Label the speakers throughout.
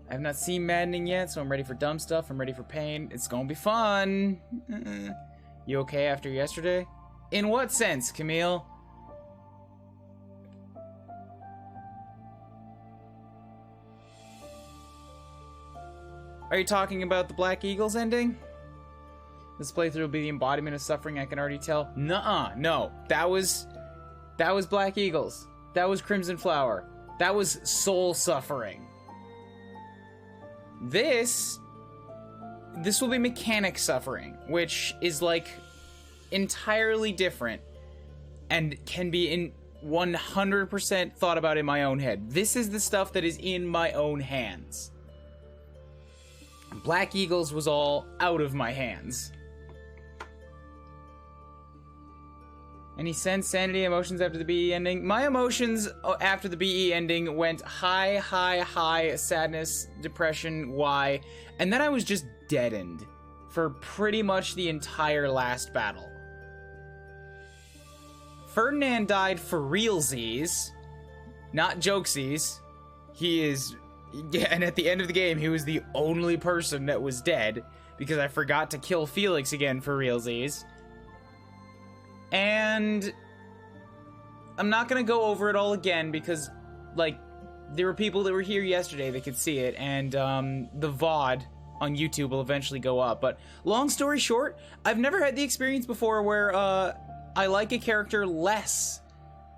Speaker 1: I have not seen Maddening yet, so I'm ready for dumb stuff. I'm ready for pain. It's gonna be fun. You okay after yesterday? In what sense, Camille? Are you talking about the Black Eagles ending? This playthrough will be the embodiment of suffering, I can already tell. Nuh-uh, no. That was Black Eagles. That was Crimson Flower. That was soul suffering. This will be mechanic suffering, which is like entirely different and can be in 100% thought about in my own head. This is the stuff that is in my own hands. Black Eagles was all out of my hands. Any sense, sanity, emotions after the BE ending? My emotions after the BE ending went high, high, high, sadness, depression, why? And then I was just deadened for pretty much the entire last battle. Ferdinand died for realsies, not jokesies. He is, yeah, and at the end of the game, he was the only person that was dead because I forgot to kill Felix again for realsies. And I'm not gonna go over it all again because, like, there were people that were here yesterday that could see it, and the VOD on YouTube will eventually go up. But long story short, I've never had the experience before where I like a character less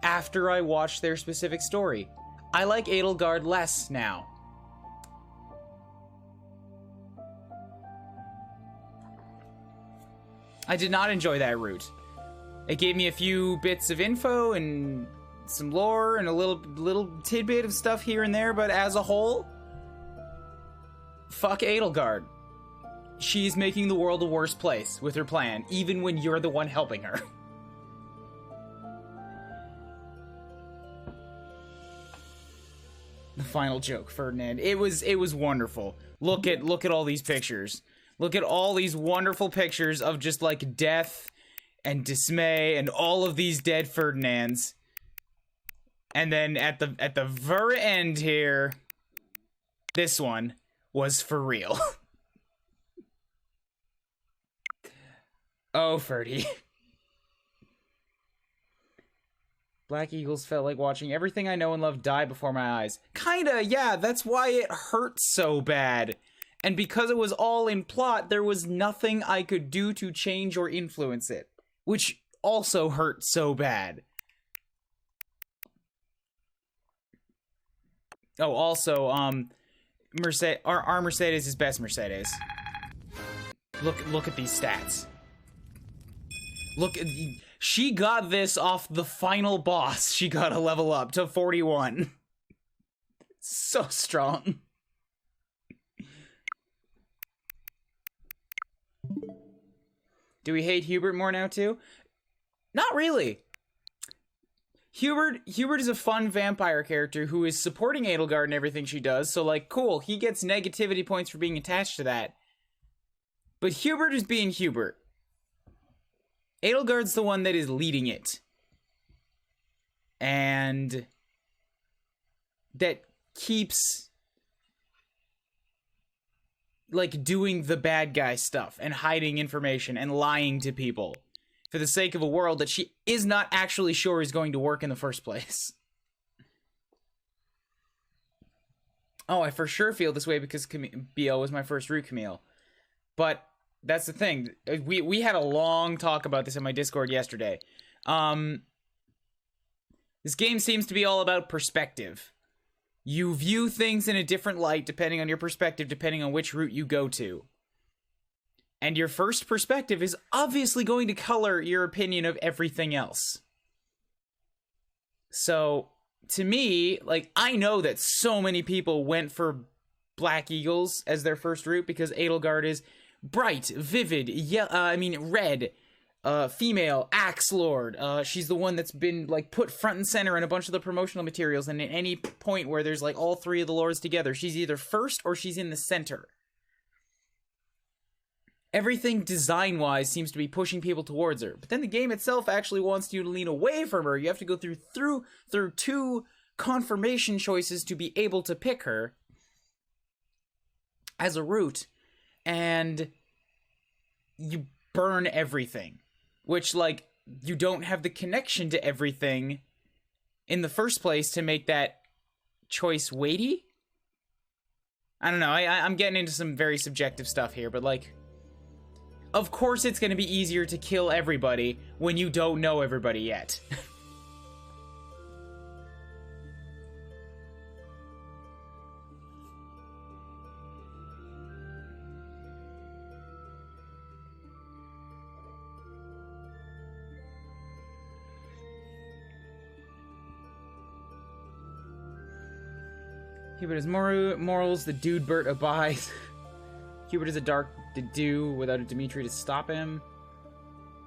Speaker 1: after I watch their specific story. I like Edelgard less now. I did not enjoy that route. It gave me a few bits of info and some lore and a little tidbit of stuff here and there, but as a whole, fuck Edelgard. She's making the world a worse place with her plan, even when you're the one helping her. The final joke, Ferdinand. It was wonderful. Look at all these pictures. Look at all these wonderful pictures of just like death and dismay and all of these dead Ferdinands. And then at the very end here, this one was for real. Oh, Ferdy. Black Eagles felt like watching everything I know and love die before my eyes. Kinda, yeah, that's why it hurt so bad. And because it was all in plot, there was nothing I could do to change or influence it. Which also hurt so bad. Oh, also, our Mercedes is best Mercedes. Look at these stats. Look, she got this off the final boss. She got a level up to 41. So strong. Do we hate Hubert more now too? Not really. Hubert is a fun vampire character who is supporting Edelgard in everything she does, so like, cool, he gets negativity points for being attached to that. But Hubert is being Hubert. Edelgard's the one that is leading it. And that keeps like doing the bad guy stuff and hiding information and lying to people for the sake of a world that she is not actually sure is going to work in the first place. Oh, I for sure feel this way because BL was my first route, Camille. But that's the thing. We had a long talk about this in my Discord yesterday. This game seems to be all about perspective. You view things in a different light depending on your perspective, depending on which route you go to. And your first perspective is obviously going to color your opinion of everything else. So, to me, like, I know that so many people went for Black Eagles as their first route because Edelgard is bright, vivid, red, female, axe lord. She's the one that's been, like, put front and center in a bunch of the promotional materials, and at any point where there's, like, all three of the lords together, she's either first or she's in the center. Everything design-wise seems to be pushing people towards her. But then the game itself actually wants you to lean away from her. You have to go through two confirmation choices to be able to pick her. as a route, and you burn everything, which, like, you don't have the connection to everything in the first place to make that choice weighty. I don't know, I'm getting into some very subjective stuff here, but, like, of course it's going to be easier to kill everybody when you don't know everybody yet. Hubert has morals, the dude Bert abides. Hubert is a dark to do without a Dimitri to stop him.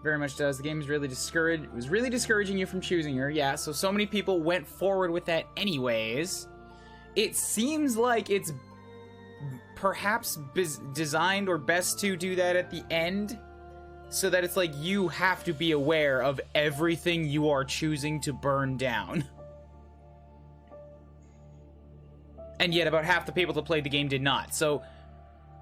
Speaker 1: Very much does. The game is really discouraged. It was really discouraging you from choosing her. Yeah, so many people went forward with that anyways. It seems like it's perhaps designed or best to do that at the end, so that it's like you have to be aware of everything you are choosing to burn down. And yet about half the people that played the game did not. So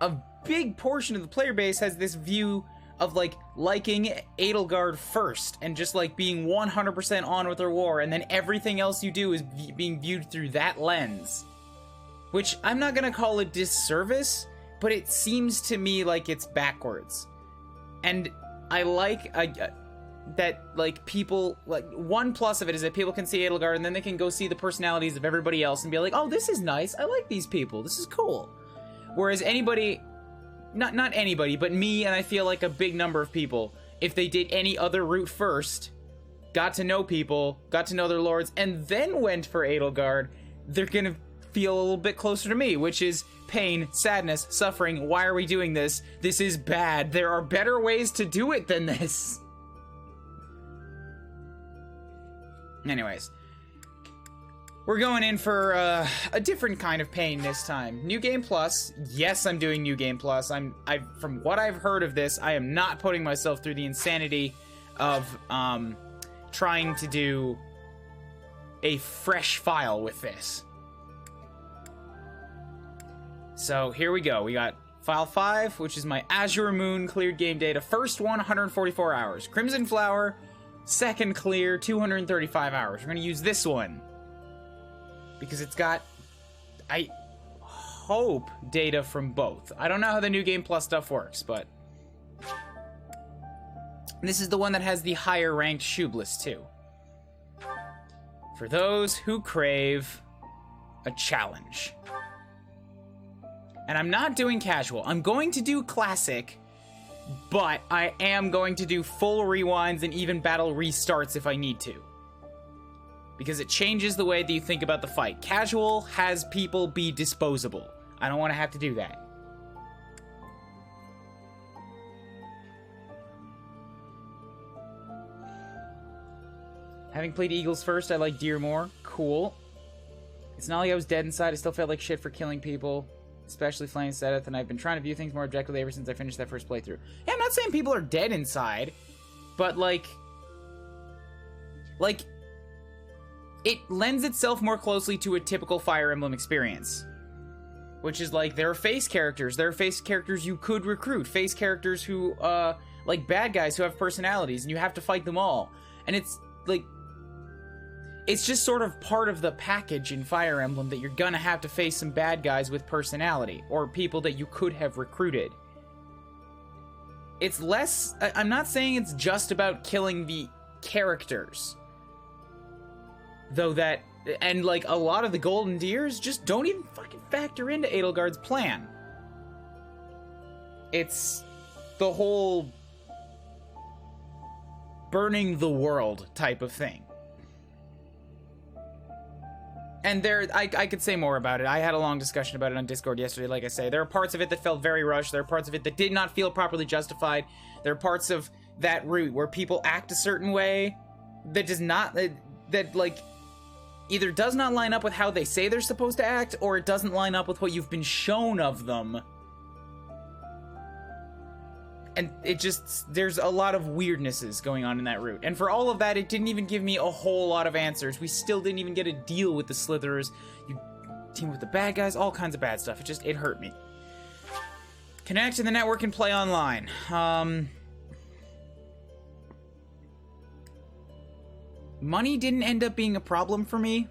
Speaker 1: a big portion of the player base has this view of, like, liking Edelgard first and just, like, being 100% on with her war, and then everything else you do is being viewed through that lens. Which, I'm not gonna call a disservice, but it seems to me like it's backwards. And I like that, like, people, like, one plus of it is that people can see Edelgard and then they can go see the personalities of everybody else and be like, oh, this is nice, I like these people, this is cool. Whereas anybody, not anybody, but me, and I feel like a big number of people, if they did any other route first, got to know people, got to know their lords, and then went for Edelgard, they're gonna feel a little bit closer to me, which is pain, sadness, suffering. Why are we doing this? This is bad. There are better ways to do it than this. Anyways, we're going in for a different kind of pain this time. New Game Plus. Yes, I'm doing New Game Plus. From what I've heard of this, I am not putting myself through the insanity of trying to do a fresh file with this. So here we go. We got File 5, which is my Azure Moon cleared game data. First one, 144 hours. Crimson Flower, second clear, 235 hours. We're going to use this one because it's got, I hope, data from both. I don't know how the New Game Plus stuff works, but this is the one that has the higher ranked Shub list too. For those who crave a challenge. And I'm not doing casual. I'm going to do classic, but I am going to do full rewinds and even battle restarts if I need to. Because it changes the way that you think about the fight. Casual has people be disposable. I don't want to have to do that. Having played Eagles first, I like Deer more. Cool. It's not like I was dead inside. I still felt like shit for killing people. Especially Flame Sedith, and I've been trying to view things more objectively ever since I finished that first playthrough. Yeah, I'm not saying people are dead inside, but, like, it lends itself more closely to a typical Fire Emblem experience. Which is, like, there are face characters. There are face characters you could recruit. Face characters who, like, bad guys who have personalities, and you have to fight them all. And it's, like, it's just sort of part of the package in Fire Emblem that you're gonna have to face some bad guys with personality, or people that you could have recruited. It's less... I'm not saying it's just about killing the characters. Though that... And, like, a lot of the Golden Deers just don't even fucking factor into Edelgard's plan. It's the whole burning the world type of thing. And there, I could say more about it. I had a long discussion about it on Discord yesterday, like I say. There are parts of it that felt very rushed. There are parts of it that did not feel properly justified. There are parts of that route where people act a certain way that does not, that, like, either does not line up with how they say they're supposed to act, or it doesn't line up with what you've been shown of them. And it just, there's a lot of weirdnesses going on in that route. And for all of that, it didn't even give me a whole lot of answers. We still didn't even get a deal with the Slitherers. You team with the bad guys, all kinds of bad stuff. It hurt me. Connect to the network and play online. Money didn't end up being a problem for me.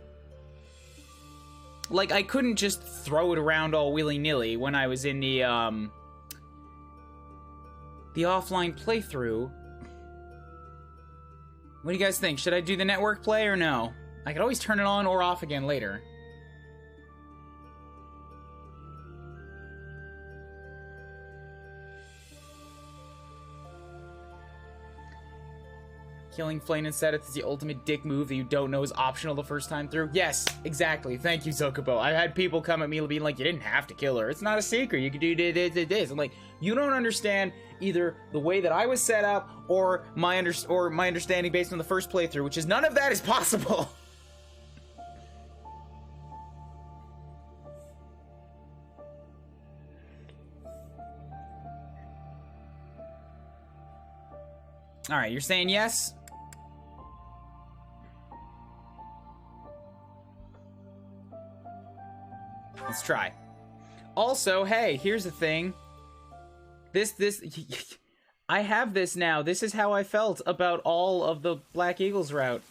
Speaker 1: Like, I couldn't just throw it around all willy-nilly when I was in the offline playthrough. What do you guys think? Should I do the network play or no? I could always turn it on or off again later. Killing Flame instead is the ultimate dick move that you don't know is optional the first time through. Yes, exactly. Thank you, Zokobo. I've had people come at me being like, you didn't have to kill her. It's not a secret. You could do this. I'm like, you don't understand either the way that I was set up or my understanding based on the first playthrough, which is none of that is possible. All right, you're saying yes? Let's try. Also, hey, here's the thing. I have this now. This is how I felt about all of the Black Eagles route.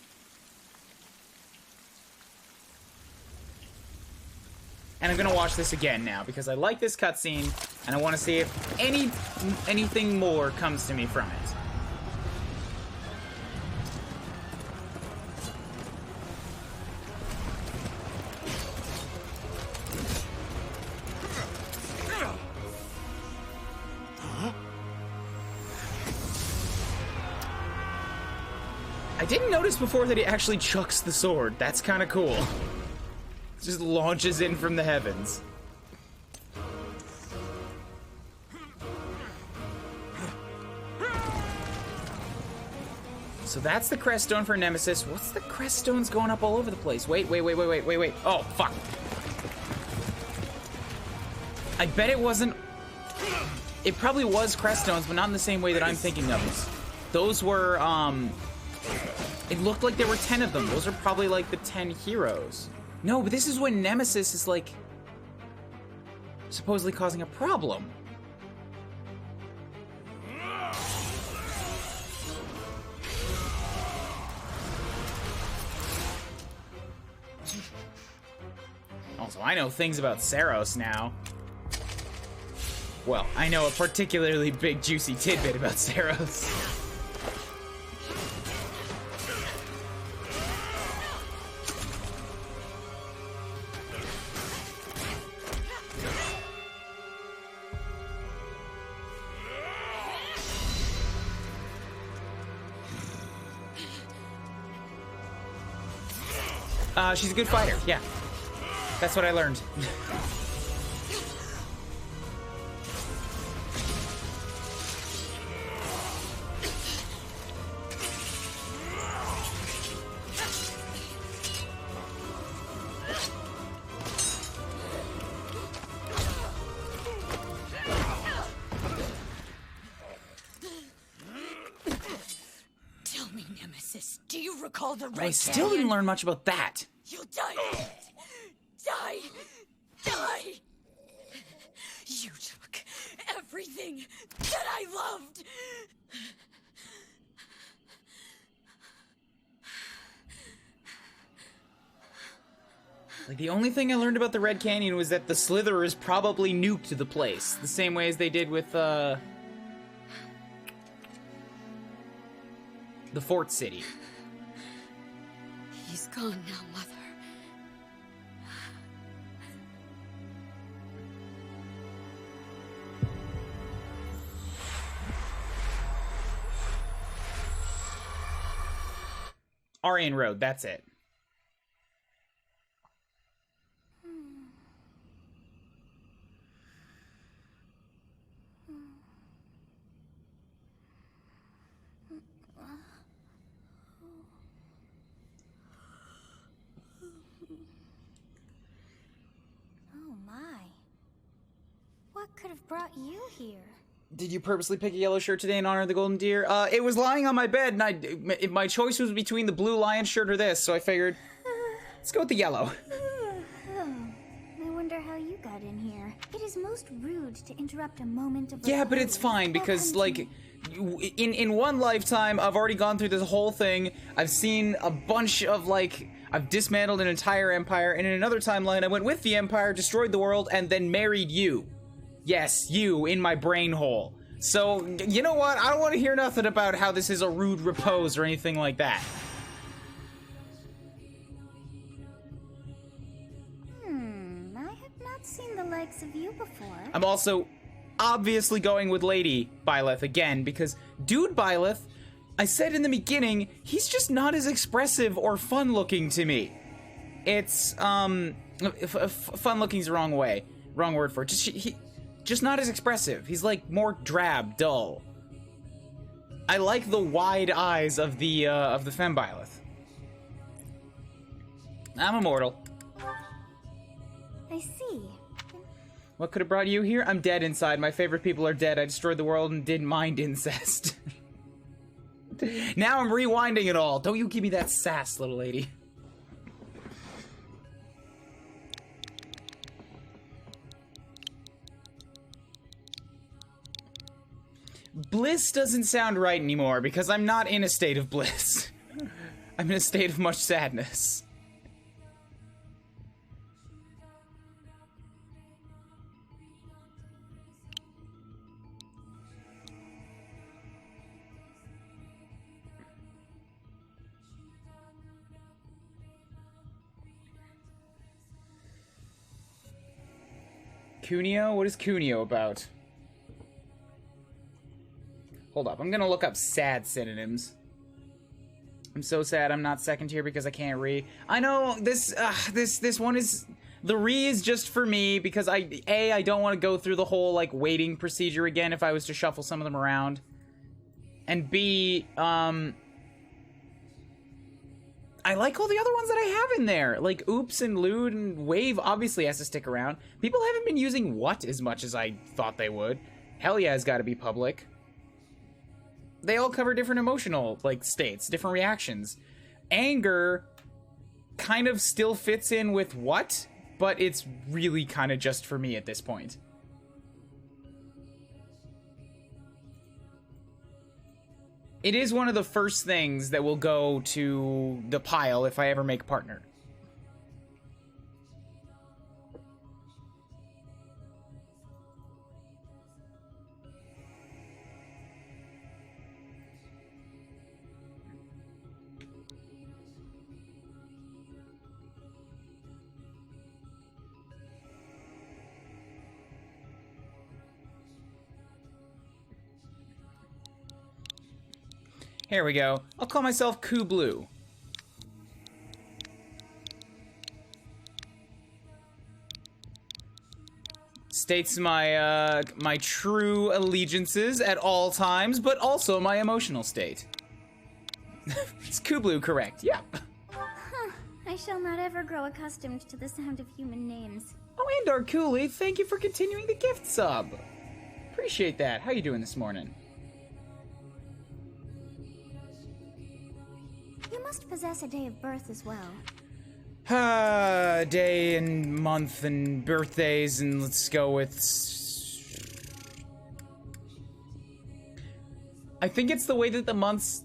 Speaker 1: And I'm gonna watch this again now because I like this cutscene and I want to see if anything more comes to me from it. I didn't notice before that he actually chucks the sword. That's kind of cool. It just launches in from the heavens. So that's the crest stone for Nemesis. What's the crest stones going up all over the place? Wait. Oh, fuck. I bet it wasn't... It probably was crest stones, but not in the same way that I'm thinking of it. Those were, It looked like there were 10 of them. Those are probably like the 10 heroes. No, but this is when Nemesis is like supposedly causing a problem. Also, I know things about Saros now. Well, I know a particularly big juicy tidbit about Saros. She's a good fighter, yeah. That's what I learned.
Speaker 2: Tell me, Nemesis, do you recall the red
Speaker 1: I still didn't learn much about that.
Speaker 2: You'll die. Die. You took everything that I loved.
Speaker 1: Like, the only thing I learned about the Red Canyon was that the Slitherers probably nuked the place, the same way as they did with, the Fort City.
Speaker 2: He's gone now, Mother.
Speaker 1: Aryan Road, that's it.
Speaker 3: Oh my. What could have brought you here?
Speaker 1: Did you purposely pick a yellow shirt today in honor of the golden deer? It was lying on my bed, and my choice was between the blue lion shirt or this, so I figured, let's go with the yellow.
Speaker 3: I wonder how you gut in here. It is most rude to interrupt a moment of
Speaker 1: Yeah, but it's
Speaker 3: repose
Speaker 1: fine
Speaker 3: while
Speaker 1: because,
Speaker 3: hunting.
Speaker 1: like, in one lifetime, I've already gone through this whole thing. I've seen a bunch of, like, I've dismantled an entire empire, and in another timeline, I went with the empire, destroyed the world, and then married you. Yes, you, in my brain hole. So, you know what? I don't want to hear nothing about how this is a rude repose or anything like that.
Speaker 3: I have not seen the likes of you before.
Speaker 1: I'm also obviously going with Lady Byleth again, because Dude Byleth, I said in the beginning, he's just not as expressive or fun-looking to me. It's, fun-looking's the wrong word for it. Just not as expressive. He's, like, more drab, dull. I like the wide eyes of the Femme Byleth. I'm immortal.
Speaker 3: I see.
Speaker 1: What could have brought you here? I'm dead inside. My favorite people are dead. I destroyed the world and did mind incest. Now I'm rewinding it all. Don't you give me that sass, little lady. Bliss doesn't sound right anymore because I'm not in a state of bliss. I'm in a state of much sadness. Cuneo? What is Cuneo about? Hold up, I'm gonna look up sad synonyms. I'm so sad I'm not second tier because I can't read. I know, this one is... The re is just for me because I don't want to go through the whole, like, waiting procedure again if I was to shuffle some of them around. And B, I like all the other ones that I have in there. Like, Oops and Lewd and Wave obviously has to stick around. People haven't been using What as much as I thought they would. Hell yeah has got to be public. They all cover different emotional, like, states, different reactions. Anger kind of still fits in with What, but it's really kind of just for me at this point. It is one of the first things that will go to the pile if I ever make partner. Here we go. I'll call myself Kublue. States my my true allegiances at all times, but also my emotional state. Is Kublue correct? Yeah.
Speaker 3: Huh. I shall not ever grow accustomed to the sound of human names.
Speaker 1: Oh, and Arculi, thank you for continuing the gift sub. Appreciate that. How you doing this morning?
Speaker 3: You must possess a day of birth as well.
Speaker 1: Day and month and birthdays, and let's go with... I think it's the way that the months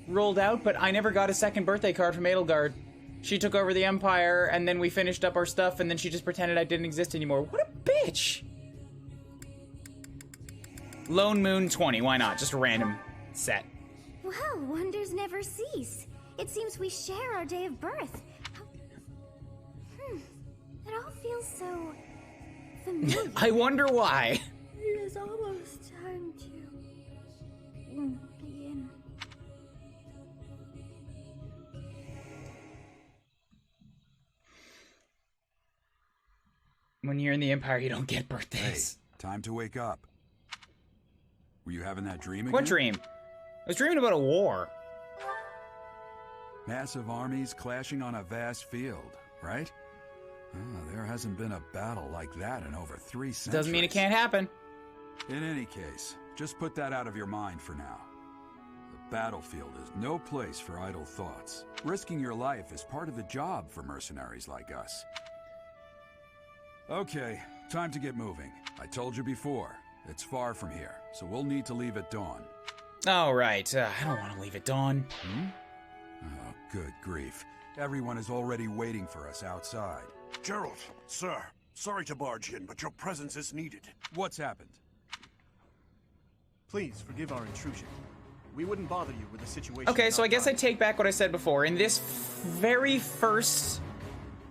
Speaker 1: rolled out, but I never got a second birthday card from Edelgard. She took over the Empire, and then we finished up our stuff, and then she just pretended I didn't exist anymore. What a bitch! Lone Moon 20, why not? Just a random set.
Speaker 3: Well, wonders never cease. It seems we share our day of birth. It all feels so familiar.
Speaker 1: I wonder why.
Speaker 3: It is almost time to begin.
Speaker 1: When you're in the Empire, you don't get birthdays.
Speaker 4: Hey, time to wake up. Were you having that dream again?
Speaker 1: What dream? I was dreaming about a war.
Speaker 4: Massive armies clashing on a vast field, right? There hasn't been a battle like that in over 3 centuries.
Speaker 1: Doesn't mean it can't happen.
Speaker 4: In any case, just put that out of your mind for now. The battlefield is no place for idle thoughts. Risking your life is part of the job for mercenaries like us. Okay, time to get moving. I told you before, it's far from here, so we'll need to leave at dawn.
Speaker 1: All right, I don't want to leave at dawn.
Speaker 4: Oh, good grief. Everyone is already waiting for us outside.
Speaker 5: Gerald, sir, sorry to barge in, but your presence is needed.
Speaker 4: What's happened?
Speaker 6: Please forgive our intrusion. We wouldn't bother you with the situation.
Speaker 1: Okay, so I guess I take back what I said before. In this very first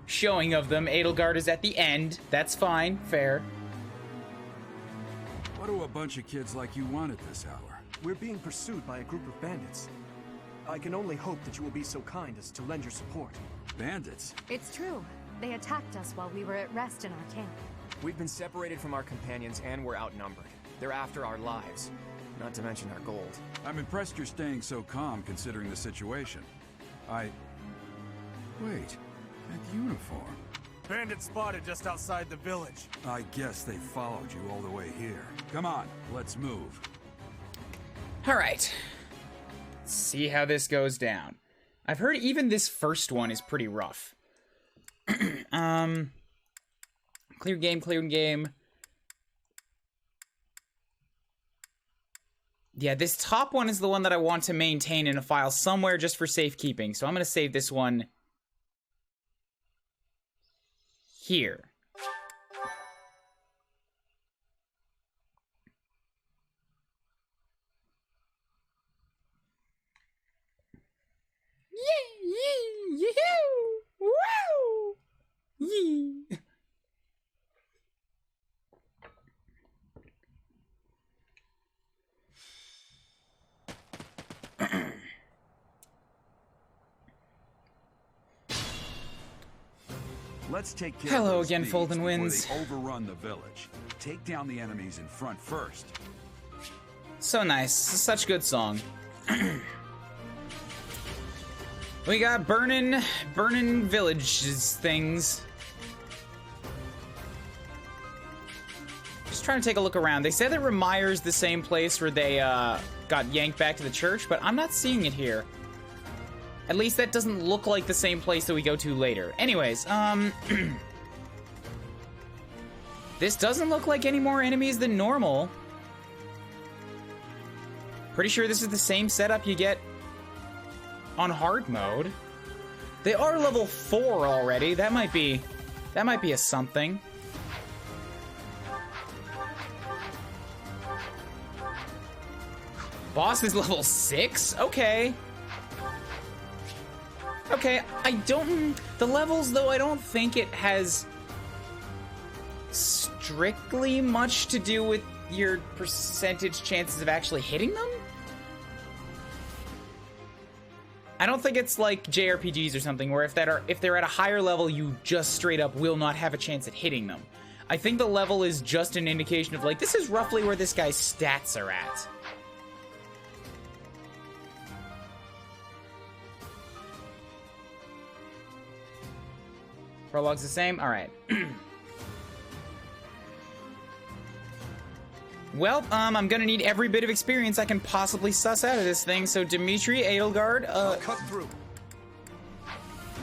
Speaker 1: showing of them, Edelgard is at the end. That's fine, fair.
Speaker 4: What do a bunch of kids like you want at this hour?
Speaker 6: We're being pursued by a group of bandits. I can only hope that you will be so kind as to lend your support.
Speaker 4: Bandits?
Speaker 7: It's true. They attacked us while we were at rest in our camp.
Speaker 8: We've been separated from our companions and we're outnumbered. They're after our lives, not to mention our gold.
Speaker 4: I'm impressed you're staying so calm considering the situation. Wait, that uniform.
Speaker 5: Bandits spotted just outside the village.
Speaker 4: I guess they followed you all the way here. Come on, let's move.
Speaker 1: All right. Let's see how this goes down. I've heard even this first one is pretty rough. Clear game. Yeah, this top one is the one that I want to maintain in a file somewhere just for safekeeping. So I'm going to save this one here.
Speaker 4: Let's take care
Speaker 1: Hello
Speaker 4: of those
Speaker 1: again,
Speaker 4: thieves
Speaker 1: Folden
Speaker 4: before
Speaker 1: Winds.
Speaker 4: they overrun the village. Take down the enemies in front first.
Speaker 1: So nice. Such good song. We got burning villages things. Just trying to take a look around. They said that Remire's the same place where they got yanked back to the church, but I'm not seeing it here. At least that doesn't look like the same place that we go to later. Anyways, this doesn't look like any more enemies than normal. Pretty sure this is the same setup you get on hard mode. They are level 4 already. That might be a something. Boss is level 6? Okay. Okay, the levels, though, I don't think it has strictly much to do with your percentage chances of actually hitting them? I don't think it's like JRPGs or something, where if they're at a higher level, you just straight up will not have a chance at hitting them. I think the level is just an indication of, like, this is roughly where this guy's stats are at. Prologue's the same? Alright. Well, I'm gonna need every bit of experience I can possibly suss out of this thing, so Dimitri, Edelgard,
Speaker 6: Cut through.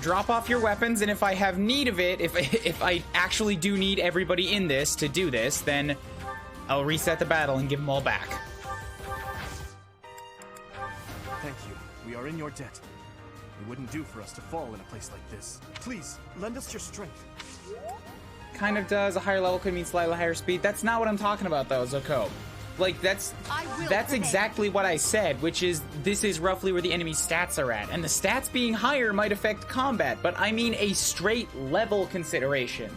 Speaker 1: drop off your weapons, and if I have need of it, if I actually do need everybody in this to do this, then I'll reset the battle and give them all back.
Speaker 6: Thank you. We are in your debt. It wouldn't do for us to fall in a place like this. Please, lend us your strength.
Speaker 1: Kind of does. A higher level could mean slightly higher speed. That's not what I'm talking about, though, Zoko. Like, that's exactly what I said, which is this is roughly where the enemy stats are at. And the stats being higher might affect combat, but I mean a straight level consideration.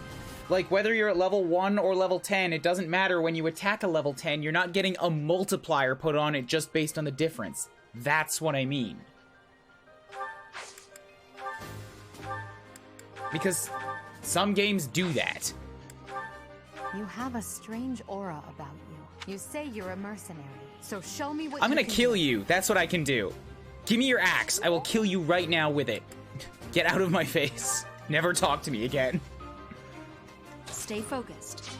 Speaker 1: Like, whether you're at level 1 or level 10, it doesn't matter. When you attack a level 10, you're not getting a multiplier put on it just based on the difference. That's what I mean. Because some games do that.
Speaker 7: You have a strange aura about you. You say you're a mercenary, so show me what
Speaker 1: I'm gonna
Speaker 7: can
Speaker 1: kill
Speaker 7: do.
Speaker 1: you. That's what I can do. Give me your axe. I will kill you right now with it. Get out of my face. Never talk to me again.
Speaker 7: Stay focused.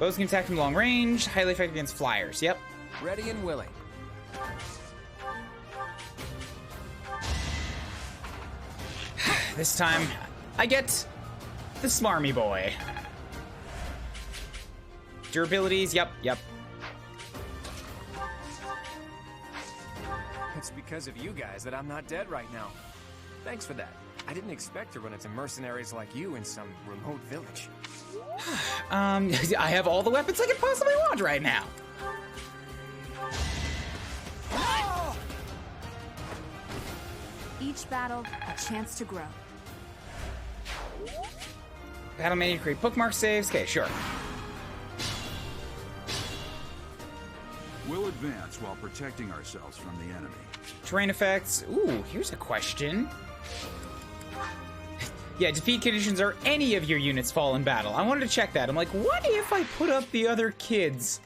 Speaker 1: Bows can attack from long range. Highly effective against flyers. Yep.
Speaker 8: Ready and willing.
Speaker 1: This time, I get the smarmy boy. Durabilities, yep.
Speaker 8: It's because of you guys that I'm not dead right now. Thanks for that. I didn't expect to run into mercenaries like you in some remote village.
Speaker 1: I have all the weapons I could possibly want right now.
Speaker 7: Each battle, a chance to grow.
Speaker 1: Battle menu, create bookmark saves. Okay, sure.
Speaker 4: We'll advance while protecting ourselves from the enemy.
Speaker 1: Terrain effects. Ooh, here's a question. Yeah, defeat conditions are any of your units fall in battle. I wanted to check that. I'm like, what if I put up the other kids?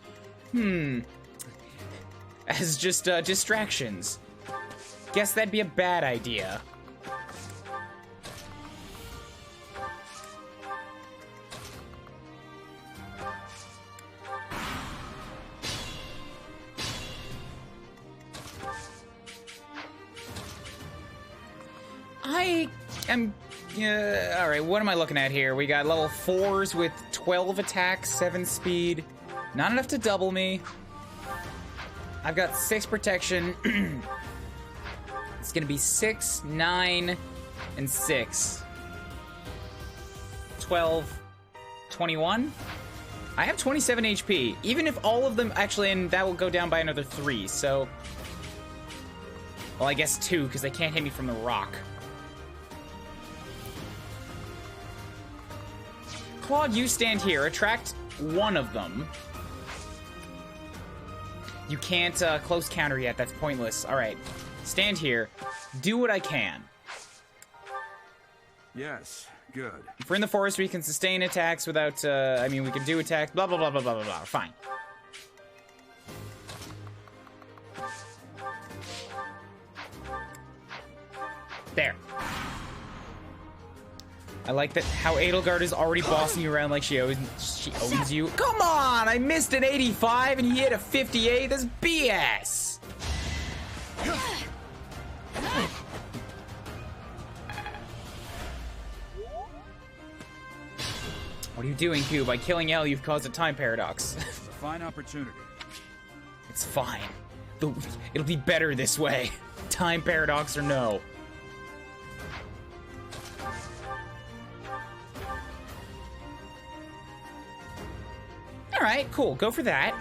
Speaker 1: As just distractions. Guess that'd be a bad idea. I am... alright, what am I looking at here? We got level 4s with 12 attacks, 7 speed. Not enough to double me. I've got 6 protection. It's gonna be 6, 9, and 6. 12, 21? I have 27 HP. Even if all of them... Actually, and that will go down by another 3, so... Well, I guess 2, because they can't hit me from the rock. Claude, you stand here. Attract one of them. You can't close counter yet. That's pointless. All right. Stand here. Do what I can.
Speaker 4: Yes, good.
Speaker 1: If we're in the forest, we can sustain attacks without... I mean, we can do attacks. Blah, blah, blah, blah, blah, blah, blah. Fine. There. I like that how Edelgard is already bossing you around like she owns you. Come on! I missed an 85 and he hit a 58. That's BS! What are you doing, Q? By killing L, you've caused a time paradox.
Speaker 4: It's a fine opportunity.
Speaker 1: It's fine. It'll be better this way. Time paradox or no. Alright, cool. Go for that.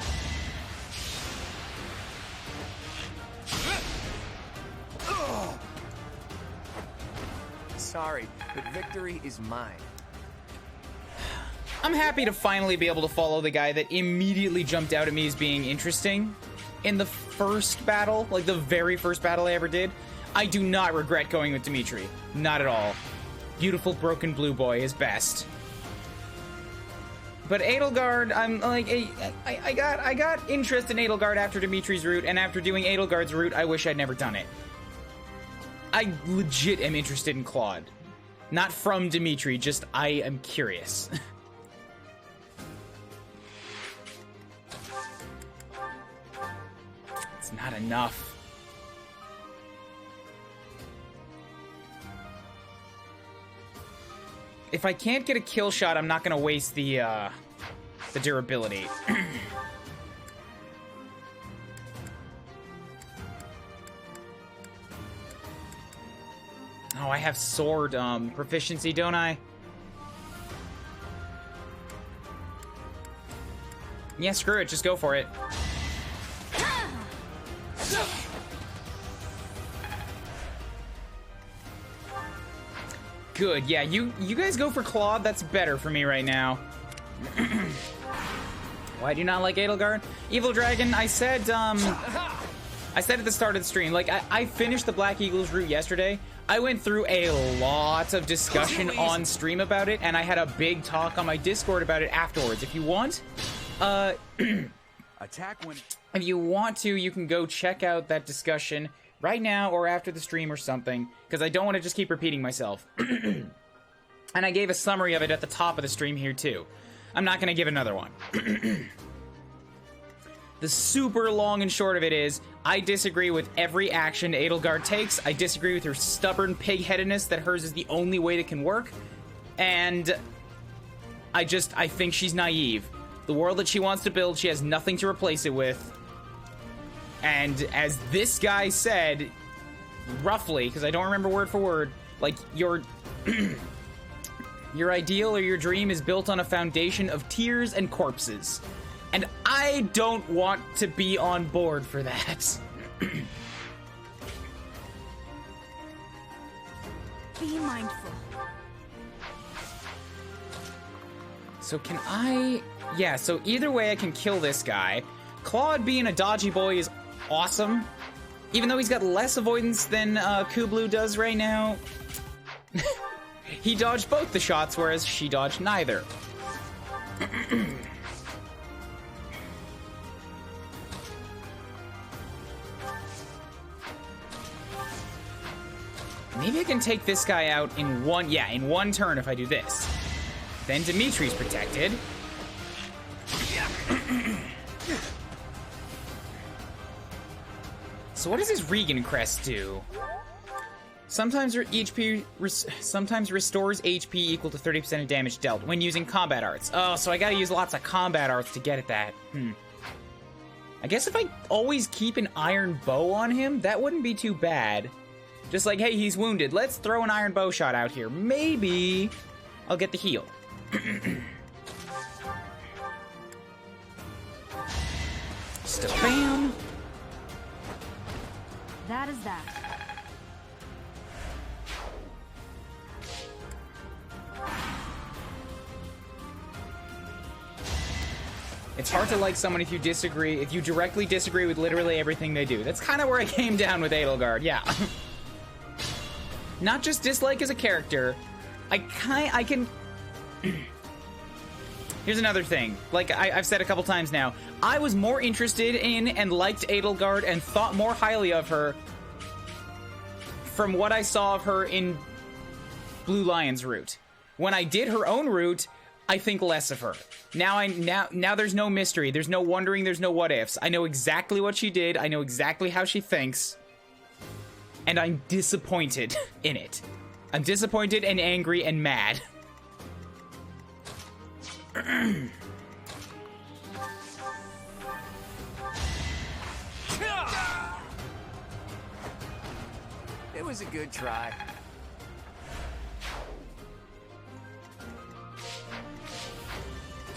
Speaker 8: Sorry, but victory is mine.
Speaker 1: I'm happy to finally be able to follow the guy that immediately jumped out at me as being interesting in the first battle, like the very first battle I ever did. I do not regret going with Dimitri. Not at all. Beautiful broken blue boy is best. But Edelgard, I'm like, I got interest in Edelgard after Dimitri's route, and after doing Edelgard's route, I wish I'd never done it. I legit am interested in Claude. Not from Dimitri, just I am curious. It's not enough. If I can't get a kill shot, I'm not gonna waste the durability. Oh, I have sword proficiency, don't I? Yeah, screw it, just go for it. Good, yeah, you guys go for Claude, that's better for me right now. Why do you not like Edelgard? Evil Dragon, I said at the start of the stream, like, I finished the Black Eagles route yesterday. I went through a lot of discussion on stream about it, and I had a big talk on my Discord about it afterwards. If you want,
Speaker 4: Attack when...
Speaker 1: if you want to, you can go check out that discussion right now or after the stream or something, because I don't want to just keep repeating myself. And I gave a summary of it at the top of the stream here, too. I'm not going to give another one. The super long and short of it is, I disagree with every action Edelgard takes. I disagree with her stubborn pig-headedness that hers is the only way that can work. And I think she's naive. The world that she wants to build, she has nothing to replace it with. And as this guy said, roughly, because I don't remember word for word, like, your ideal or your dream is built on a foundation of tears and corpses. And I don't want to be on board for that.
Speaker 2: Be mindful.
Speaker 1: So can I... Yeah, so either way I can kill this guy. Claude being a dodgy boy is awesome. Even though he's got less avoidance than Kuuribro does right now. He dodged both the shots, whereas she dodged neither. Maybe I can take this guy out in one turn if I do this. Then Dimitri's protected. So what does his Regan crest do? Sometimes restores HP equal to 30% of damage dealt when using combat arts. Oh, so I gotta use lots of combat arts to get at that. I guess if I always keep an iron bow on him, that wouldn't be too bad. Just like, hey, he's wounded. Let's throw an iron bow shot out here. Maybe I'll get the heal. Bam.
Speaker 7: That is that.
Speaker 1: It's hard to like someone if you directly disagree with literally everything they do. That's kind of where I came down with Edelgard, yeah. Not just dislike as a character. I can... Here's another thing. Like I've said a couple times now. I was more interested in and liked Edelgard and thought more highly of her from what I saw of her in Blue Lion's route. When I did her own route, I think less of her. Now there's no mystery. There's no wondering. There's no what ifs. I know exactly what she did. I know exactly how she thinks. And I'm disappointed in it. I'm disappointed and angry and mad.
Speaker 8: It was a good try.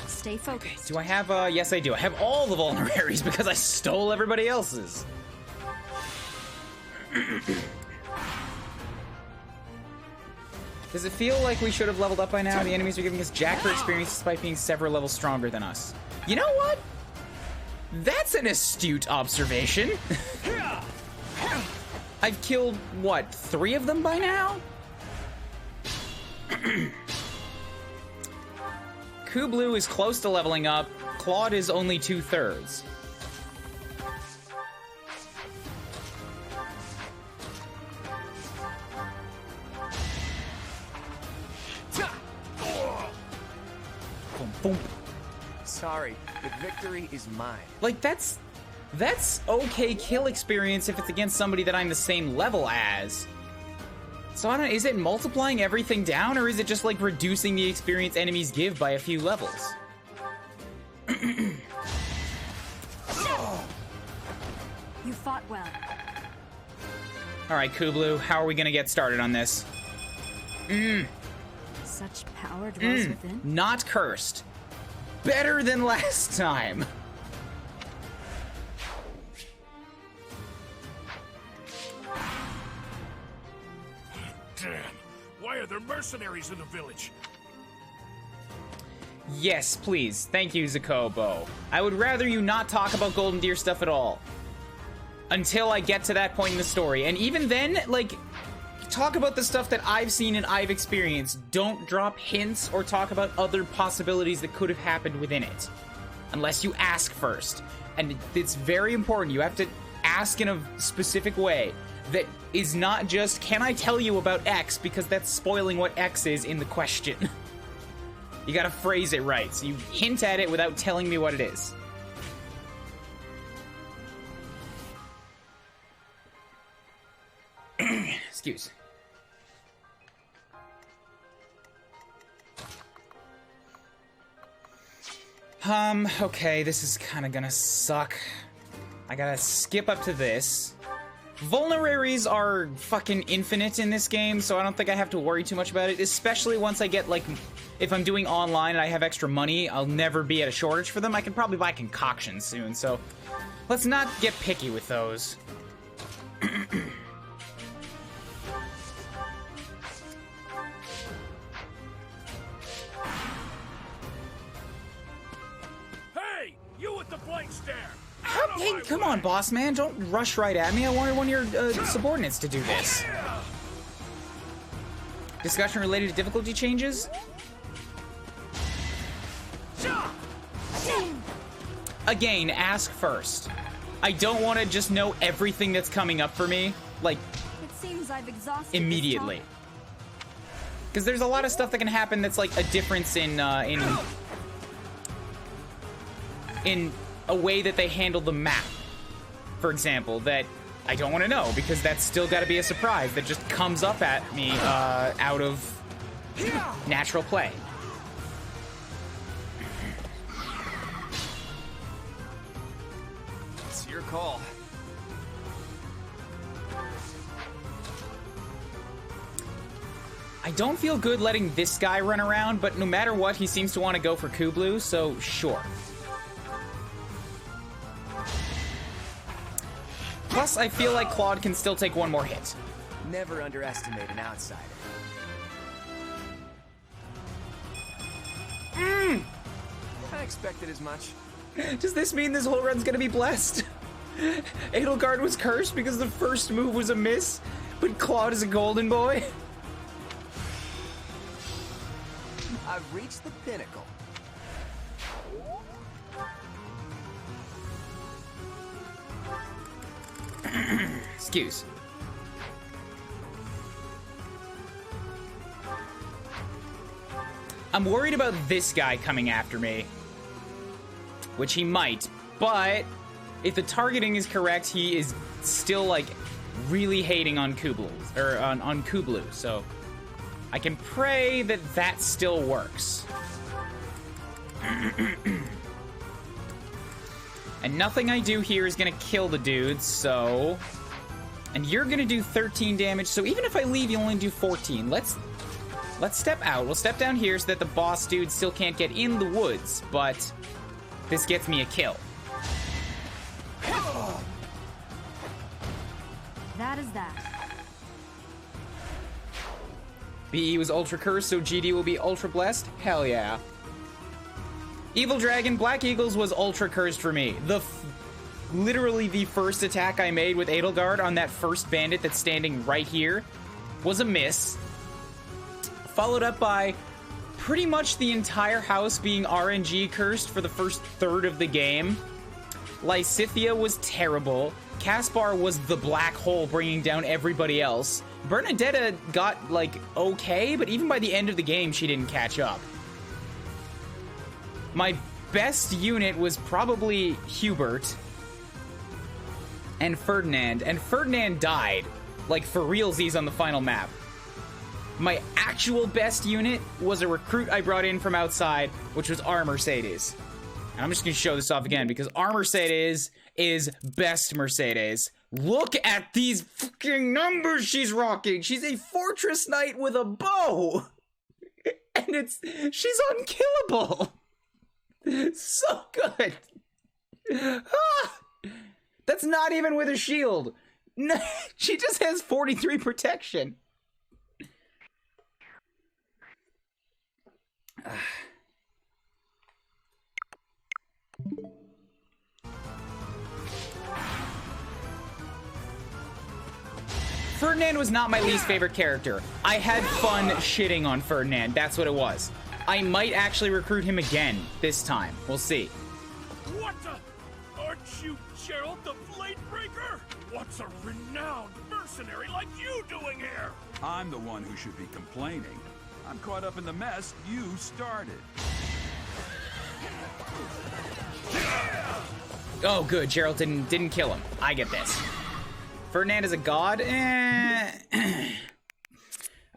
Speaker 2: Stay focused.
Speaker 1: Do I have, yes I do. I have all the vulneraries because I stole everybody else's. Does it feel like we should have leveled up by now? The enemies are giving us Jacker experience despite being several levels stronger than us. You know what? That's an astute observation. I've killed, what, 3 of them by now? Kuuribro is close to leveling up. Claude is only 2/3. Boom.
Speaker 8: Sorry, the victory is mine.
Speaker 1: Like, that's okay kill experience if it's against somebody that I'm the same level as. So I don't know, is it multiplying everything down, or is it just like reducing the experience enemies give by a few levels?
Speaker 7: You fought well.
Speaker 1: Alright, Kuuribro, how are we gonna get started on this?
Speaker 7: Such power dwells within.
Speaker 1: Not cursed. Better than last time.
Speaker 5: Damn. Why are there mercenaries in the village?
Speaker 1: Yes, please. Thank you, Zakobo. I would rather you not talk about Golden Deer stuff at all. Until I get to that point in the story. And even then, like, talk about the stuff that I've seen and I've experienced. Don't drop hints or talk about other possibilities that could have happened within it. Unless you ask first. And it's very important. You have to ask in a specific way. That is not just, can I tell you about X? Because that's spoiling what X is in the question. You gotta phrase it right. So you hint at it without telling me what it is. Excuse. Okay, this is kind of gonna suck. I gotta skip up to this. Vulneraries are fucking infinite in this game, so I don't think I have to worry too much about it, especially once I get, like, if I'm doing online and I have extra money, I'll never be at a shortage for them. I can probably buy concoctions soon, so let's not get picky with those.
Speaker 5: Hey, you with the blank stare!
Speaker 1: Hey, come on, boss man, don't rush right at me. I wanted one of your subordinates to do this. Discussion related to difficulty changes? Again, ask first. I don't want to just know everything that's coming up for me, like,
Speaker 3: It seems I've exhausted
Speaker 1: immediately. Because there's a lot of stuff that can happen that's like a difference in a way that they handle the map, for example, that I don't want to know, because that's still got to be a surprise that just comes up at me out of natural play.
Speaker 8: It's your call.
Speaker 1: I don't feel good letting this guy run around, but no matter what, he seems to want to go for Kublu, so sure. Plus, I feel like Claude can still take one more hit.
Speaker 8: Never underestimate an outsider. I expected as much.
Speaker 1: Does this mean this whole run's gonna be blessed? Edelgard was cursed because the first move was a miss, but Claude is a golden boy?
Speaker 8: I've reached the pinnacle.
Speaker 1: Excuse. I'm worried about this guy coming after me, which he might, but if the targeting is correct, he is still, like, really hating on Kublu, or on Kublu, so I can pray that that still works. And nothing I do here is gonna kill the dudes, so... And you're gonna do 13 damage, so even if I leave, you only do 14. Let's step out. We'll step down here so that the boss dude still can't get in the woods, but this gets me a kill.
Speaker 7: That is that.
Speaker 1: BE was ultra cursed, so GD will be ultra blessed? Hell yeah. Evil Dragon, Black Eagles was ultra cursed for me. Literally the first attack I made with Edelgard on that first bandit that's standing right here was a miss. Followed up by pretty much the entire house being RNG cursed for the first third of the game. Lysithia was terrible. Caspar was the black hole bringing down everybody else. Bernadetta got, like, okay, but even by the end of the game, she didn't catch up. My best unit was probably Hubert and Ferdinand died, like, for realsies on the final map. My actual best unit was a recruit I brought in from outside, which was our Mercedes. And I'm just gonna show this off again, because our Mercedes is best Mercedes. Look at these fucking numbers she's rocking! She's a fortress knight with a bow! And she's unkillable! So good! Ah! That's not even with a shield! No, she just has 43 protection! Ferdinand was not my least favorite character. I had fun shitting on Ferdinand, that's what it was. I might actually recruit him again this time. We'll see.
Speaker 5: What the? Aren't you Gerald the Bladebreaker? What's a renowned mercenary like you doing here?
Speaker 4: I'm the one who should be complaining. I'm caught up in the mess you started.
Speaker 1: Oh, good. Gerald didn't kill him. I get this. Ferdinand is a god? I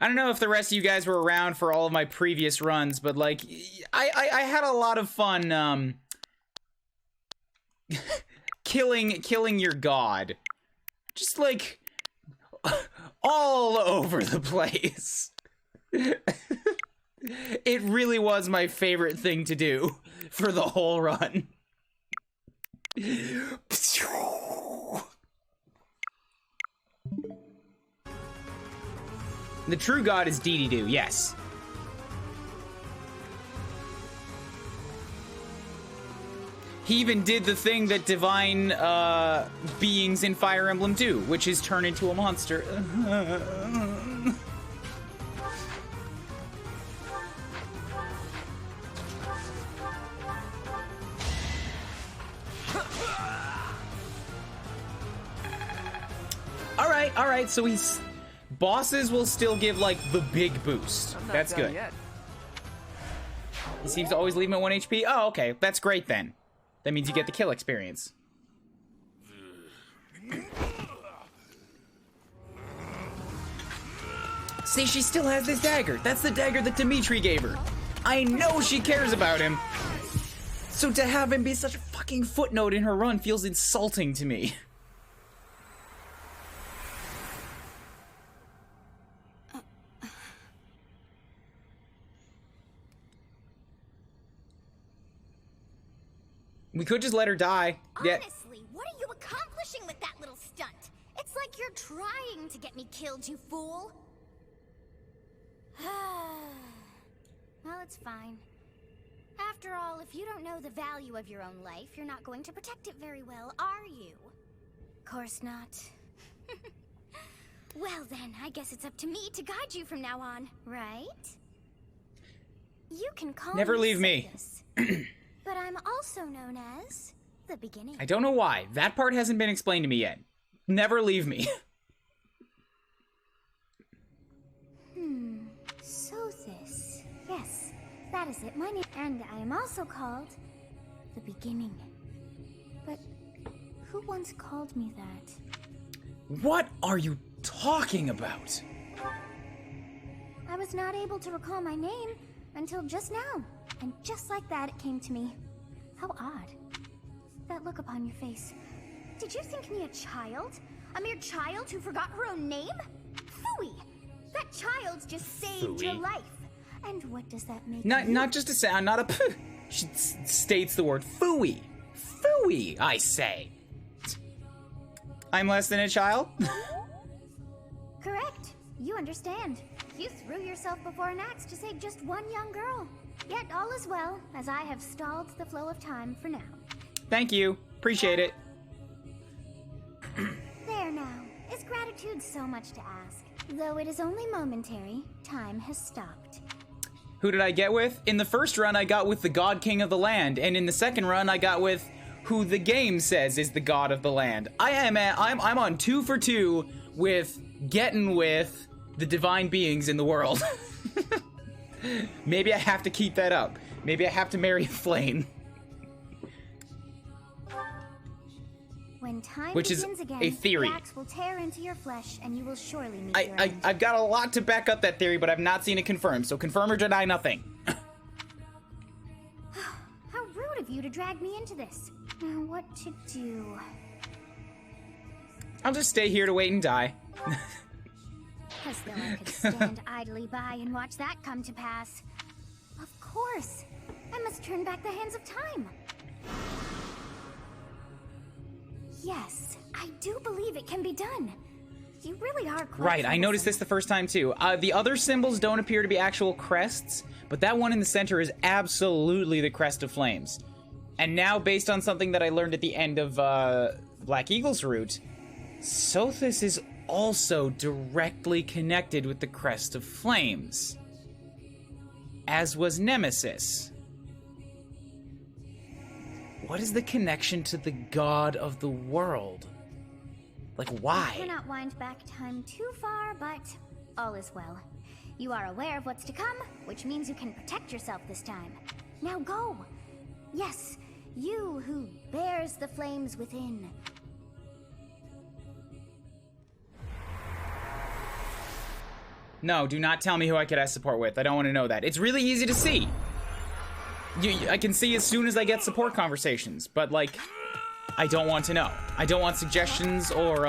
Speaker 1: don't know if the rest of you guys were around for all of my previous runs, but, like, I had a lot of fun, killing your god. Just, like, all over the place. It really was my favorite thing to do for the whole run. The true god is Dee-Dee-Doo, yes. He even did the thing that divine beings in Fire Emblem do, which is turn into a monster. Alright, so he's... Bosses will still give, like, the big boost. That's good.
Speaker 8: Yet.
Speaker 1: He seems to always leave him at 1 HP. Oh, okay. That's great, then. That means you get the kill experience. See, she still has this dagger. That's the dagger that Dimitri gave her. I know she cares about him. So to have him be such a fucking footnote in her run feels insulting to me. We could just let her die.
Speaker 3: Honestly, what are you accomplishing with that little stunt? It's like you're trying to get me killed, you fool. Well, it's fine. After all, if you don't know the value of your own life, you're not going to protect it very well, are you? Course not. Well then, I guess it's up to me to guide you from now on, right? You can call
Speaker 1: Never leave me.
Speaker 3: But I'm also known as the beginning.
Speaker 1: I don't know why. That part hasn't been explained to me yet. Never leave me.
Speaker 3: So this. Yes, that is it. My name. And I am also called the beginning. But who once called me that?
Speaker 1: What are you talking about?
Speaker 3: I was not able to recall my name until just now. And just like that, it came to me. How odd. That look upon your face. Did you think me a child? A mere child who forgot her own name? Phooey! That child's just saved your life. And what does that make you?
Speaker 1: Not just a sound, not a p. She states the word phooey. Phooey, I say. I'm less than a child?
Speaker 3: Correct. You understand. You threw yourself before an axe to save just one young girl. Yet all is well, as I have stalled the flow of time for now.
Speaker 1: Thank you. Appreciate it.
Speaker 3: There now. Is gratitude so much to ask? Though it is only momentary, time has stopped.
Speaker 1: Who did I get with? In the first run, I got with the God King of the land, and in the second run, I got with who the game says is the God of the land. I'm on 2 for 2 with getting with the divine beings in the world. Maybe I have to keep that up. Maybe I have to marry a flame.
Speaker 3: When time
Speaker 1: Which is
Speaker 3: begins again,
Speaker 1: a theory.
Speaker 3: the axe will tear into your flesh, and you will surely meet your end.
Speaker 1: I've got a lot to back up that theory, but I've not seen it confirmed, so confirm or deny nothing.
Speaker 3: How rude of you to drag me into this. Now, what to do?
Speaker 1: I'll just stay here to wait and die.
Speaker 3: As though I could stand idly by and watch that come to pass. Of course. I must turn back the hands of time. Yes, I do believe it can be done. You really are quite
Speaker 1: Right, I noticed this the first time too. The other symbols don't appear to be actual crests, but that one in the center is absolutely the crest of flames. And now, based on something that I learned at the end of Black Eagle's route, Sothis is also directly connected with the crest of flames, as was Nemesis. What is the connection to the god of the world? Like, why?
Speaker 3: I cannot wind back time too far, but all is well. You are aware of what's to come, which means you can protect yourself this time. Now go! Yes, you who bears the flames within.
Speaker 1: No, do not tell me who I could ask support with. I don't want to know that. It's really easy to see. I can see as soon as I get support conversations, but, like, I don't want to know. I don't want suggestions or,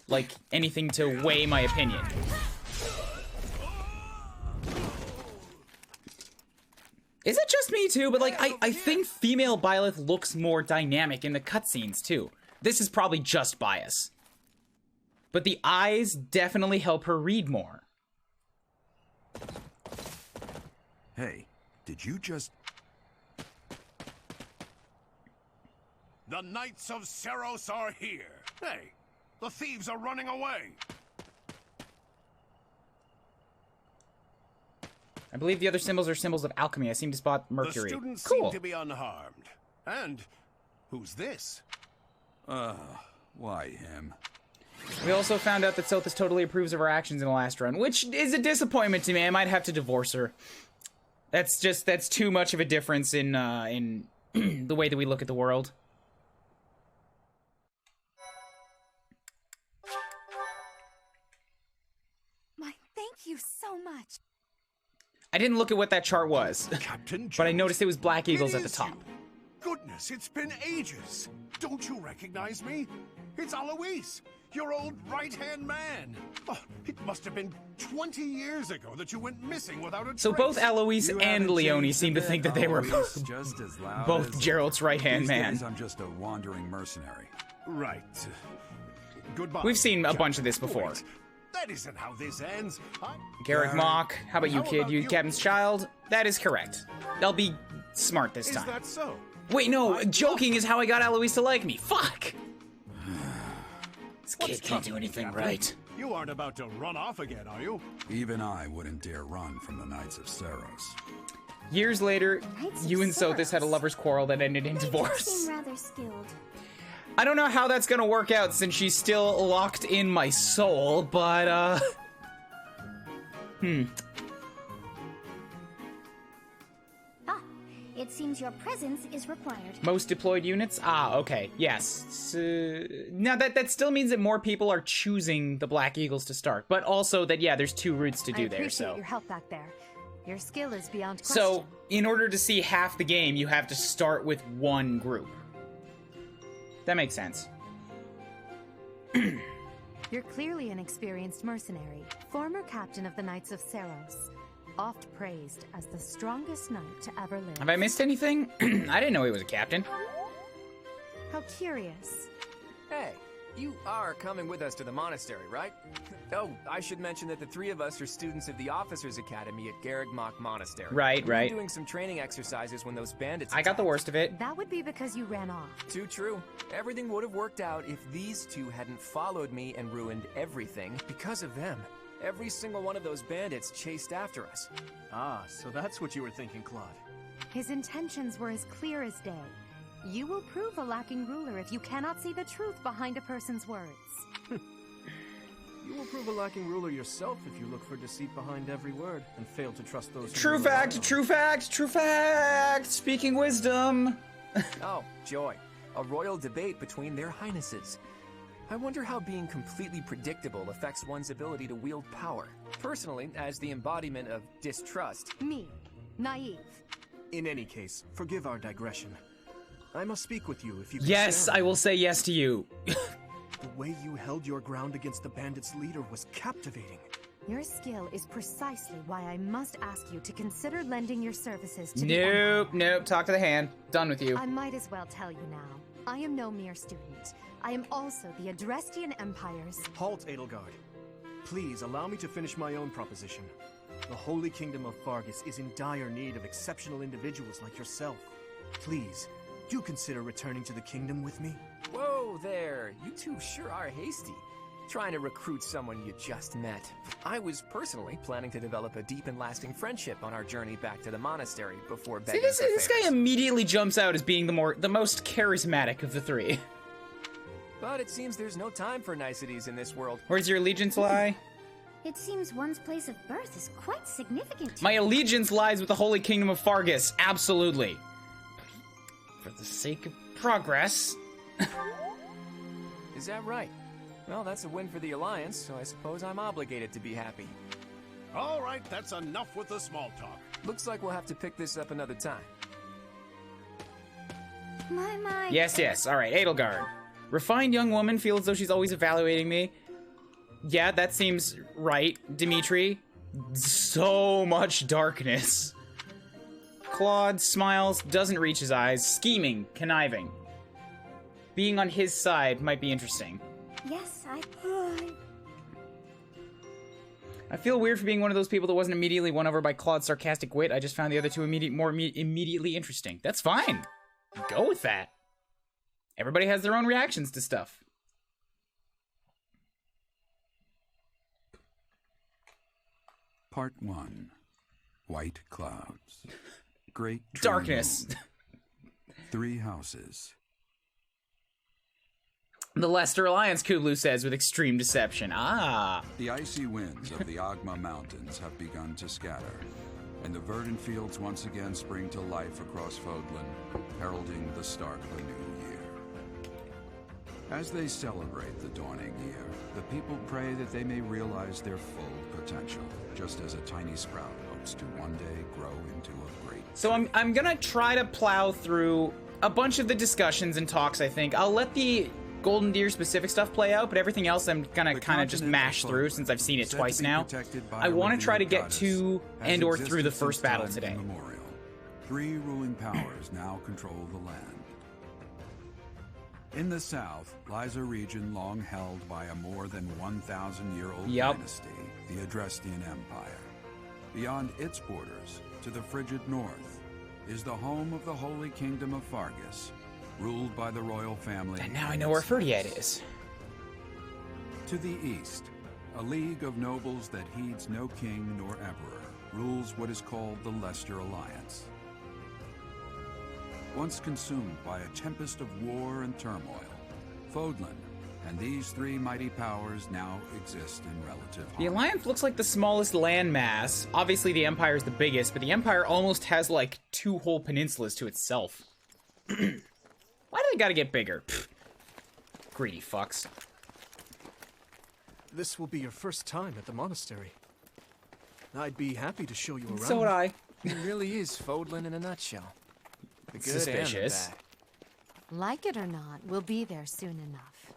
Speaker 1: like, anything to weigh my opinion. Is it just me, too? But, like, I think female Byleth looks more dynamic in the cutscenes, too. This is probably just bias. But the eyes definitely help her read more.
Speaker 4: Hey, did you just...
Speaker 5: The Knights of Seros are here. Hey, the thieves are running away.
Speaker 1: I believe the other symbols are symbols of alchemy. I seem to spot Mercury.
Speaker 5: The students
Speaker 1: Cool.
Speaker 5: seem to be unharmed. And who's this?
Speaker 4: Why him?
Speaker 1: We also found out that Sothis totally approves of our actions in the last run, which is a disappointment to me. I might have to divorce her. That's too much of a difference in the way that we look at the world.
Speaker 7: My thank you so much.
Speaker 1: I didn't look at what that chart was,
Speaker 5: Captain
Speaker 1: but I noticed it was Black Eagles at the
Speaker 5: is
Speaker 1: top.
Speaker 5: you. Goodness, it's been ages. Don't you recognize me? It's Alois, your old right-hand man. Oh, it must have been 20 years ago that you went missing without a trace.
Speaker 1: So both Alois
Speaker 4: You
Speaker 1: and
Speaker 4: haven't
Speaker 1: Leone
Speaker 4: changed
Speaker 1: seem
Speaker 4: a
Speaker 1: to think
Speaker 4: bit,
Speaker 1: that they were
Speaker 4: always just as loud
Speaker 1: both
Speaker 4: as...
Speaker 1: Geralt's right-hand
Speaker 4: These
Speaker 1: man.
Speaker 4: days, I'm just a wandering mercenary.
Speaker 5: Right. Goodbye.
Speaker 1: We've seen a bunch of this before.
Speaker 5: Wait, that isn't how this ends.
Speaker 1: Garrick Mock, how about you,
Speaker 5: How
Speaker 1: kid?
Speaker 5: about
Speaker 1: You
Speaker 5: you?
Speaker 1: Captain's child? That is correct. I'll be smart this
Speaker 5: Is
Speaker 1: time.
Speaker 5: that so?
Speaker 1: Wait, no, joking is how I got Alois to like me. Fuck! This
Speaker 5: What's
Speaker 1: kid can't do
Speaker 5: troubling you,
Speaker 1: anything
Speaker 5: Captain?
Speaker 1: right.
Speaker 5: You aren't about to run off again, are you?
Speaker 4: Even I wouldn't dare run from the Knights of Seros.
Speaker 1: Years later,
Speaker 3: Knights of
Speaker 1: you and Sothis had a
Speaker 3: Seros.
Speaker 1: lover's quarrel that ended in
Speaker 3: They do
Speaker 1: divorce.
Speaker 3: seem rather skilled.
Speaker 1: I don't know how that's gonna work out since she's still locked in my soul, but,
Speaker 3: Ah, it seems your presence is required.
Speaker 1: Most deployed units? Ah, okay, yes. Now, that still means that more people are choosing the Black Eagles to start, but also that, yeah, there's 2 routes to
Speaker 7: I
Speaker 1: do there,
Speaker 7: appreciate
Speaker 1: so...
Speaker 7: your help back there. Your skill is beyond question.
Speaker 1: So, in order to see half the game, you have to start with 1 group. That makes sense.
Speaker 7: You're clearly an experienced mercenary, former captain of the Knights of Seros, oft praised as the strongest knight to ever live.
Speaker 1: Have I missed anything? I didn't know he was a captain.
Speaker 7: How curious.
Speaker 8: Hey, you are coming with us to the monastery, right? Oh, I should mention that the 3 of us are students of the Officers Academy at Garrigmach Monastery.
Speaker 1: Right,
Speaker 8: We were
Speaker 1: right.
Speaker 8: doing some training exercises when those bandits
Speaker 1: I got the
Speaker 8: attacked.
Speaker 1: worst of it.
Speaker 7: That would be because you ran off.
Speaker 8: Too true. Everything would have worked out if these 2 hadn't followed me and ruined everything because of them. Every single one of those bandits chased after us.
Speaker 6: Ah, so that's what you were thinking, Claude.
Speaker 7: His intentions were as clear as day. You will prove a lacking ruler if you cannot see the truth behind a person's words.
Speaker 6: You will prove a lacking ruler yourself if you look for deceit behind every word and fail to trust those who
Speaker 1: True
Speaker 6: you rely
Speaker 1: fact,
Speaker 6: on.
Speaker 1: true fact, true fact! Speaking wisdom!
Speaker 8: Oh, joy. A royal debate between their highnesses. I wonder how being completely predictable affects one's ability to wield power. Personally, as the embodiment of distrust.
Speaker 7: Me, naive.
Speaker 6: In any case, forgive our digression. I must speak with you if you can
Speaker 1: Yes,
Speaker 6: spare
Speaker 1: I
Speaker 6: me.
Speaker 1: will say yes to you.
Speaker 6: The way you held your ground against the bandits' leader was captivating.
Speaker 7: Your skill is precisely why I must ask you to consider lending your services to the Empire.
Speaker 1: Nope, nope, talk to the hand. Done with you.
Speaker 7: I might as well tell you now. I am no mere student. I am also the Adrestian Empire's...
Speaker 6: Halt, Edelgard. Please allow me to finish my own proposition. The Holy Kingdom of Fargus is in dire need of exceptional individuals like yourself. Please, do consider returning to the kingdom with me.
Speaker 8: Whoa there, you 2 sure are hasty. Trying to recruit someone you just met. I was personally planning to develop a deep and lasting friendship on our journey back to the monastery before
Speaker 1: See,
Speaker 8: begging
Speaker 1: this
Speaker 8: for
Speaker 1: guy
Speaker 8: favors.
Speaker 1: immediately jumps out as being the most charismatic of the 3.
Speaker 8: But it seems there's no time for niceties in this world.
Speaker 1: Where's your allegiance lie?
Speaker 3: It seems one's place of birth is quite significant to
Speaker 1: My allegiance lies with the Holy Kingdom of Fargus, absolutely. For the sake of progress.
Speaker 8: Is that right? Well, that's a win for the Alliance, so I suppose I'm obligated to be happy.
Speaker 5: All right, that's enough with the small talk.
Speaker 8: Looks like we'll have to pick this up another time.
Speaker 3: My.
Speaker 1: Yes. All right, Edelgard. Refined young woman feels as though she's always evaluating me. Yeah, that seems right, Dimitri. So much darkness. Claude smiles, doesn't reach his eyes. Scheming, conniving. Being on his side might be interesting.
Speaker 3: Yes,
Speaker 1: I feel weird for being one of those people that wasn't immediately won over by Claude's sarcastic wit. I just found the other two immediately interesting. That's fine. Go with that. Everybody has their own reactions to stuff.
Speaker 4: Part 1. White clouds. Great
Speaker 1: Darkness.
Speaker 4: moon. 3 houses.
Speaker 1: The Leicester Alliance, Kublu says with extreme deception. Ah.
Speaker 4: The icy winds of the Agma Mountains have begun to scatter, and the verdant fields once again spring to life across Fodlan, heralding the start of a new year. As they celebrate the dawning year, the people pray that they may realize their full potential, just as a tiny sprout hopes to one day grow into a great tree.
Speaker 1: So I'm gonna try to plow through a bunch of the discussions and talks, I think. I'll let the Golden Deer specific stuff play out, but everything else I'm gonna kind of just mash through since I've seen it twice now. I want to try to get to and or through the first battle today.
Speaker 4: 3 ruling powers now control the land. In the south lies a region long held by a more than 1,000-year-old dynasty, the Adrestian Empire. Beyond its borders, to the frigid north, is the home of the Holy Kingdom of Fargus, ruled by the royal family.
Speaker 1: And now I know where Ferdiad is.
Speaker 4: To the east, a league of nobles that heeds no king nor emperor rules what is called the Leicester Alliance. Once consumed by a tempest of war and turmoil, Fodlan and these 3 mighty powers now exist in relative harmony.
Speaker 1: The Alliance looks like the smallest landmass. Obviously the Empire is the biggest, but the Empire almost has like 2 whole peninsulas to itself. Why do they gotta get bigger? Pfft. Greedy fucks.
Speaker 6: This will be your first time at the monastery. I'd be happy to show you around.
Speaker 1: So would I.
Speaker 8: It really is Fodlan in a nutshell. The good
Speaker 1: Suspicious.
Speaker 8: and the bad.
Speaker 7: Like it or not, we'll be there soon enough.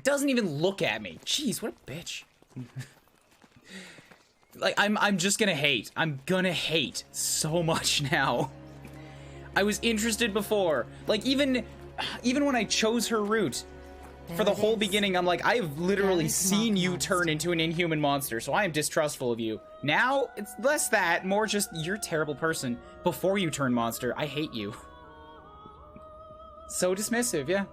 Speaker 1: Doesn't even look at me. Jeez, what a bitch. Like, I'm just gonna hate. I'm gonna hate so much now. I was interested before. Like, even when I chose her route, for the whole beginning, I'm like, I have literally seen you turn into an inhuman monster, so I am distrustful of you. Now, it's less that, more just, you're a terrible person. Before you turn monster, I hate you. So dismissive, yeah.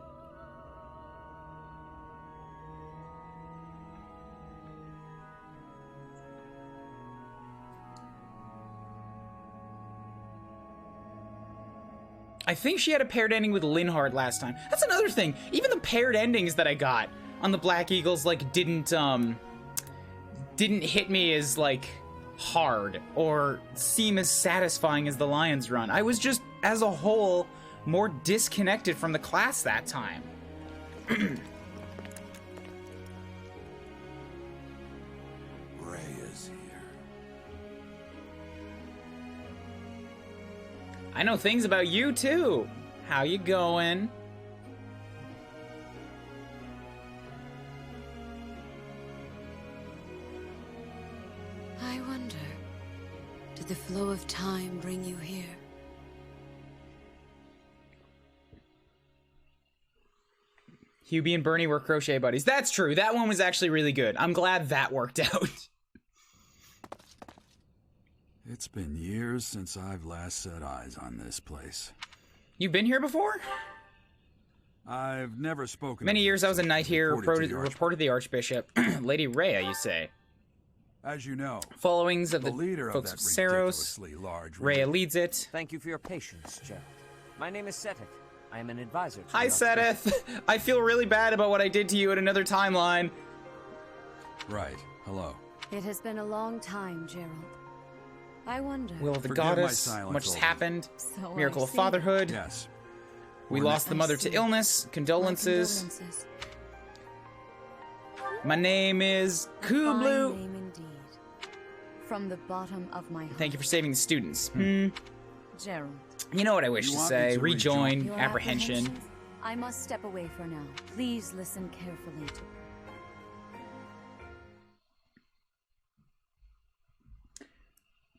Speaker 1: I think she had a paired ending with Linhard last time. That's another thing. Even the paired endings that I got on the Black Eagles, like, didn't hit me as, like, hard or seem as satisfying as the Lions run. I was just, as a whole, more disconnected from the class that time.
Speaker 4: Ray is here.
Speaker 1: I know things about you, too. How you going?
Speaker 2: I wonder, did the flow of time bring you here?
Speaker 1: Hubie and Bernie were crochet buddies. That's true. That one was actually really good. I'm glad that worked out.
Speaker 4: It's been years since I've last set eyes on this place.
Speaker 1: You been here before?
Speaker 4: I've never spoken.
Speaker 1: Many years I was a knight here, reported the Archbishop. Lady Rhea, you say?
Speaker 4: As you know,
Speaker 1: followings of the
Speaker 4: leader
Speaker 1: folks
Speaker 4: of
Speaker 1: of
Speaker 4: that
Speaker 1: Saros.
Speaker 4: ridiculously large
Speaker 1: Rhea leads it.
Speaker 9: Thank you for your patience, Gerald. My name is Seteth. I am an advisor to
Speaker 1: Hi,
Speaker 9: the Archbishop.
Speaker 1: Seteth. I feel really bad about what I did to you in another timeline.
Speaker 4: Right. Hello.
Speaker 7: It has been a long time, Gerald. I wonder.
Speaker 1: Will of the
Speaker 4: Forgive my
Speaker 1: Goddess.
Speaker 4: silence,
Speaker 1: Much has
Speaker 4: old.
Speaker 1: happened.
Speaker 7: So
Speaker 1: Miracle
Speaker 7: I
Speaker 1: of
Speaker 7: see.
Speaker 1: Fatherhood.
Speaker 4: Yes.
Speaker 1: We
Speaker 4: We're
Speaker 1: lost the mother to illness. Condolences. My name is
Speaker 7: Fine
Speaker 1: Kuuribro.
Speaker 7: name indeed. From the bottom of my heart.
Speaker 1: Thank you for saving the students.
Speaker 7: Gerald.
Speaker 1: You know what I wish
Speaker 4: You
Speaker 1: to
Speaker 4: want me
Speaker 1: say.
Speaker 4: to
Speaker 1: Rejoin,
Speaker 2: Your
Speaker 1: apprehension.
Speaker 2: apprehensions? I must step away for now. Please listen carefully to...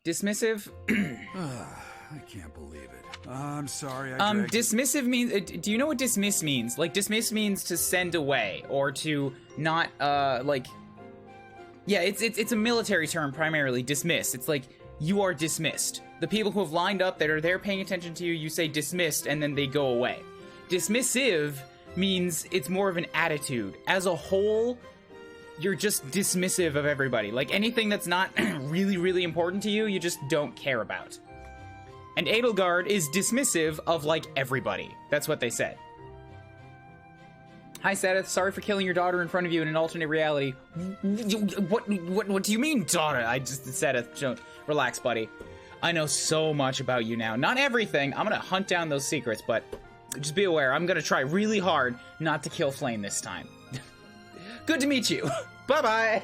Speaker 1: Dismissive?
Speaker 4: I can't believe it. I'm sorry I dragged you.
Speaker 1: Dismissive means, do you know what dismiss means? Like, dismiss means to send away, or to not, like, yeah, it's a military term primarily, dismiss. It's like, you are dismissed. The people who have lined up that are there paying attention to you, you say dismissed, and then they go away. Dismissive means it's more of an attitude. As a whole, you're just dismissive of everybody. Like, anything that's not really, really important to you, you just don't care about. And Edelgard is dismissive of, like, everybody. That's what they said. Hi, Seth. Sorry for killing your daughter in front of you in an alternate reality. What do you mean, daughter? I just said, relax, buddy. I know so much about you now. Not everything. I'm gonna hunt down those secrets, but just be aware, I'm gonna try really hard not to kill Flame this time. Good to meet you. Bye-bye.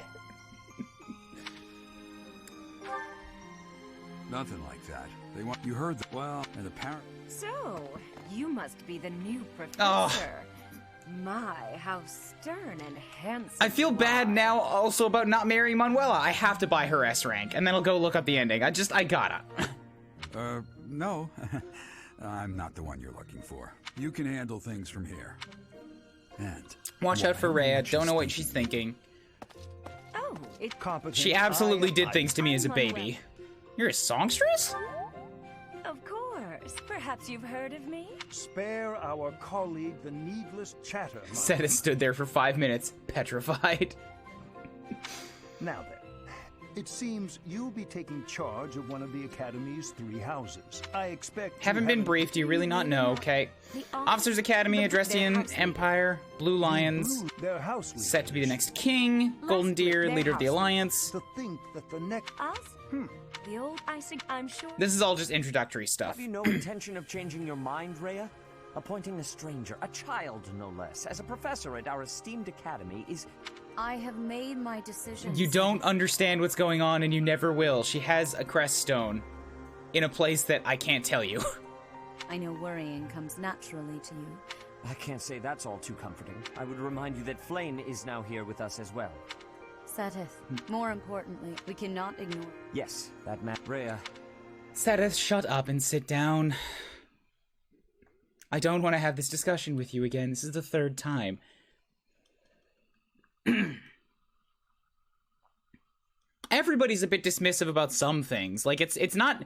Speaker 4: Nothing like that. They want you heard that. Well, and apparently.
Speaker 10: So, you must be the new professor.
Speaker 1: Oh.
Speaker 10: My, how stern and handsome.
Speaker 1: I feel bad now also about not marrying Manuela. I have to buy her S rank, and then I'll go look up the ending. I gotta.
Speaker 4: No. I'm not the one you're looking for. You can handle things from here. And
Speaker 1: watch out for Rhea. Don't know what she's thinking.
Speaker 10: Oh, it
Speaker 1: She absolutely did things to me as a baby. You're a songstress?
Speaker 10: Of course. Perhaps you've heard of me?
Speaker 11: Spare our colleague the needless chatter.
Speaker 1: Seta stood there for 5 minutes, petrified.
Speaker 11: Now then, it seems you'll be taking charge of one of the Academy's 3 houses. I expect
Speaker 1: Haven't been briefed, do you really not know, okay? Officers Academy, Adrestian, Empire, Blue Lions, set to be the next king, Golden Deer, leader of the Alliance.
Speaker 11: To think that the next...
Speaker 10: Us? The old icing, I'm sure.
Speaker 1: This is all just introductory stuff.
Speaker 9: Have you no intention of changing your mind, Rhea? Appointing a stranger, a child no less, as a professor at our esteemed academy is...
Speaker 2: I have made my decision.
Speaker 1: You don't understand what's going on, and you never will. She has a crest stone in a place that I can't tell you.
Speaker 2: I know worrying comes naturally to you.
Speaker 9: I can't say that's all too comforting. I would remind you that Flame is now here with us as well.
Speaker 2: Seteth, more importantly, we cannot ignore...
Speaker 9: Yes, that man, Rhea.
Speaker 1: Seteth, shut up and sit down. I don't want to have this discussion with you again. This is the 3rd time. Everybody's a bit dismissive about some things. Like, it's not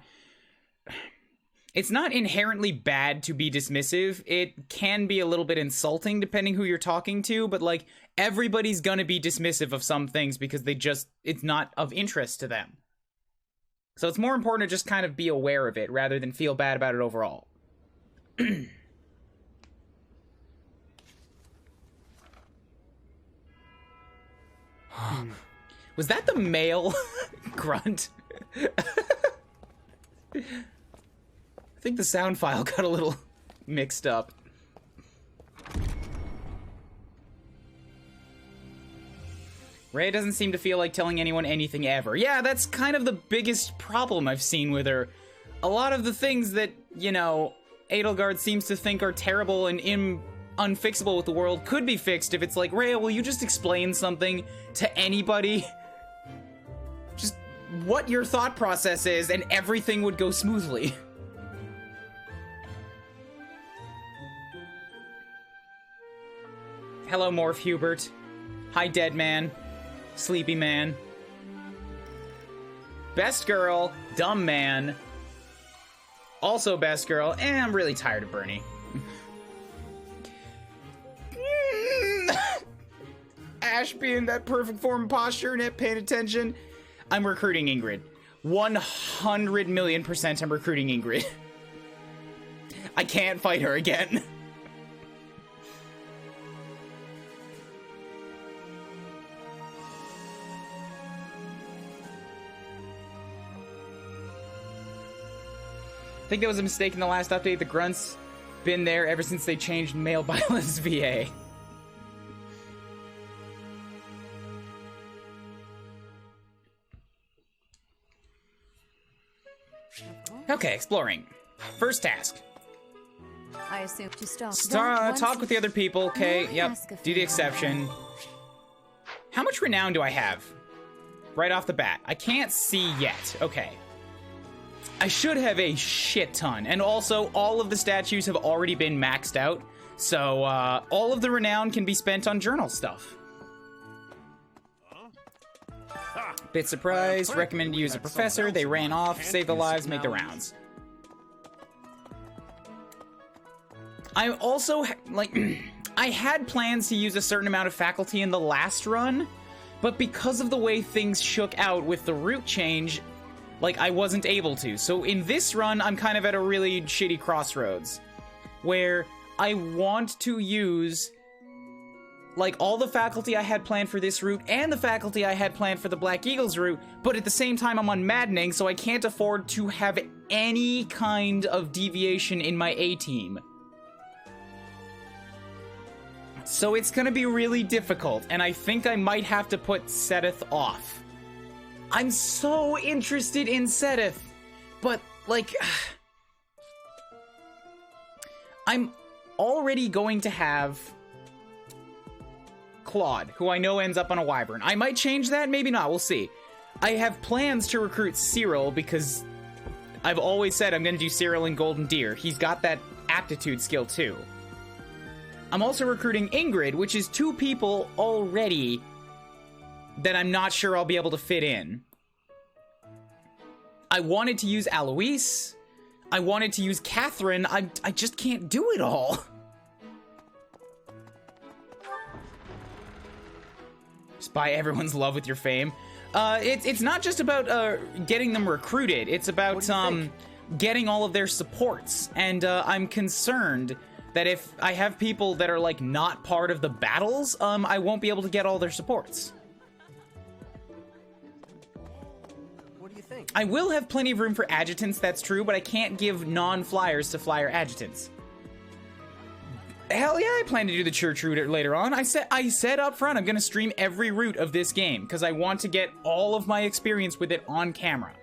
Speaker 1: inherently bad to be dismissive. It can be a little bit insulting depending who you're talking to, but like, everybody's gonna be dismissive of some things because it's not of interest to them. So it's more important to just kind of be aware of it rather than feel bad about it overall. Was that the male grunt? I think the sound file got a little mixed up. Rhea doesn't seem to feel like telling anyone anything ever. Yeah, that's kind of the biggest problem I've seen with her. A lot of the things that, you know, Edelgard seems to think are terrible and unfixable with the world could be fixed if it's like, Rhea, will you just explain something to anybody? Just what your thought process is and everything would go smoothly. Hello, Morph Hubert. Hi, Dead Man. Sleepy Man. Best Girl. Dumb Man. Also Best Girl. And I'm really tired of Bernie. Ash being that perfect form and posture and not paying attention. I'm recruiting Ingrid. 100,000,000% I'm recruiting Ingrid. I can't fight her again. I think that was a mistake in the last update. The grunts been there ever since they changed male violence VA. Okay, exploring. First task.
Speaker 7: I assume to stop.
Speaker 1: Talk with the other people. Okay, yep. Do the
Speaker 7: favor?
Speaker 1: exception. How much renown do I have? Right off the bat. I can't see yet. Okay. I should have a shit ton. And also, all of the statues have already been maxed out. So, all of the renown can be spent on journal stuff. Bit surprised. Recommended to use a professor. They ran off. Save the lives. Make the rounds. I also, like, I had plans to use a certain amount of faculty in the last run, but because of the way things shook out with the route change, like, I wasn't able to. So in this run, I'm kind of at a really shitty crossroads, where I want to use, like, all the faculty I had planned for this route and the faculty I had planned for the Black Eagles route, but at the same time, I'm on Maddening, so I can't afford to have any kind of deviation in my A-team. So it's gonna be really difficult, and I think I might have to put Seteth off. I'm so interested in Seteth, but, like, I'm already going to have Claude, who I know ends up on a Wyvern. I might change that, maybe not, we'll see. I have plans to recruit Cyril, because I've always said I'm gonna do Cyril and Golden Deer. He's got that aptitude skill, too. I'm also recruiting Ingrid, which is 2 people already that I'm not sure I'll be able to fit in. I wanted to use Alois. I wanted to use Catherine. I just can't do it all. Just buy everyone's love with your fame. It's not just about getting them recruited. It's about getting all of their supports. And I'm concerned that if I have people that are, like, not part of the battles, I won't be able to get all their supports.
Speaker 6: What do you think?
Speaker 1: I will have plenty of room for adjutants, that's true, but I can't give non-flyers to flyer adjutants. Hell yeah, I plan to do the church route later on. I said up front I'm gonna stream every route of this game, because I want to get all of my experience with it on camera.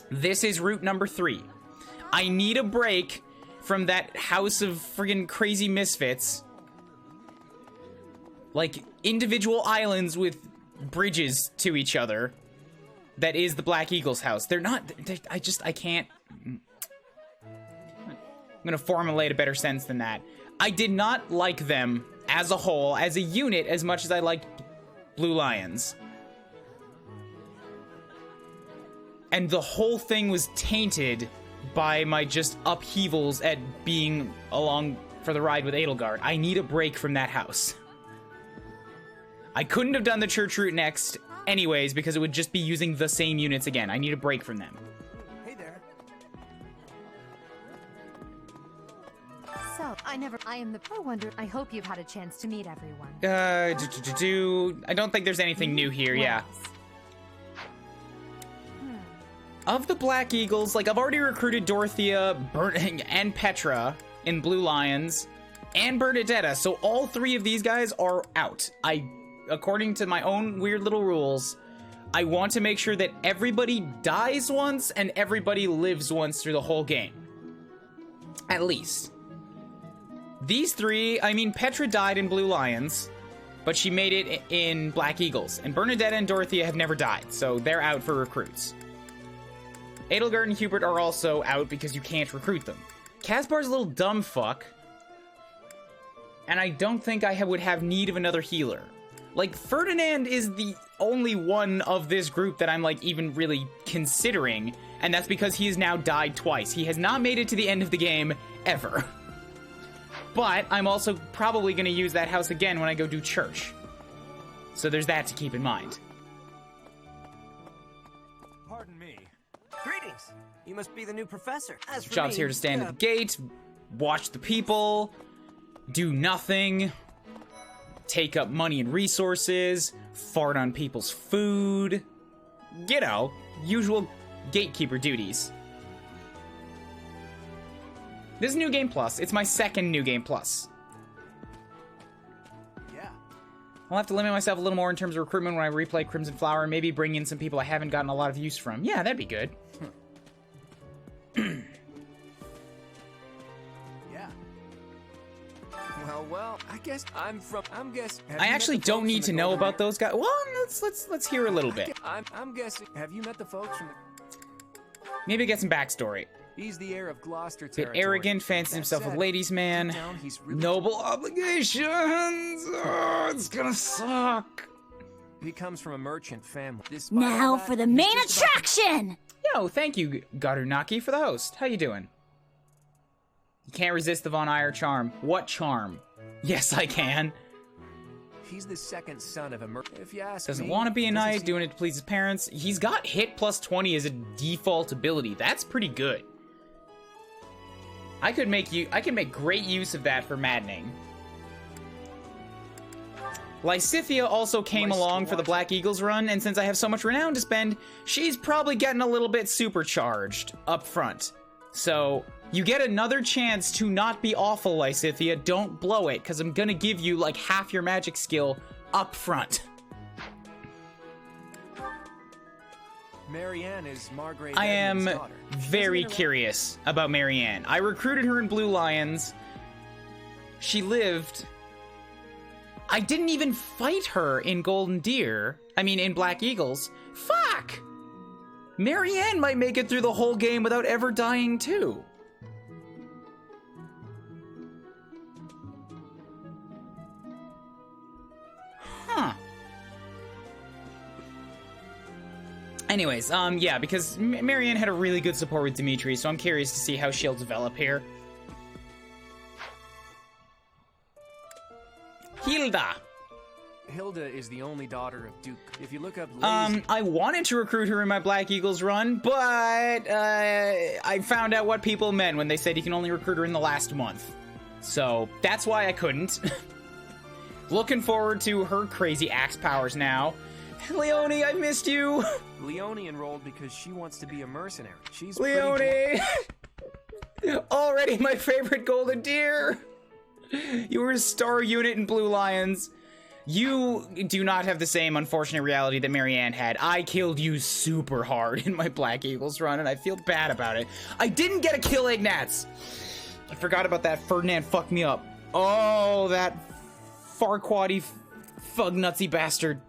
Speaker 1: This is route number 3. I need a break from that house of friggin' crazy misfits. Like, individual islands with bridges to each other. That is the Black Eagles house. They're not... I can't... I'm gonna formulate a better sense than that. I did not like them as a whole, as a unit, as much as I liked Blue Lions. And the whole thing was tainted by my just upheavals at being along for the ride with Edelgard. I need a break from that house. I couldn't have done the church route next anyways, because it would just be using the same units again. I need a break from them.
Speaker 6: Hey there.
Speaker 7: So, I wonder, I hope you've had a chance to meet everyone.
Speaker 1: I don't think there's anything new here, yeah. Of the Black Eagles, like, I've already recruited Dorothea, and Petra in Blue Lions, and Bernadetta, so all 3 of these guys are out. According to my own weird little rules, I want to make sure that everybody dies once and everybody lives once through the whole game. At least. These 3, I mean, Petra died in Blue Lions, but she made it in Black Eagles, and Bernadetta and Dorothea have never died, so they're out for recruits. Edelgard and Hubert are also out because you can't recruit them. Caspar's a little dumb fuck. And I don't think I would have need of another healer. Like, Ferdinand is the only one of this group that I'm, like, even really considering. And that's because he has now died twice. He has not made it to the end of the game, ever. But I'm also probably going to use that house again when I go do church. So there's that to keep in mind.
Speaker 9: Pardon me. Greetings. You must be the new professor. As for
Speaker 1: Job's
Speaker 9: me,
Speaker 1: here to stand at the gate, watch the people, do nothing, take up money and resources, fart on people's food. You know, usual gatekeeper duties. This is New Game Plus. It's my second New Game Plus.
Speaker 6: Yeah.
Speaker 1: I'll have to limit myself a little more in terms of recruitment when I replay Crimson Flower and maybe bring in some people I haven't gotten a lot of use from. Yeah, that'd be good.
Speaker 8: Well, I guess I'm guess.
Speaker 1: I actually don't need to know about those guys. Well, let's hear a little bit.
Speaker 8: I'm guessing. Have you met the folks from
Speaker 1: Maybe get some backstory.
Speaker 8: He's the heir of Gloucester
Speaker 1: Bit
Speaker 8: territory.
Speaker 1: arrogant, fancies himself a ladies' man. Noble obligations. Oh, it's gonna suck.
Speaker 8: He comes from a merchant family.
Speaker 3: Now for the main attraction!
Speaker 1: Yo, thank you, Garunaki, for the host. How you doing? You can't resist the Von Eyre charm. What charm? Yes, I can.
Speaker 8: He's the second son of a merchant. If you ask
Speaker 1: Doesn't
Speaker 8: me,
Speaker 1: want to be a knight, doing it to please his parents. He's got hit plus 20 as a default ability. That's pretty good. I can make great use of that for maddening. Lysithia also came along for the Black Eagles run, and since I have so much renown to spend, she's probably getting a little bit supercharged up front. So, you get another chance to not be awful, Lysithia. Don't blow it, because I'm gonna give you like half your magic skill up front.
Speaker 8: Marianne is Margaret.
Speaker 1: I am
Speaker 8: daughter.
Speaker 1: very curious about Marianne. I recruited her in Blue Lions. She lived. I didn't even fight her in Golden Deer. I mean, in Black Eagles. Fuck! Marianne might make it through the whole game without ever dying too. Huh. Anyways, yeah, because Marianne had a really good support with Dimitri, so I'm curious to see how she'll develop here.
Speaker 8: Hilda is the only daughter of Duke. If you look up Lazy...
Speaker 1: I wanted to recruit her in my Black Eagles run, but I found out what people meant when they said you can only recruit her in the last month. So that's why I couldn't. Looking forward to her crazy axe powers now. Leonie, I missed you.
Speaker 8: Leonie enrolled because she wants to be a mercenary. She's
Speaker 1: Leonie! Already my favorite Golden Deer! You were a star unit in Blue Lions. You do not have the same unfortunate reality that Marianne had. I killed you super hard in my Black Eagles run, and I feel bad about it. I didn't get a kill, Ignatz! I forgot about that. Ferdinand fucked me up. Oh, that Farquaady fugnutsy bastard.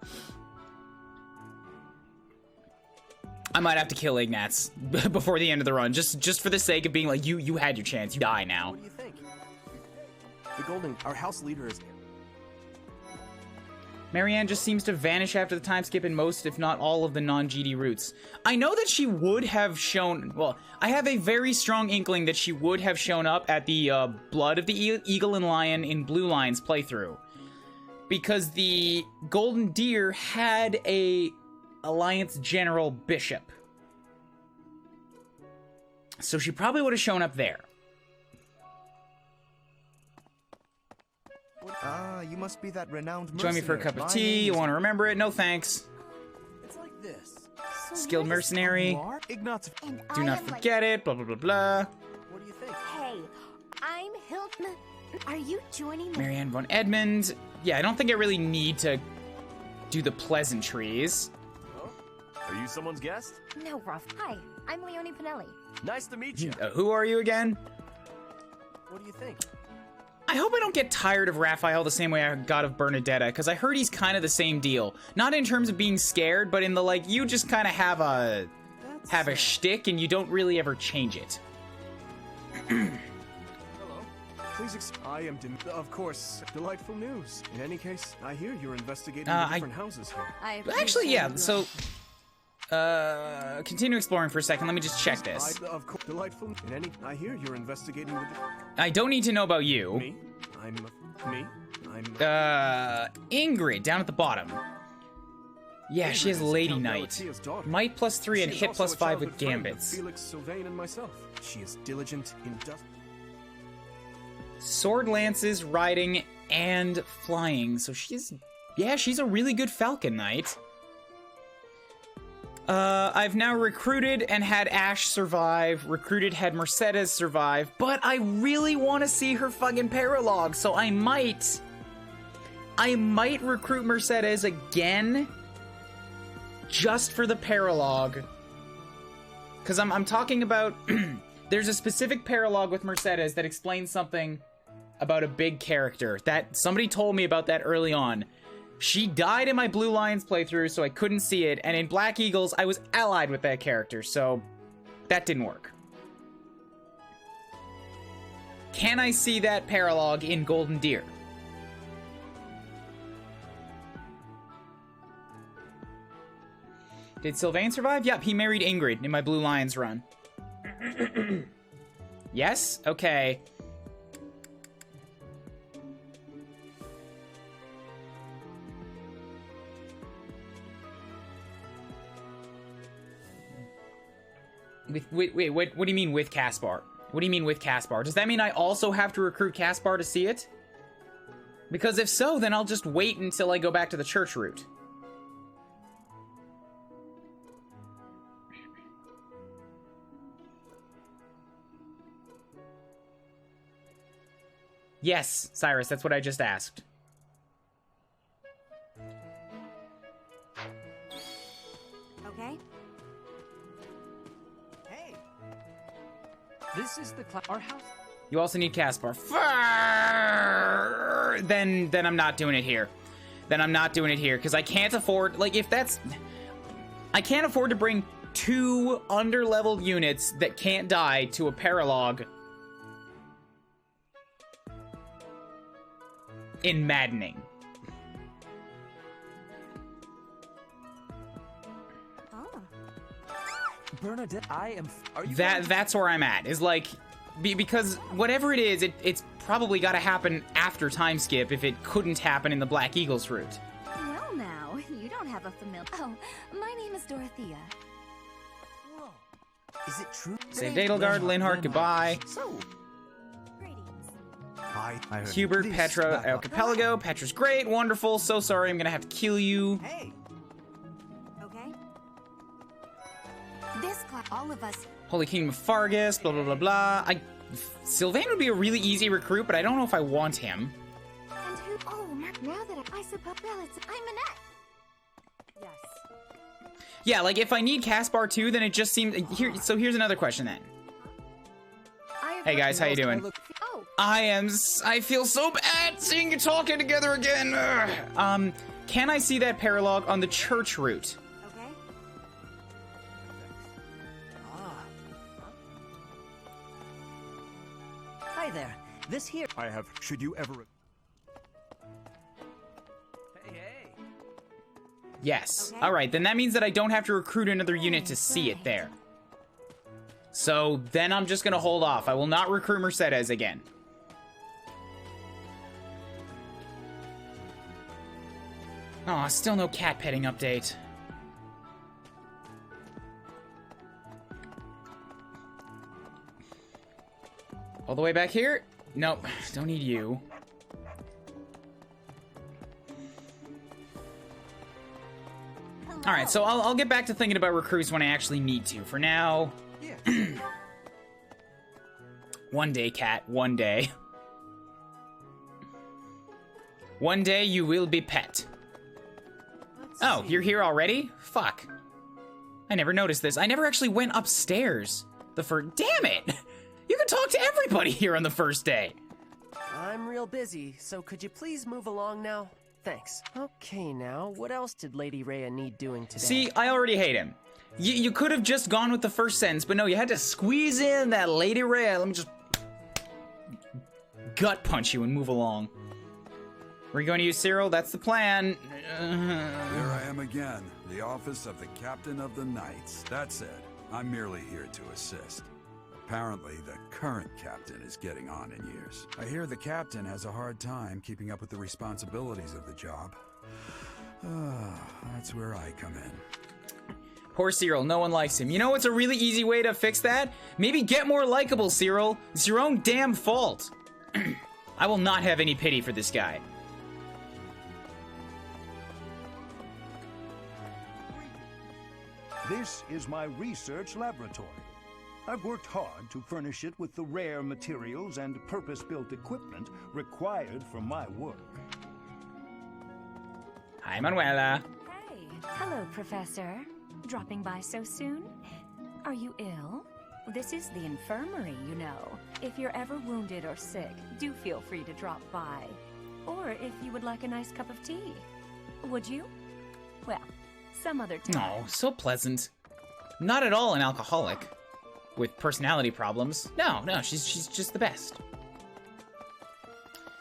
Speaker 1: I might have to kill Ignatz before the end of the run, just for the sake of being like, you had your chance, you die now.
Speaker 6: What do you think? Our house leader is...
Speaker 1: Marianne just seems to vanish after the time skip in most, if not all, of the non-GD routes. I know that she would have shown... Well, I have a very strong inkling that she would have shown up at the Blood of the Eagle and Lion in Blue Lions playthrough. Because the Golden Deer had a Alliance General Bishop. So she probably would have shown up there.
Speaker 12: Ah, you must be that renowned
Speaker 1: Join me for a cup of tea. You want to remember it? No thanks.
Speaker 6: It's like this.
Speaker 1: Skilled mercenary. Do not forget it. Blah, blah, blah, blah.
Speaker 6: What do you think?
Speaker 3: Hey, I'm Hilton. Are you joining me?
Speaker 1: Marianne von Edmund. Yeah, I don't think I really need to do the pleasantries.
Speaker 13: Oh? Are you someone's guest?
Speaker 3: No, Ruff. Hi, I'm Leonie Pinelli.
Speaker 13: Nice to meet you.
Speaker 1: Who are you again?
Speaker 6: What do you think?
Speaker 1: I hope I don't get tired of Raphael the same way I got of Bernadetta, because I heard he's kind of the same deal. Not in terms of being scared, but in the, like, you just kind of have a shtick and you don't really ever change it.
Speaker 6: Hello. Please I am of course, delightful news. In any case, I hear you're investigating the different houses here.
Speaker 1: Actually, yeah, so... continue exploring for a second. Let me just check this.
Speaker 6: Delightful. I hear you're investigating the...
Speaker 1: I don't need to know about you.
Speaker 6: Me? I'm...
Speaker 1: Ingrid, down at the bottom. Yeah, she has Lady Knight. Might +3 and hit +5 with gambits.
Speaker 6: Felix Sylvain and myself. She is diligent, industrious.
Speaker 1: Sword lances, riding, and flying. So she's... Yeah, she's a really good Falcon Knight. I've now recruited and had Ash survive, recruited, had Mercedes survive, but I really want to see her fucking paralog, so I might recruit Mercedes again, just for the paralog. Because I'm talking about, there's a specific paralog with Mercedes that explains something about a big character. That somebody told me about that early on. She died in my Blue Lions playthrough, so I couldn't see it. And in Black Eagles, I was allied with that character, so that didn't work. Can I see that paralogue in Golden Deer? Did Sylvain survive? Yep, he married Ingrid in my Blue Lions run. Yes? Okay. Wait, what do you mean with Caspar? What do you mean with Caspar? Does that mean I also have to recruit Caspar to see it? Because if so, then I'll just wait until I go back to the church route. Yes, Cyrus, that's what I just asked.
Speaker 2: Okay.
Speaker 9: Hey. This is our house.
Speaker 1: You also need Caspar. Then I'm not doing it here. Then I'm not doing it here, because I can't afford, like, if that's... I can't afford to bring 2 under-leveled units that can't die to a paralogue in maddening.
Speaker 2: Oh.
Speaker 9: Bernadette, are you
Speaker 1: That's where I'm at, is like, because whatever it is, it's probably got to happen after time skip if it couldn't happen in the Black Eagles route.
Speaker 3: Well, now, you don't have a familiar. Oh, my name is Dorothea.
Speaker 9: Whoa. Is it true?
Speaker 1: Save Dadelgard, Linhardt, goodbye.
Speaker 9: So,
Speaker 11: I heard
Speaker 1: Hubert,
Speaker 11: this
Speaker 1: Petra,
Speaker 11: back
Speaker 1: El
Speaker 11: up.
Speaker 1: Capelago. Petra's great, wonderful. So sorry, I'm gonna have to kill you.
Speaker 9: hey.
Speaker 2: Okay. This class, all of us.
Speaker 1: Holy Kingdom of Fargus, blah, blah, blah, blah. Sylvain would be a really easy recruit, but I don't know if I want him.
Speaker 3: And who? Oh, now that I suppose. Well, I'm Annette.
Speaker 2: Yes.
Speaker 1: Yeah, like, if I need Caspar too, then it just seems... So here's another question then. Hey guys, how you doing?
Speaker 3: Oh.
Speaker 1: I feel so bad seeing you talking together again. Ugh. Can I see that paralogue on the church route?
Speaker 2: Okay.
Speaker 9: Hi there. This here.
Speaker 11: I have. Should you ever.
Speaker 9: Hey.
Speaker 1: Yes.
Speaker 2: Okay.
Speaker 1: Alright, then that means that I don't have to recruit another unit to see it there. So then I'm just gonna hold off. I will not recruit Mercedes again. Oh, still no cat petting update. All the way back here? Nope, don't need you. Alright, so I'll get back to thinking about recruits when I actually need to. For now... One day, cat, one day. One day you will be pet. Oh, you're here already? Fuck. I never noticed this. I never actually went upstairs. Damn it! You can talk to everybody here on the first day.
Speaker 8: I'm real busy, so could you please move along now? Thanks. Okay, now, what else did Lady Rhea need doing today?
Speaker 1: See, I already hate him. You could have just gone with the first sentence, but no, you had to squeeze in that Lady Rhea. Let me just gut punch you and move along. We're going to use Cyril, that's the plan.
Speaker 4: Here I am again, the office of the Captain of the Knights. That said, I'm merely here to assist. Apparently, the current captain is getting on in years. I hear the captain has a hard time keeping up with the responsibilities of the job. That's where I come in.
Speaker 1: Poor Cyril, no one likes him. You know what's a really easy way to fix that? Maybe get more likable, Cyril. It's your own damn fault. I will not have any pity for this guy.
Speaker 11: This is my research laboratory. I've worked hard to furnish it with the rare materials and purpose-built equipment required for my work.
Speaker 1: Hi, Manuela.
Speaker 10: Hey. Hello, Professor. Dropping by so soon? Are you ill? This is the infirmary, you know. If you're ever wounded or sick, do feel free to drop by. Or if you would like a nice cup of tea. Would you? Well, some other time.
Speaker 1: Oh, so pleasant. Not at all an alcoholic. With personality problems. No, she's just the best.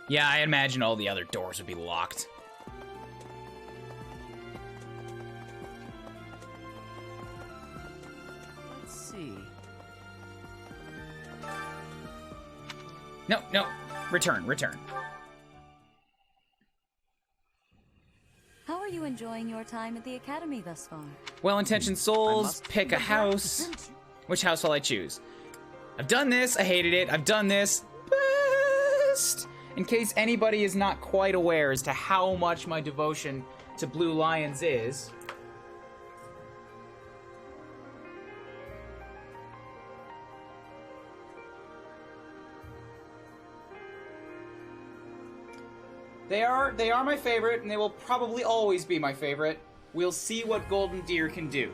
Speaker 1: Yeah, I imagine all the other doors would be locked.
Speaker 9: Let's see.
Speaker 1: No. Return.
Speaker 10: How are you enjoying your time at the academy thus far?
Speaker 1: Well-intentioned souls, pick a house. Which house will I choose? I've done this, I hated it. I've done this, best. In case anybody is not quite aware as to how much my devotion to Blue Lions is. They are my favorite, and they will probably always be my favorite. We'll see what Golden Deer can do.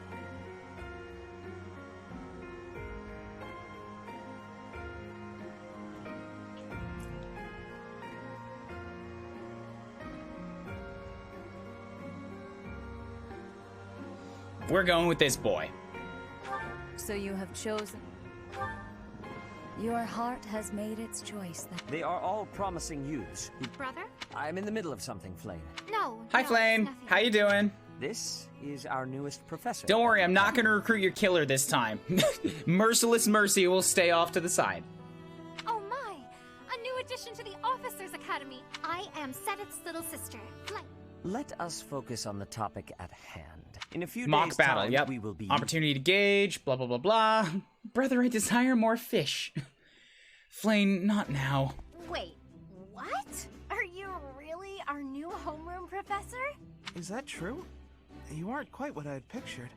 Speaker 1: We're going with this boy.
Speaker 10: So you have chosen... Your heart has made its choice.
Speaker 9: They are all promising youths.
Speaker 3: Brother?
Speaker 9: I'm in the middle of something, Flame.
Speaker 3: No.
Speaker 1: Hi, Flame. How you doing?
Speaker 9: This is our newest professor.
Speaker 1: Don't worry, I'm not going to recruit your killer this time. Merciless Mercy will stay off to the side.
Speaker 3: Oh my! A new addition to the Officers Academy. I am Setith's little sister, Flame.
Speaker 9: Let us focus on the topic at hand. In a few
Speaker 1: Mock
Speaker 9: days'
Speaker 1: battle,
Speaker 9: time,
Speaker 1: yep.
Speaker 9: we will be...
Speaker 1: Opportunity to gauge, blah, blah, blah, blah. Brother, I desire more fish. Flame, not now.
Speaker 3: Wait, what? Are you really our new homeroom professor?
Speaker 12: Is that true? You aren't quite what I had pictured.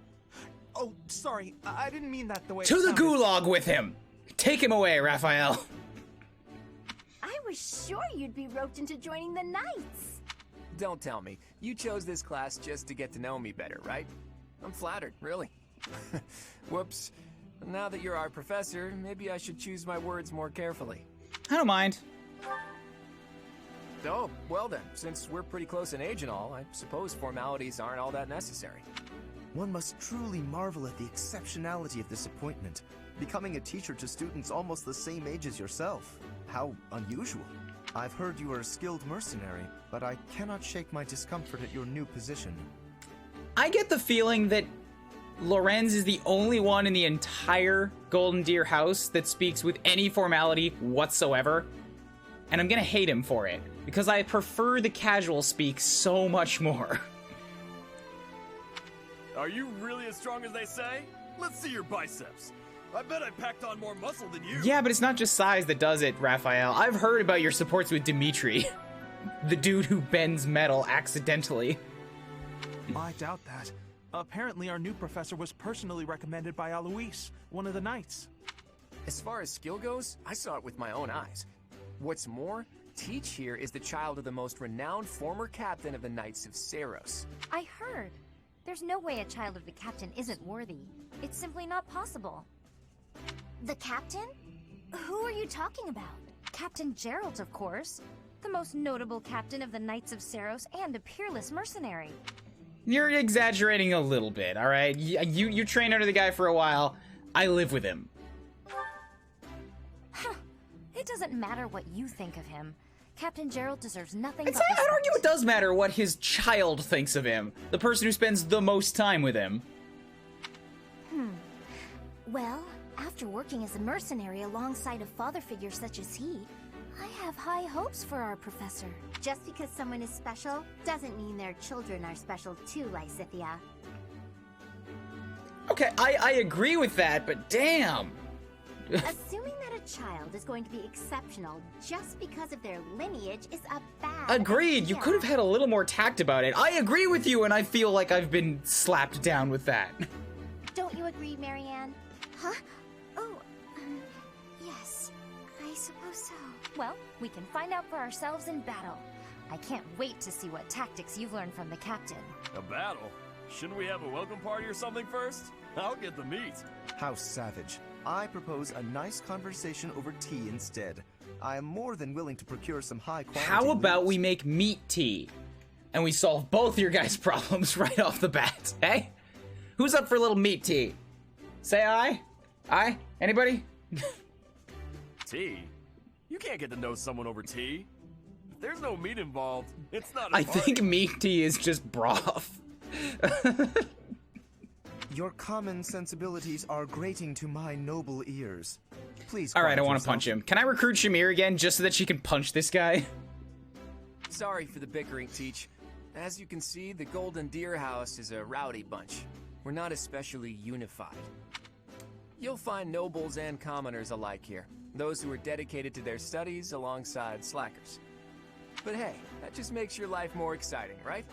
Speaker 12: Oh, sorry. I didn't mean that the way
Speaker 1: To the gulag with him! Take him away, Raphael.
Speaker 3: I was sure you'd be roped into joining the Knights.
Speaker 8: Don't tell me. You chose this class just to get to know me better, right? I'm flattered, really. Whoops. Now that you're our professor, maybe I should choose my words more carefully.
Speaker 1: I don't mind.
Speaker 8: Oh, well then, since we're pretty close in age and all, I suppose formalities aren't all that necessary.
Speaker 12: One must truly marvel at the exceptionality of this appointment. Becoming a teacher to students almost the same age as yourself. How unusual. I've heard you are a skilled mercenary, but I cannot shake my discomfort at your new position.
Speaker 1: I get the feeling that Lorenz is the only one in the entire Golden Deer house that speaks with any formality whatsoever. And I'm gonna hate him for it, because I prefer the casual speak so much more.
Speaker 13: Are you really as strong as they say? Let's see your biceps. I bet I packed on more muscle than you.
Speaker 1: Yeah, but it's not just size that does it, Raphael. I've heard about your supports with Dimitri. The dude who bends metal accidentally.
Speaker 14: I doubt that. Apparently our new professor was personally recommended by Alois, one of the Knights.
Speaker 8: As far as skill goes, I saw it with my own eyes. What's more, Teach here is the child of the most renowned former captain of the Knights of Seros.
Speaker 3: I heard. There's no way a child of the captain isn't worthy. It's simply not possible. The captain? Who are you talking about? Captain Gerald, of course. The most notable captain of the Knights of Seros and a peerless mercenary.
Speaker 1: You're exaggerating a little bit, all right? You train under the guy for a while. I live with him.
Speaker 3: Huh. It doesn't matter what you think of him. Captain Gerald deserves nothing but
Speaker 1: I'd argue it does matter what his child thinks of him. The person who spends the most time with him.
Speaker 3: Well, after working as a mercenary alongside a father figure such as he, I have high hopes for our professor. Just because someone is special doesn't mean their children are special too, Lysithia.
Speaker 1: Okay, I agree with that, but damn.
Speaker 3: Assuming that a child is going to be exceptional just because of their lineage is a bad
Speaker 1: Agreed, you
Speaker 3: idea.
Speaker 1: could have had a little more tact about it. I agree with you, and I feel like I've been slapped down with that.
Speaker 3: Don't you agree, Marianne? Huh? Oh, yes, I suppose so. Well, we can find out for ourselves in battle. I can't wait to see what tactics you've learned from the captain.
Speaker 13: A battle? Shouldn't we have a welcome party or something first? I'll get the meat.
Speaker 12: How savage. I propose a nice conversation over tea instead. I am more than willing to procure some high-quality
Speaker 1: How about
Speaker 12: meals.
Speaker 1: we make meat tea? And we solve both your guys' problems right off the bat, hey? Who's up for a little meat tea? Say aye? Aye? Anybody?
Speaker 13: Tea? You can't get to know someone over tea. If there's no meat involved, it's not
Speaker 1: I think meat tea is just broth.
Speaker 12: Your common sensibilities are grating to my noble ears. Please.
Speaker 1: Alright, I want to punch him. Can I recruit Shamir again just so that she can punch this guy?
Speaker 8: Sorry for the bickering, Teach. As you can see, the Golden Deer House is a rowdy bunch. We're not especially unified. You'll find nobles and commoners alike here. Those who are dedicated to their studies alongside slackers. But hey, that just makes your life more exciting, right?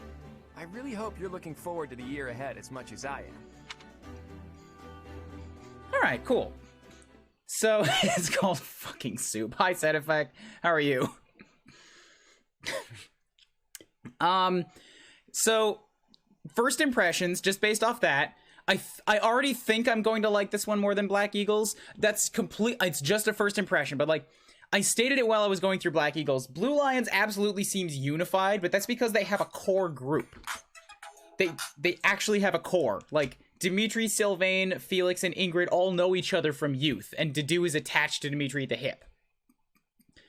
Speaker 8: I really hope you're looking forward to the year ahead as much as I am.
Speaker 1: Alright, cool. So, it's called fucking soup. Hi, Side Effect. How are you? So, first impressions, just based off that, I already think I'm going to like this one more than Black Eagles. That's it's just a first impression, but like, I stated it while I was going through Black Eagles. Blue Lions absolutely seems unified, but that's because they have a core group. They actually have a core. Like, Dimitri, Sylvain, Felix, and Ingrid all know each other from youth, and Dedue is attached to Dimitri at the hip.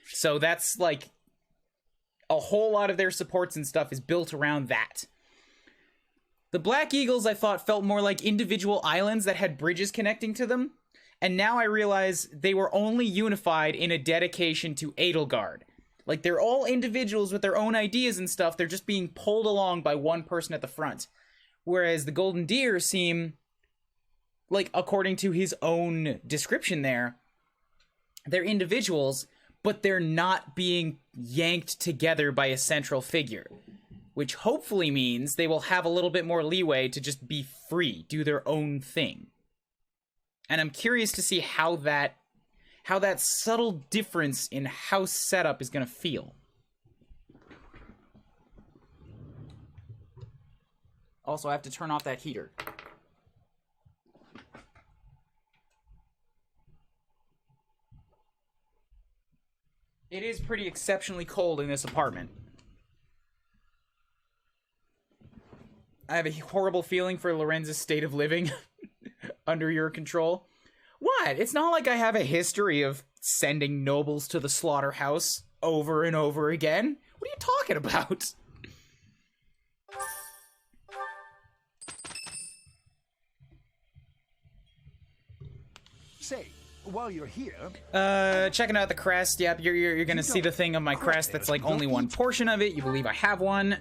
Speaker 1: So that's, like, a whole lot of their supports and stuff is built around that. The Black Eagles, I thought, felt more like individual islands that had bridges connecting to them, and now I realize they were only unified in a dedication to Edelgard. Like, they're all individuals with their own ideas and stuff, they're just being pulled along by one person at the front. Whereas the Golden Deer seem, like, according to his own description there, they're individuals, but they're not being yanked together by a central figure. Which hopefully means they will have a little bit more leeway to just be free, do their own thing. And I'm curious to see how that subtle difference in house setup is going to feel. Also, I have to turn off that heater. It is pretty exceptionally cold in this apartment. I have a horrible feeling for Lorenza's state of living under your control. What? It's not like I have a history of sending nobles to the slaughterhouse over and over again. What are you talking about?
Speaker 11: Say, while you're here...
Speaker 1: Checking out the crest. Yep, you're gonna see the thing of my crest that's like only one portion of it. You believe I have one.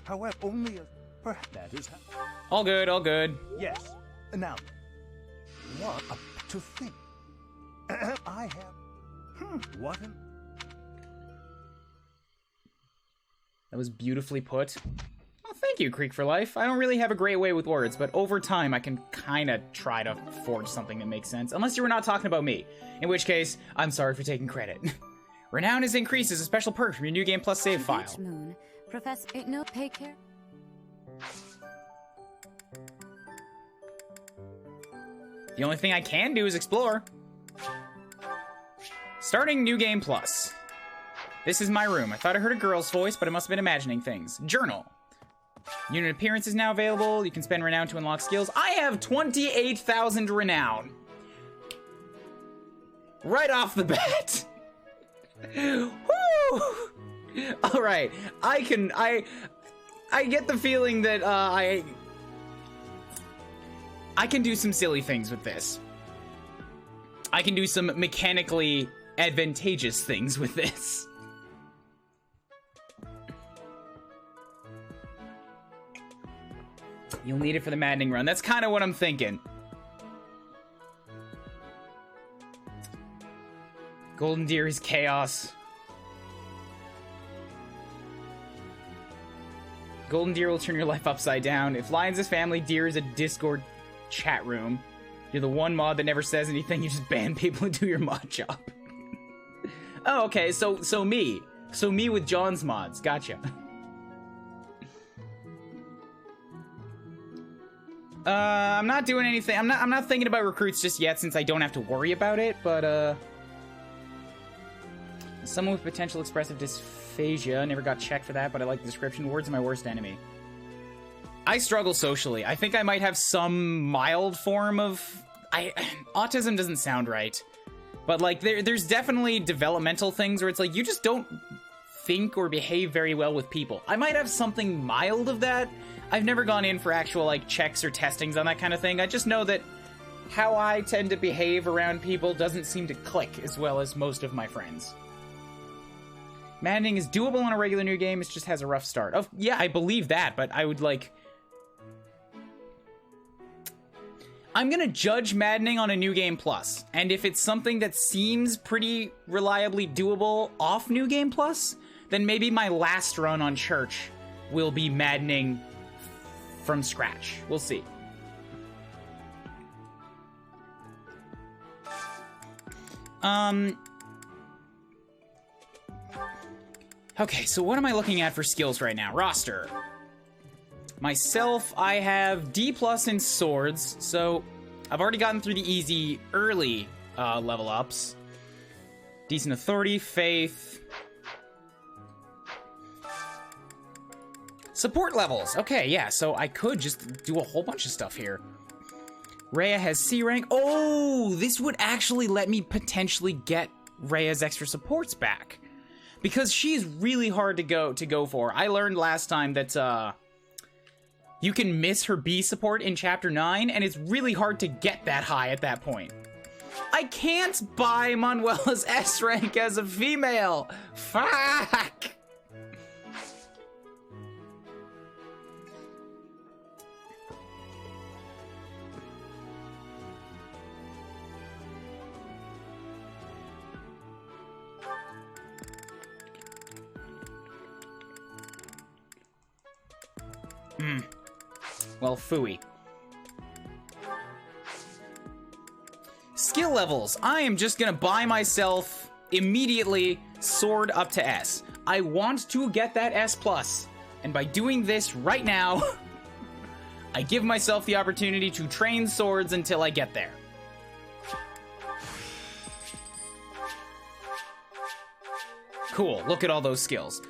Speaker 11: However, only a... Perhaps that is...
Speaker 1: All good, all good.
Speaker 11: Yes. Now, what to think? I have... what an...
Speaker 1: That was beautifully put. Oh, thank you, Creek for Life. I don't really have a great way with words, but over time I can kind of try to forge something that makes sense. Unless you were not talking about me. In which case, I'm sorry for taking credit. Renown is increased as a special perk from your New Game Plus save file.
Speaker 2: Moon, Professor, no pay care.
Speaker 1: The only thing I can do is explore. Starting New Game Plus. This is my room. I thought I heard a girl's voice, but I must have been imagining things. Journal. Unit appearance is now available. You can spend renown to unlock skills. I have 28,000 renown. Right off the bat. Woo! All right. I get the feeling that I can do some silly things with this. I can do some mechanically advantageous things with this. You'll need it for the maddening run. That's kind of what I'm thinking. Golden Deer is chaos. Golden Deer will turn your life upside down. If Lions is family, Deer is a Discord chat room. You're the one mod that never says anything. You just ban people and do your mod job. Oh, okay. So me. So me with John's mods. Gotcha. I'm not doing anything. I'm not thinking about recruits just yet since I don't have to worry about it, but, someone with potential expressive dysphagia. Never got checked for that, but I like the description. Words are my worst enemy. I struggle socially. I think I might have some mild form of... autism doesn't sound right. But, like, there's definitely developmental things where it's like, you just don't think or behave very well with people. I might have something mild of that. I've never gone in for actual, like, checks or testings on that kind of thing. I just know that how I tend to behave around people doesn't seem to click as well as most of my friends. Maddening is doable on a regular new game, it just has a rough start. Oh, yeah, I believe that, but I would, like... I'm gonna judge Maddening on a New Game Plus, and if it's something that seems pretty reliably doable off New Game Plus, then maybe my last run on Church will be Maddening from scratch. We'll see. Okay, so what am I looking at for skills right now? Roster. Myself, I have D+ in swords, so I've already gotten through the easy early level ups. Decent authority, faith. Support levels. Okay, yeah, so I could just do a whole bunch of stuff here. Rhea has C rank. Oh, this would actually let me potentially get Rhea's extra supports back. Because she's really hard to go for. I learned last time that you can miss her B support in Chapter 9, and it's really hard to get that high at that point. I can't buy Manuela's S rank as a female! Fuck! Well, phooey. Skill levels. I am just gonna buy myself immediately sword up to S. I want to get that S+, and by doing this right now, I give myself the opportunity to train swords until I get there. Cool, look at all those skills.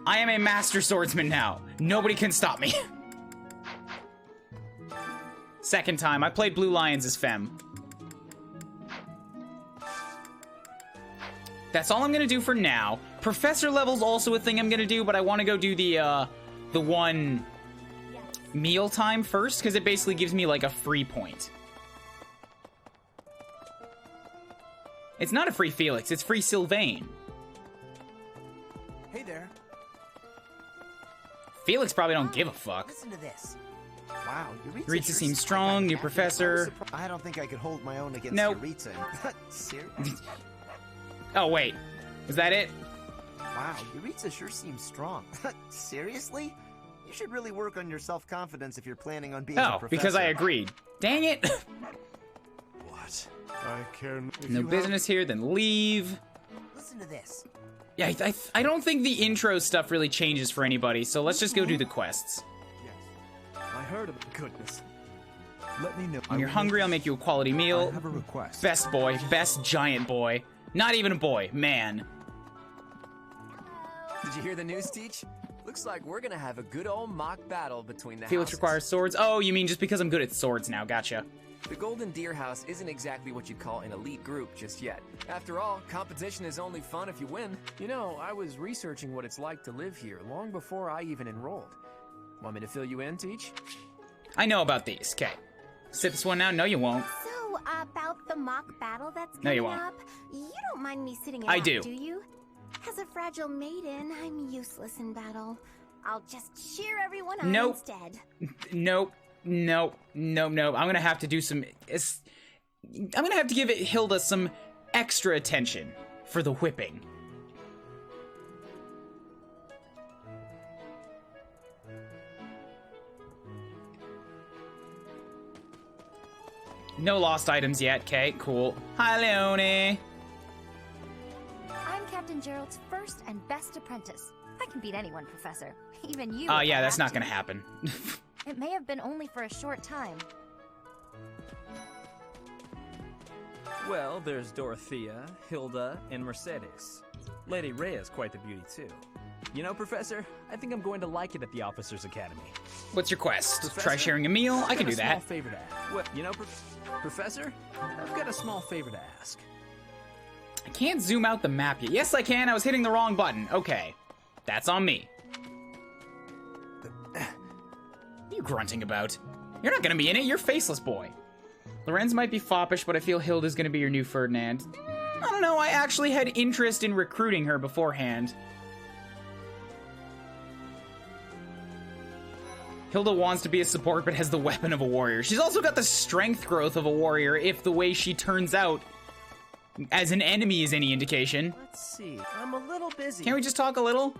Speaker 1: I am a master swordsman now. Nobody can stop me. Second time, I played Blue Lions as Femme. That's all I'm gonna do for now. Professor level's also a thing I'm gonna do, but I want to go do the one meal time first, because it basically gives me like a free point. It's not a free Felix, it's free Sylvain.
Speaker 15: Hey there.
Speaker 1: Felix probably don't give a fuck.
Speaker 15: Listen to this. Wow,
Speaker 1: Yuritsa seems strong, new professor.
Speaker 12: I don't think I could hold my own against
Speaker 1: Nope.
Speaker 12: Yuritsa. Seriously?
Speaker 1: Oh, wait. Was that it?
Speaker 12: Wow, Yuritsa sure seems strong. Seriously? You should really work on your self-confidence if you're planning on being a professor.
Speaker 1: Because I agreed. Dang it.
Speaker 5: What? I care.
Speaker 1: No business here, then leave.
Speaker 15: Listen to this.
Speaker 1: Yeah, I don't think the intro stuff really changes for anybody, so let's just go do the quests.
Speaker 6: I heard of goodness. Let me know.
Speaker 1: When you're hungry, I'll make you a quality meal.
Speaker 11: I have a request.
Speaker 1: Best boy, best giant boy. Not even a boy, man.
Speaker 8: Did you hear the news, Teach? Looks like we're gonna have a good old mock battle between the
Speaker 1: Felix
Speaker 8: houses.
Speaker 1: requires swords. Oh, you mean just because I'm good at swords now, gotcha.
Speaker 8: The Golden Deer House isn't exactly what you'd call an elite group just yet. After all, competition is only fun if you win.
Speaker 13: You know, I was researching what it's like to live here long before I even enrolled. Want me to fill you in, Teach?
Speaker 1: I know about these, okay. Sip this one now? No, you won't.
Speaker 3: So, about the mock battle that's coming
Speaker 1: No, you won't.
Speaker 3: up, you don't mind me sitting it
Speaker 1: I
Speaker 3: out,
Speaker 1: do.
Speaker 3: Do you? As a fragile maiden, I'm useless in battle. I'll just cheer everyone on
Speaker 1: Nope.
Speaker 3: instead.
Speaker 1: Nope. Nope. Nope. Nope. I'm gonna have to do some... I'm gonna have to give Hilda some extra attention for the whipping. No lost items yet, okay, cool. Hi, Leone.
Speaker 10: I'm Captain Gerald's first and best apprentice. I can beat anyone, Professor. Even you.
Speaker 1: Oh, yeah, that's not gonna happen.
Speaker 16: It may have been only for a short time.
Speaker 17: Well, there's Dorothea, Hilda, and Mercedes. Lady Rhea's quite the beauty, too. You know, Professor, I think I'm going to like it at the Officers' Academy.
Speaker 1: What's your quest?
Speaker 17: Professor?
Speaker 1: Try sharing a meal? I can do
Speaker 17: I've got a
Speaker 1: that.
Speaker 17: small favor to ask. Well, you know, Professor, I've got a small favor to ask.
Speaker 1: I can't zoom out the map yet. Yes, I can. I was hitting the wrong button. Okay. That's on me. What are you grunting about? You're not gonna be in it. You're faceless, boy. Lorenz might be foppish, but I feel Hilda's gonna be your new Ferdinand. I don't know. I actually had interest in recruiting her beforehand. Hilda wants to be a support, but has the weapon of a warrior. She's also got the strength growth of a warrior, if the way she turns out as an enemy is any indication.
Speaker 9: Let's see. I'm a little busy.
Speaker 1: Can't we just talk a little?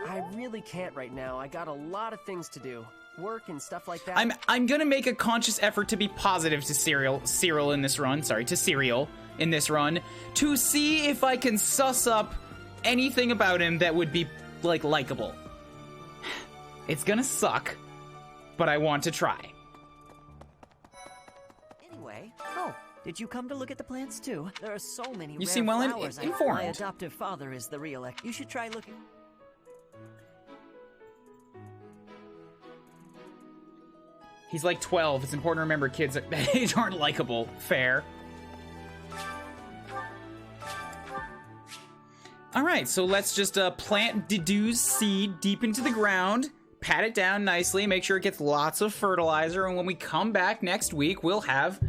Speaker 9: I really can't right now. I got a lot of things to do. Work and stuff like that.
Speaker 1: I'm gonna make a conscious effort to be positive to Cyril in this run. Sorry, to Cyril in this run. To see if I can suss up anything about him that would be, like, likable. It's gonna suck, but I want to try.
Speaker 15: Anyway, did you come to look at the plants too? There are so many
Speaker 1: You
Speaker 15: rare
Speaker 1: seem well
Speaker 15: flowers.
Speaker 1: informed.
Speaker 15: My adoptive father is the real You should try looking.
Speaker 1: He's like 12. It's important to remember kids at that age aren't likable. Fair. Alright, so let's just plant Dedue's seed deep into the ground, pat it down nicely, make sure it gets lots of fertilizer, and when we come back next week, we'll have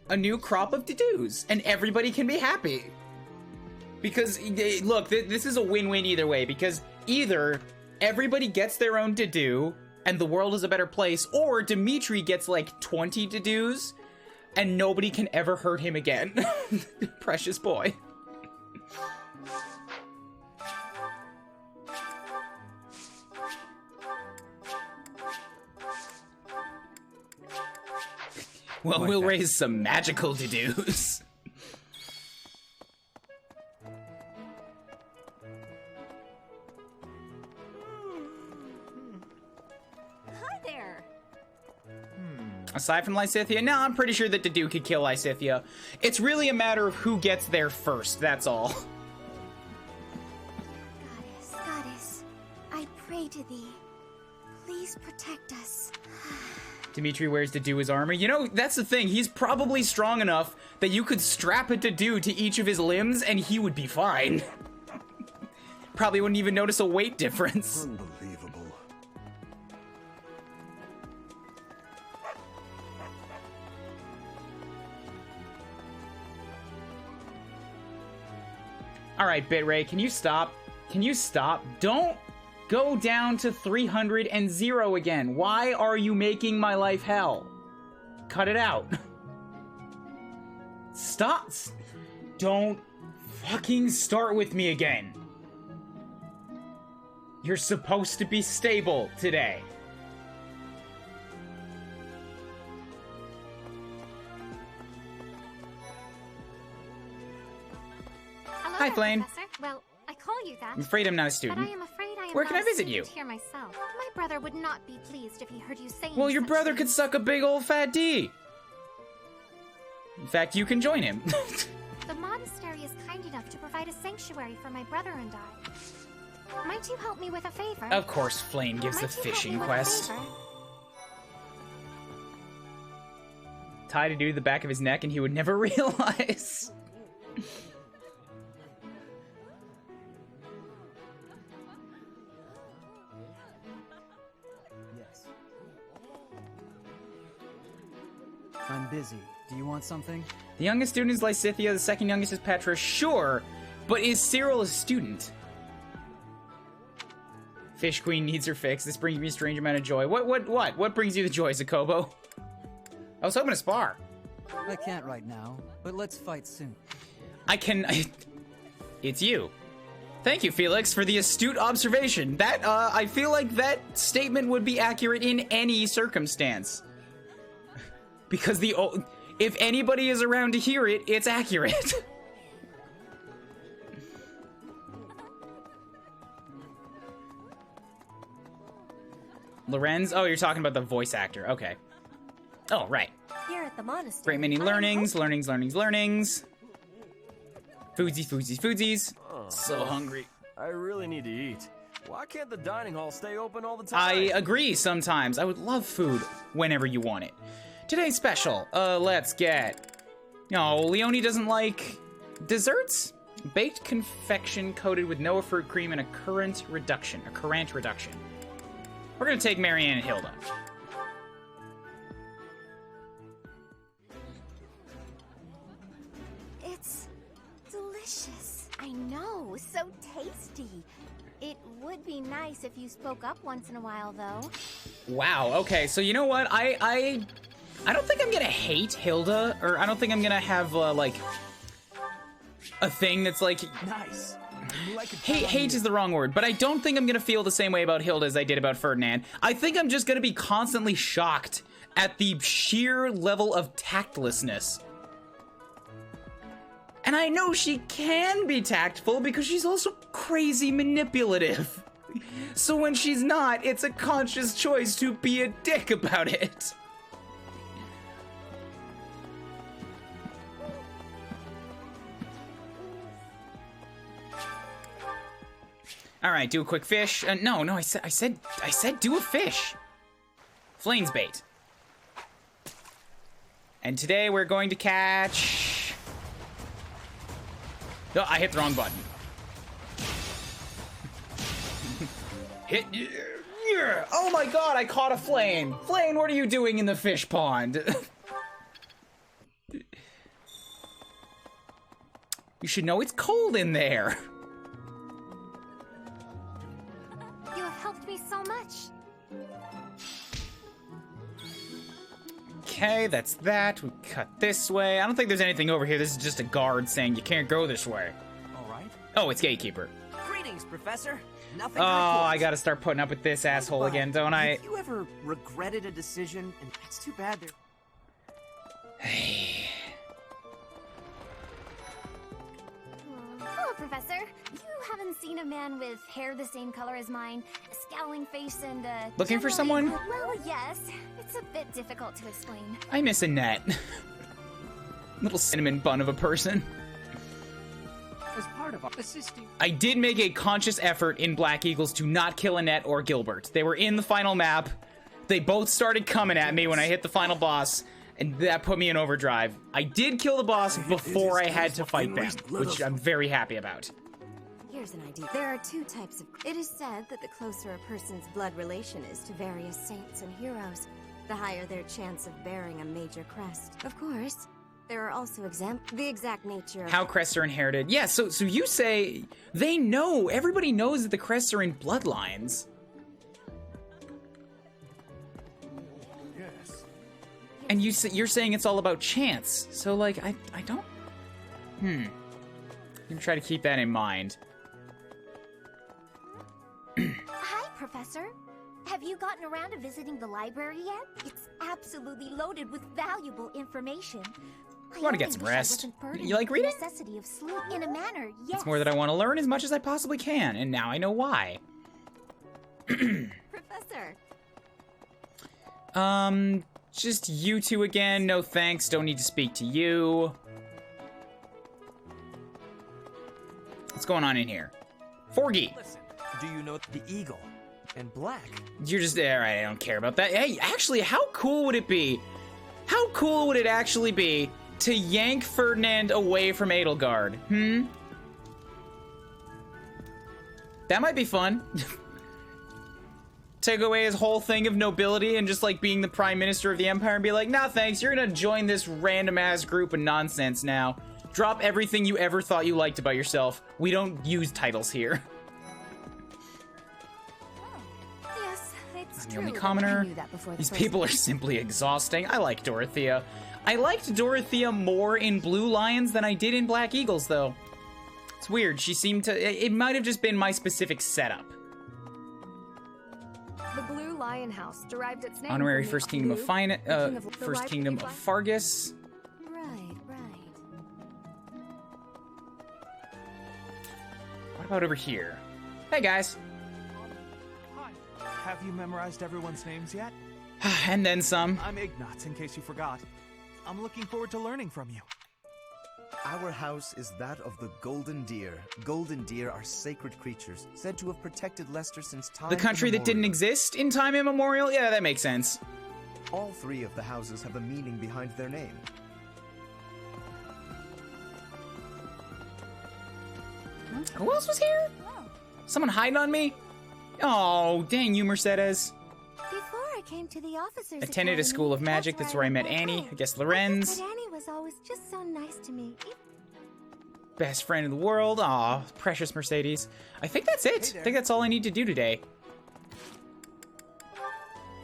Speaker 1: a new crop of Dedues, and everybody can be happy. Because, look, this is a win-win either way, because either everybody gets their own Dedue, and the world is a better place, or Dimitri gets like 20 Dedues, and nobody can ever hurt him again. Precious boy. Well, we'll raise some magical Dedues.
Speaker 16: Hi there.
Speaker 1: Aside from Lysithea, no, I'm pretty sure that Dedue could kill Lysithea. It's really a matter of who gets there first, that's all.
Speaker 3: Goddess, I pray to thee. Please protect us.
Speaker 1: Dimitri wears Dedue armor. You know, that's the thing. He's probably strong enough that you could strap a Dedue to each of his limbs and he would be fine. Probably wouldn't even notice a weight difference.
Speaker 5: Unbelievable.
Speaker 1: Alright, Bitray, can you stop? Can you stop? Don't go down to 300 and 0 again. Why are you making my life hell? Cut it out. Stop. Don't fucking start with me again. You're supposed to be stable today.
Speaker 3: Hello
Speaker 1: Hi,
Speaker 3: there,
Speaker 1: Flame.
Speaker 3: Professor. Well, I call you that.
Speaker 1: I'm afraid I'm not a student.
Speaker 3: But I am afraid I am
Speaker 1: Where
Speaker 3: not
Speaker 1: can I
Speaker 3: a
Speaker 1: visit you?
Speaker 3: student here myself. My brother would not be pleased if he heard you saying
Speaker 1: Well, your
Speaker 3: such
Speaker 1: brother
Speaker 3: things.
Speaker 1: could suck a big old fat D. In fact, you can join him.
Speaker 3: The monastery is kind enough to provide a sanctuary for my brother and I. Might you help me with a favor?
Speaker 1: Of course, Flame gives the
Speaker 3: Might you help
Speaker 1: fishing
Speaker 3: me with a
Speaker 1: quest.
Speaker 3: favor?
Speaker 1: Tie Dedue to the back of his neck and he would never realize.
Speaker 18: Yes. I'm busy. Do you want something?
Speaker 1: The youngest student is Lysithea, the second youngest is Petra. Sure, but is Cyril a student? Fish Queen needs her fix. This brings me a strange amount of joy. What brings you the joy, Zakobo? I was hoping to spar.
Speaker 18: I can't right now, but let's fight soon.
Speaker 1: It's you. Thank you, Felix, for the astute observation. That, I feel like that statement would be accurate in any circumstance. Because if anybody is around to hear it, it's accurate. Lorenz? Oh, you're talking about the voice actor. Okay. Oh, right.
Speaker 16: Here at the monastery.
Speaker 1: Great many learnings. Foodsies. So hungry.
Speaker 13: I really need to eat. Why can't the dining hall stay open all the time?
Speaker 1: I agree sometimes. I would love food whenever you want it. Today's special. Let's get... No, Leonie doesn't like desserts? Baked confection coated with Noah fruit cream and a currant reduction. We're gonna take Marianne and Hilda.
Speaker 3: It's delicious. I know, so tasty. It would be nice if you spoke up once in a while, though.
Speaker 1: Wow, okay, so you know what? I don't think I'm gonna hate Hilda, or I don't think I'm gonna have, like, a thing that's like...
Speaker 6: Nice.
Speaker 1: Hate is the wrong word, but I don't think I'm gonna feel the same way about Hilda as I did about Ferdinand. I think I'm just gonna be constantly shocked at the sheer level of tactlessness. And I know she can be tactful because she's also crazy manipulative. So when she's not, it's a conscious choice to be a dick about it. All right, do a quick fish. No, I said do a fish. Flames bait. And today we're going to catch... Oh, I hit the wrong button. Oh my god, I caught a flame. Flame, what are you doing in the fish pond? You should know it's cold in there.
Speaker 3: You have helped me so much.
Speaker 1: Okay, that's that. We cut this way. I don't think there's anything over here. This is just a guard saying you can't go this way.
Speaker 9: All right.
Speaker 1: Oh, it's Gatekeeper.
Speaker 9: Greetings, Professor. Nothing.
Speaker 1: Oh, I gotta start putting up with this asshole again, don't I?
Speaker 9: Have you ever regretted a decision? And it's too bad there.
Speaker 3: Hello, Professor. You haven't seen a man with hair the same color as mine, a scowling face, and
Speaker 1: Looking for someone?
Speaker 3: Well, yes. It's a bit difficult to explain.
Speaker 1: I miss Annette. Little cinnamon bun of a person.
Speaker 9: As part of our assisting.
Speaker 1: I did make a conscious effort in Black Eagles to not kill Annette or Gilbert. They were in the final map. They both started coming at me when I hit the final boss, and that put me in overdrive. I did kill the boss before I had to fight them, which I'm very happy about.
Speaker 2: Here's an idea. There are two types of... It is said that the closer a person's blood relation is to various saints and heroes, the higher their chance of bearing a major crest. Of course, there are also the exact nature of...
Speaker 1: How crests are inherited. Yeah, so you say they know. Everybody knows that the crests are in bloodlines.
Speaker 5: Yes.
Speaker 1: And you're saying it's all about chance. So, like, I don't... I'm gonna try to keep that in mind.
Speaker 3: Hi, Professor. Have you gotten around to visiting the library yet? It's absolutely loaded with valuable information.
Speaker 1: I want to get some rest. You like reading?
Speaker 3: Necessity of sleep in a manner, yes.
Speaker 1: It's more that I want to learn as much as I possibly can, and now I know why.
Speaker 2: Professor.
Speaker 1: Just you two again. No thanks. Don't need to speak to you. What's going on in here? Forgy.
Speaker 9: Listen, do you know the eagle and black?
Speaker 1: You're just there. I don't care about that. Hey, actually, how cool would it be? How cool would it actually be to yank Ferdinand away from Edelgard? That might be fun. Take away his whole thing of nobility and just like being the prime minister of the empire and be like, nah, thanks, you're gonna join this random ass group of nonsense now. Drop everything you ever thought you liked about yourself. We don't use titles here.
Speaker 3: Yes, it's
Speaker 1: I'm the
Speaker 3: true.
Speaker 1: only commoner.
Speaker 3: I knew that before the
Speaker 1: These
Speaker 3: first
Speaker 1: people are simply exhausting. I like Dorothea. I liked Dorothea more in Blue Lions than I did in Black Eagles, though. It's weird. She seemed to... It might have just been my specific setup.
Speaker 19: The Blue Lion House derived its name
Speaker 1: Honorary
Speaker 19: from
Speaker 1: First
Speaker 19: the
Speaker 1: Kingdom
Speaker 19: blue,
Speaker 1: of First Kingdom of Fargus. What about over here? Hey, guys.
Speaker 14: Have you memorized everyone's names yet?
Speaker 1: And then some.
Speaker 14: I'm Ignatz, in case you forgot. I'm looking forward to learning from you.
Speaker 12: Our house is that of the Golden Deer. Golden deer are sacred creatures, said to have protected Leicester since time
Speaker 1: The country that didn't exist in time immemorial? Yeah, that makes sense.
Speaker 12: All three of the houses have a meaning behind their name.
Speaker 1: Who else was here? Someone hiding on me? Oh, dang you, Mercedes.
Speaker 3: Before I came to the officers'
Speaker 1: Attended a school of magic. That's where I met Annie. I guess Lorenz.
Speaker 3: But Annie was always just so nice to me.
Speaker 1: Best friend in the world. Aw, precious Mercedes. I think that's it. I think that's all I need to do today.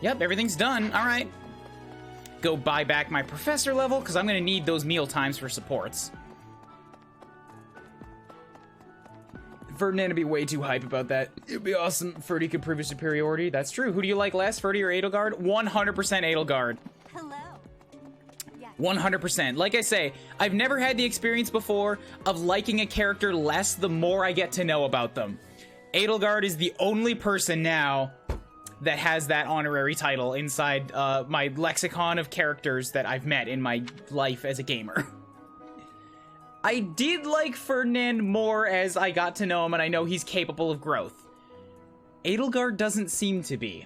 Speaker 1: Yep, everything's done. All right. Go buy back my professor level, because I'm going to need those meal times for supports. Ferdinand would be way too hype about that. It'd be awesome. Ferdy could prove his superiority. That's true. Who do you like less, Ferdy or Edelgard? 100% Edelgard.
Speaker 3: Hello.
Speaker 1: 100%. Like I say, I've never had the experience before of liking a character less the more I get to know about them. Edelgard is the only person now that has that honorary title inside my lexicon of characters that I've met in my life as a gamer. I did like Ferdinand more as I got to know him, and I know he's capable of growth. Edelgard doesn't seem to be.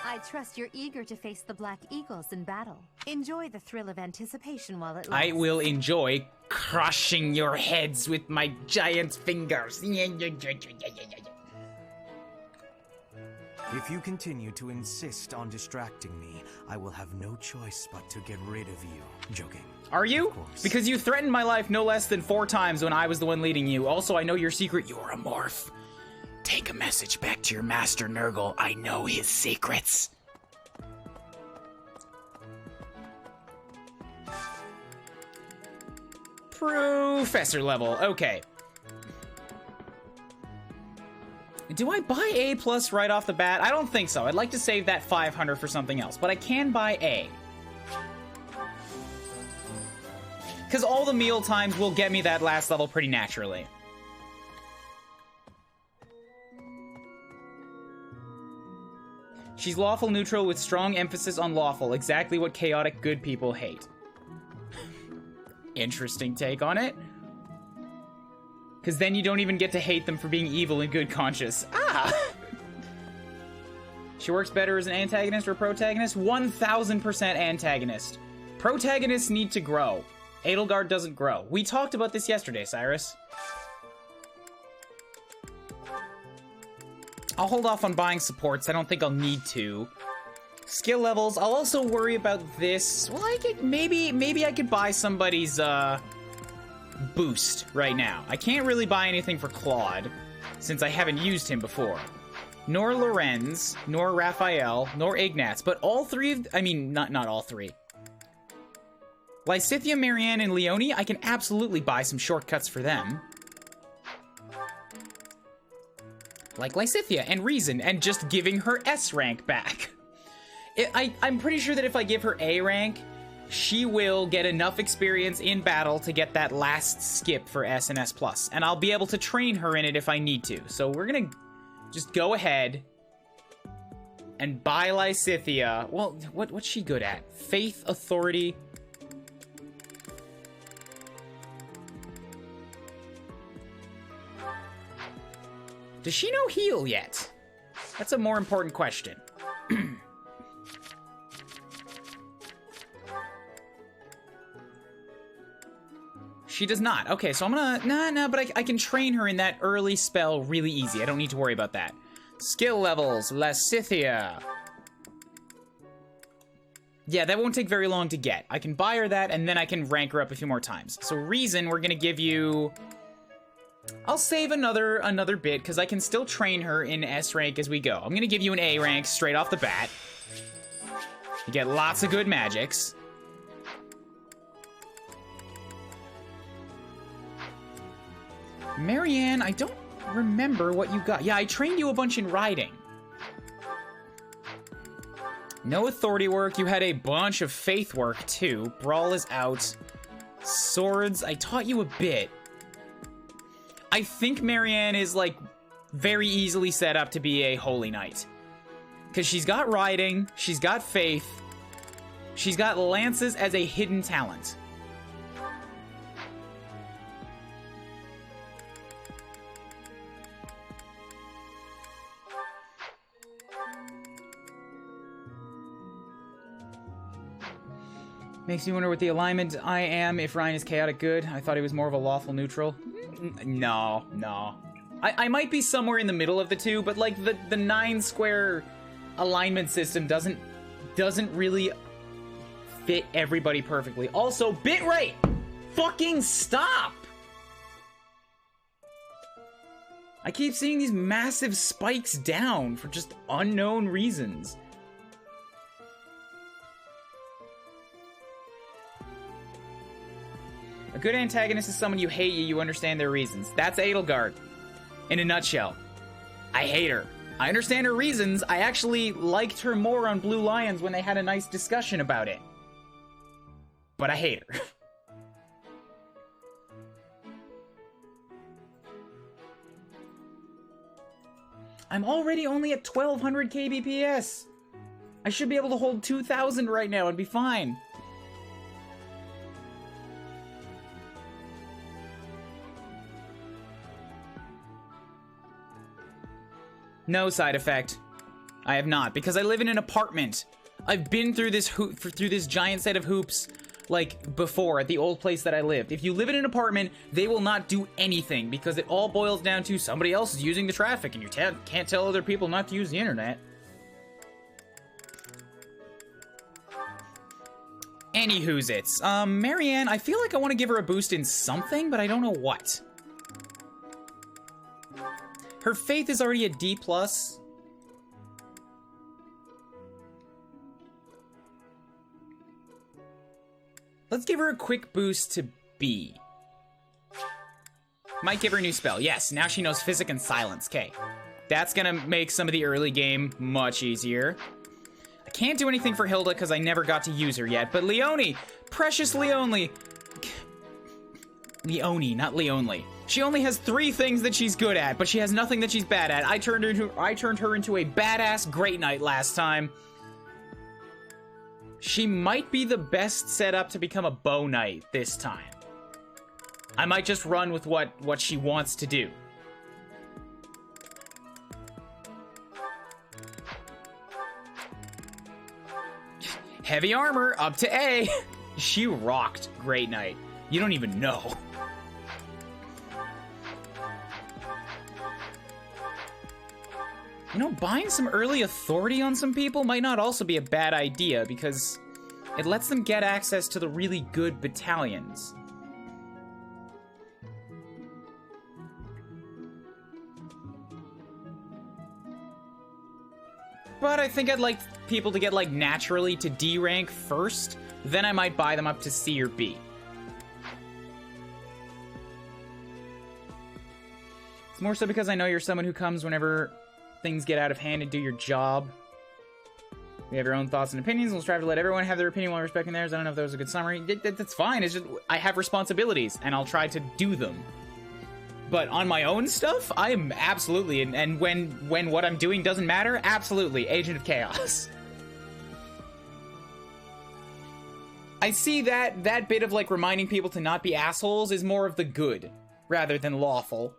Speaker 7: I trust you're eager to face the Black Eagles in battle. Enjoy the thrill of anticipation while it lasts.
Speaker 1: I will enjoy crushing your heads with my giant fingers.
Speaker 20: If you continue to insist on distracting me, I will have no choice but to get rid of you. Joking.
Speaker 1: Are you? Because you threatened my life no less than 4 times when I was the one leading you. Also, I know your secret. You're a morph. Take a message back to your master, Nurgle. I know his secrets. Professor level. Okay. Do I buy A plus right off the bat? I don't think so. I'd like to save that 500 for something else, but I can buy A. Because all the meal times will get me that last level pretty naturally. She's lawful neutral with strong emphasis on lawful, exactly what chaotic good people hate. Interesting take on it. Because then you don't even get to hate them for being evil and good conscious. Ah! She works better as an antagonist or protagonist? 1000% antagonist. Protagonists need to grow. Edelgard doesn't grow. We talked about this yesterday, Cyrus. I'll hold off on buying supports. I don't think I'll need to. Skill levels. I'll also worry about this. Well, I could maybe I could buy somebody's boost right now. I can't really buy anything for Claude since I haven't used him before. Nor Lorenz, nor Raphael, nor Ignatz, but all three of, I mean, not all three. Lysithea, Marianne, and Leonie, I can absolutely buy some shortcuts for them. Like Lysithea and Reason, and just giving her S rank back. I'm pretty sure that if I give her A rank, she will get enough experience in battle to get that last skip for S and S+, and I'll be able to train her in it if I need to. So we're gonna just go ahead and buy Lysithea. Well, what's she good at? Faith, authority. Does she know heal yet? That's a more important question. She does not. Okay, so I'm gonna... Nah, but I can train her in that early spell really easy. I don't need to worry about that. Skill levels, Lysithea. Yeah, that won't take very long to get. I can buy her that, and then I can rank her up a few more times. So Reason, we're gonna give you... I'll save another bit, because I can still train her in S rank as we go. I'm gonna give you an A rank straight off the bat. You get lots of good magics. Marianne, I don't remember what you got. Yeah, I trained you a bunch in riding. No authority work. You had a bunch of faith work, too. Brawl is out. Swords, I taught you a bit. I think Marianne is, like, very easily set up to be a Holy Knight. Because she's got riding, she's got faith, she's got lances as a hidden talent. Makes me wonder what the alignment I am if Ryan is chaotic good. I thought he was more of a lawful neutral. No. I might be somewhere in the middle of the two, but like the 9 square alignment system doesn't really fit everybody perfectly. Also, bitrate! Fucking stop! I keep seeing these massive spikes down for just unknown reasons. A good antagonist is someone you hate you understand their reasons. That's Edelgard. In a nutshell. I hate her. I understand her reasons. I actually liked her more on Blue Lions when they had a nice discussion about it. But I hate her. I'm already only at 1200 kbps. I should be able to hold 2000 right now and be fine. No side effect. I have not, because I live in an apartment. I've been through this through this giant set of hoops, like, before, at the old place that I lived. If you live in an apartment, they will not do anything, because it all boils down to somebody else is using the traffic, and you can't tell other people not to use the internet. Anywho's-its. Marianne, I feel like I want to give her a boost in something, but I don't know what. Her faith is already a D+. Let's give her a quick boost to B. Might give her a new spell. Yes, now she knows Physic and Silence. Okay. That's gonna make some of the early game much easier. I can't do anything for Hilda because I never got to use her yet, but Leonie! Precious Leonie! Leonie, not Leonely. She only has 3 things that she's good at, but she has nothing that she's bad at. I turned her into a badass Great Knight last time. She might be the best set up to become a Bow Knight this time. I might just run with what she wants to do. Heavy armor, up to A. She rocked Great Knight. You don't even know. You know, buying some early authority on some people might not also be a bad idea, because it lets them get access to the really good battalions. But I think I'd like people to get, like, naturally to D rank first, then I might buy them up to C or B. It's more so because I know you're someone who comes whenever things get out of hand and do your job. We have your own thoughts and opinions, and we'll strive to let everyone have their opinion while respecting theirs. I don't know if that was a good summary. That's fine. It's just, I have responsibilities, and I'll try to do them. But on my own stuff, I am absolutely, and when what I'm doing doesn't matter, absolutely, Agent of Chaos. I see that bit of, like, reminding people to not be assholes is more of the good, rather than lawful.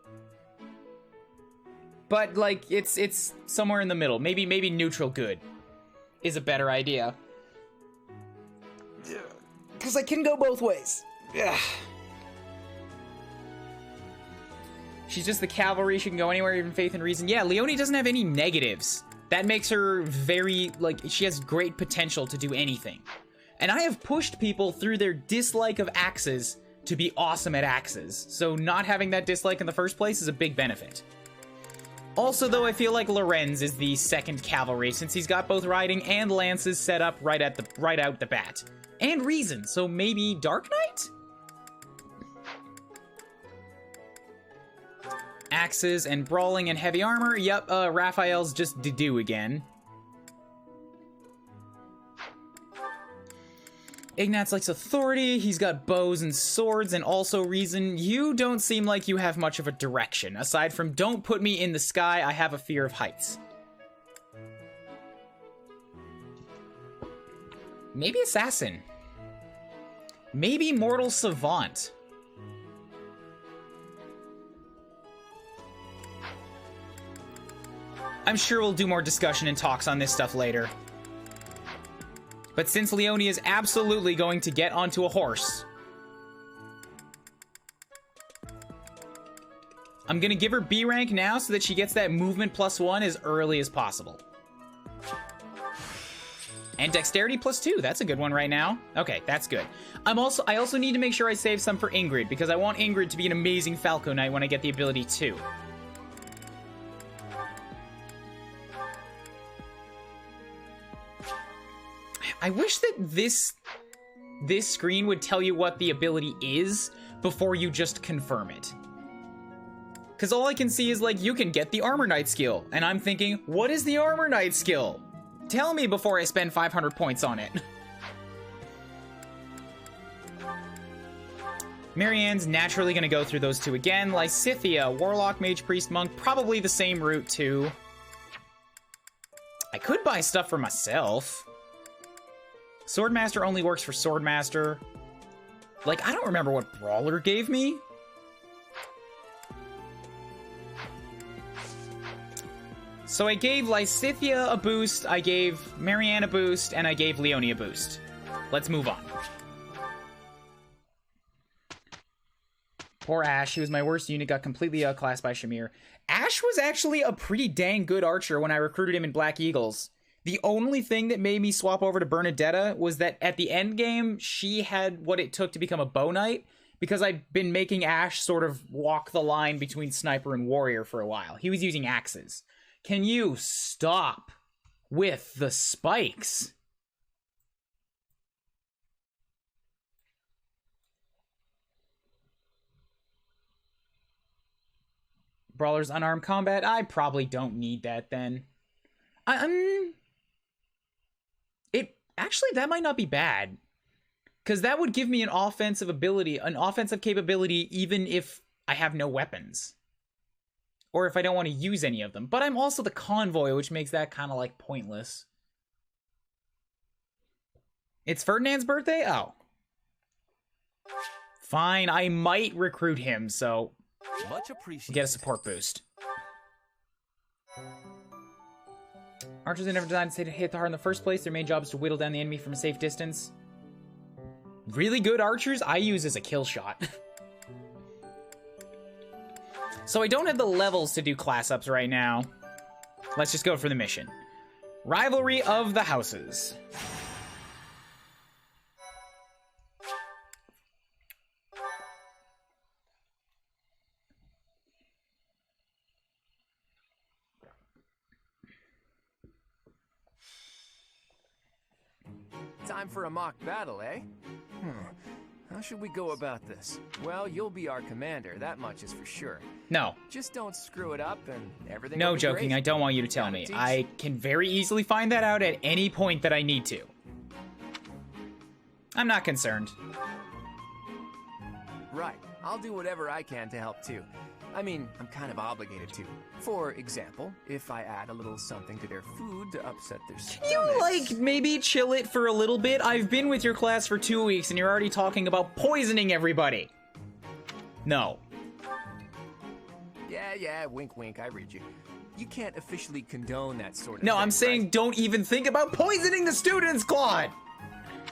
Speaker 1: But, like, it's somewhere in the middle. Maybe neutral good is a better idea. Because I can go both ways. Yeah. She's just the cavalry. She can go anywhere, even faith and reason. Yeah, Leonie doesn't have any negatives. That makes her very, like, she has great potential to do anything. And I have pushed people through their dislike of axes to be awesome at axes. So not having that dislike in the first place is a big benefit. Also, though, I feel like Lorenz is the second cavalry, since he's got both riding and lances set up right out the bat. And reason, so maybe Dark Knight? Axes and brawling and heavy armor. Yep, Raphael's just do again. Ignatz likes authority, he's got bows and swords, and also reason. You don't seem like you have much of a direction. Aside from don't put me in the sky, I have a fear of heights. Maybe assassin. Maybe mortal savant. I'm sure we'll do more discussion and talks on this stuff later. But since Leonie is absolutely going to get onto a horse, I'm gonna give her B rank now so that she gets that movement +1 as early as possible. And dexterity +2, that's a good one right now. Okay, that's good. I also need to make sure I save some for Ingrid, because I want Ingrid to be an amazing Falco Knight when I get the ability too. I wish that this screen would tell you what the ability is before you just confirm it. Because all I can see is, like, you can get the Armor Knight skill. And I'm thinking, what is the Armor Knight skill? Tell me before I spend 500 points on it. Marianne's naturally going to go through those two again. Lysithea, Warlock, Mage, Priest, Monk, probably the same route too. I could buy stuff for myself. Swordmaster only works for Swordmaster. Like, I don't remember what Brawler gave me. So I gave Lysithea a boost, I gave Marianne a boost, and I gave Leonie a boost. Let's move on. Poor Ash, he was my worst unit, got completely outclassed by Shamir. Ash was actually a pretty dang good archer when I recruited him in Black Eagles. The only thing that made me swap over to Bernadetta was that at the end game, she had what it took to become a bow knight, because I'd been making Ash sort of walk the line between sniper and warrior for a while. He was using axes. Can you stop with the spikes? Brawler's unarmed combat? I probably don't need that then. Actually, that might not be bad. Because that would give me an offensive ability, an offensive capability, even if I have no weapons. Or if I don't want to use any of them. But I'm also the convoy, which makes that kind of like pointless. It's Ferdinand's birthday? Oh. Fine, I might recruit him, so
Speaker 9: much appreciated.
Speaker 1: Get a support boost. Archers are never designed to hit the heart in the first place. Their main job is to whittle down the enemy from a safe distance. Really good archers, I use as a kill shot. So I don't have the levels to do class ups right now. Let's just go for the mission. Rivalry of the Houses.
Speaker 8: Time for a mock battle, eh? How should we go about this? Well, you'll be our commander, that much is for sure.
Speaker 1: No.
Speaker 8: Just don't screw it up and everything
Speaker 1: No
Speaker 8: will be
Speaker 1: joking,
Speaker 8: great.
Speaker 1: I don't want you to tell me. I can very easily find that out at any point that I need to. I'm not concerned.
Speaker 8: Right, I'll do whatever I can to help too. I mean, I'm kind of obligated to. For example, if I add a little something to their food to upset their stomachs...
Speaker 1: Can you, like, maybe chill it for a little bit? I've been with your class for 2 weeks and you're already talking about poisoning everybody. No.
Speaker 8: Yeah, wink wink, I read you. You can't officially condone that sort of
Speaker 1: No,
Speaker 8: thing,
Speaker 1: I'm saying
Speaker 8: right?
Speaker 1: don't even think about poisoning the students, Claude!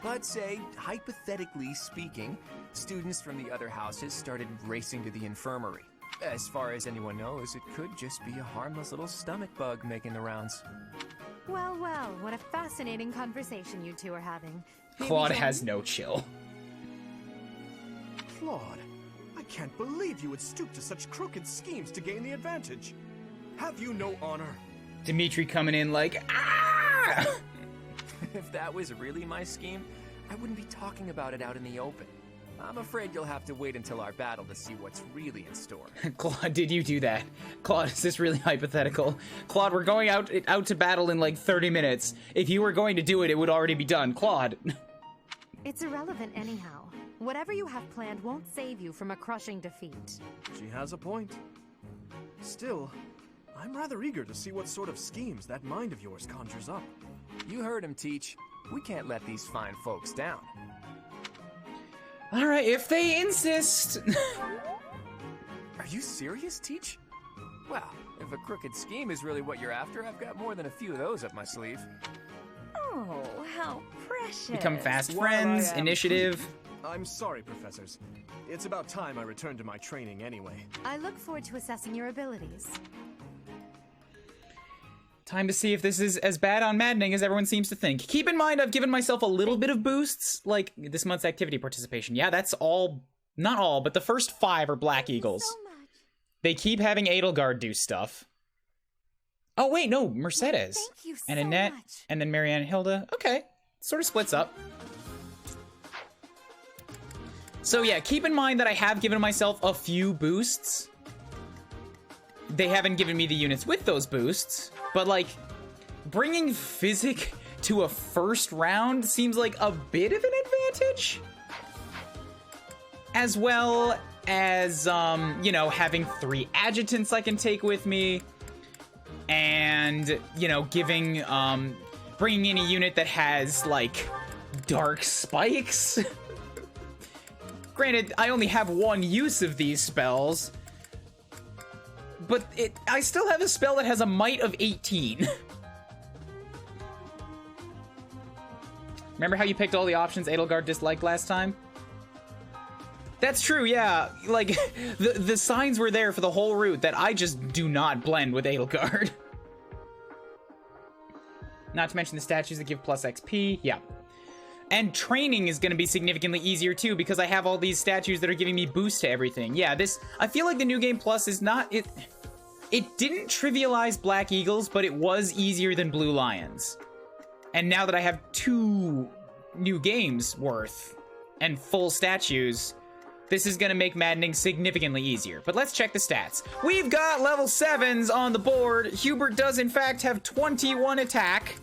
Speaker 8: But say, hypothetically speaking, students from the other houses started racing to the infirmary. As far as anyone knows, it could just be a harmless little stomach bug making the rounds.
Speaker 7: Well, well, what a fascinating conversation you two are having. Maybe
Speaker 1: Claude
Speaker 7: join
Speaker 1: has
Speaker 7: me?
Speaker 1: no chill.
Speaker 6: Claude, I can't believe you would stoop to such crooked schemes to gain the advantage. Have you no honor?
Speaker 1: Dimitri coming in like, ah!
Speaker 8: If that was really my scheme, I wouldn't be talking about it out in the open. I'm afraid you'll have to wait until our battle to see what's really in store.
Speaker 1: Claude, did you do that? Claude, is this really hypothetical? Claude, we're going out to battle in like 30 minutes. If you were going to do it, it would already be done. Claude.
Speaker 7: It's irrelevant anyhow. Whatever you have planned won't save you from a crushing defeat.
Speaker 6: She has a point. Still, I'm rather eager to see what sort of schemes that mind of yours conjures up.
Speaker 8: You heard him, Teach. We can't let these fine folks down.
Speaker 1: All right, if they insist.
Speaker 8: Are you serious, Teach? Well, if a crooked scheme is really what you're after, I've got more than a few of those up my sleeve.
Speaker 10: Oh, how precious.
Speaker 1: Become fast friends, initiative.
Speaker 6: I'm sorry, professors. It's about time I returned to my training anyway.
Speaker 7: I look forward to assessing your abilities.
Speaker 1: Time to see if this is as bad on maddening as everyone seems to think. Keep in mind, I've given myself a little bit of boosts, like this month's activity participation. Yeah, that's all, not all, but the first 5 are Black Eagles. They keep having Edelgard do stuff. Oh, wait, no, Mercedes.
Speaker 3: Thank you so
Speaker 1: and Annette,
Speaker 3: much.
Speaker 1: and then Marianne and Hilda. Okay, sort of splits up. So yeah, keep in mind that I have given myself a few boosts. They haven't given me the units with those boosts, but like, bringing Physic to a first round seems like a bit of an advantage. As well as, you know, having 3 adjutants I can take with me. And, you know, giving, bringing in a unit that has, like, dark spikes. Granted, I only have 1 use of these spells. But I still have a spell that has a might of 18. Remember how you picked all the options Edelgard disliked last time? That's true, yeah. Like, the signs were there for the whole route that I just do not blend with Edelgard. Not to mention the statues that give plus XP, yeah. And training is going to be significantly easier too because I have all these statues that are giving me boosts to everything. Yeah, I feel like the New Game Plus is not, it didn't trivialize Black Eagles, but it was easier than Blue Lions. And now that I have 2 new games worth and full statues, this is going to make maddening significantly easier. But let's check the stats. We've got level 7s on the board. Hubert does in fact have 21 attack.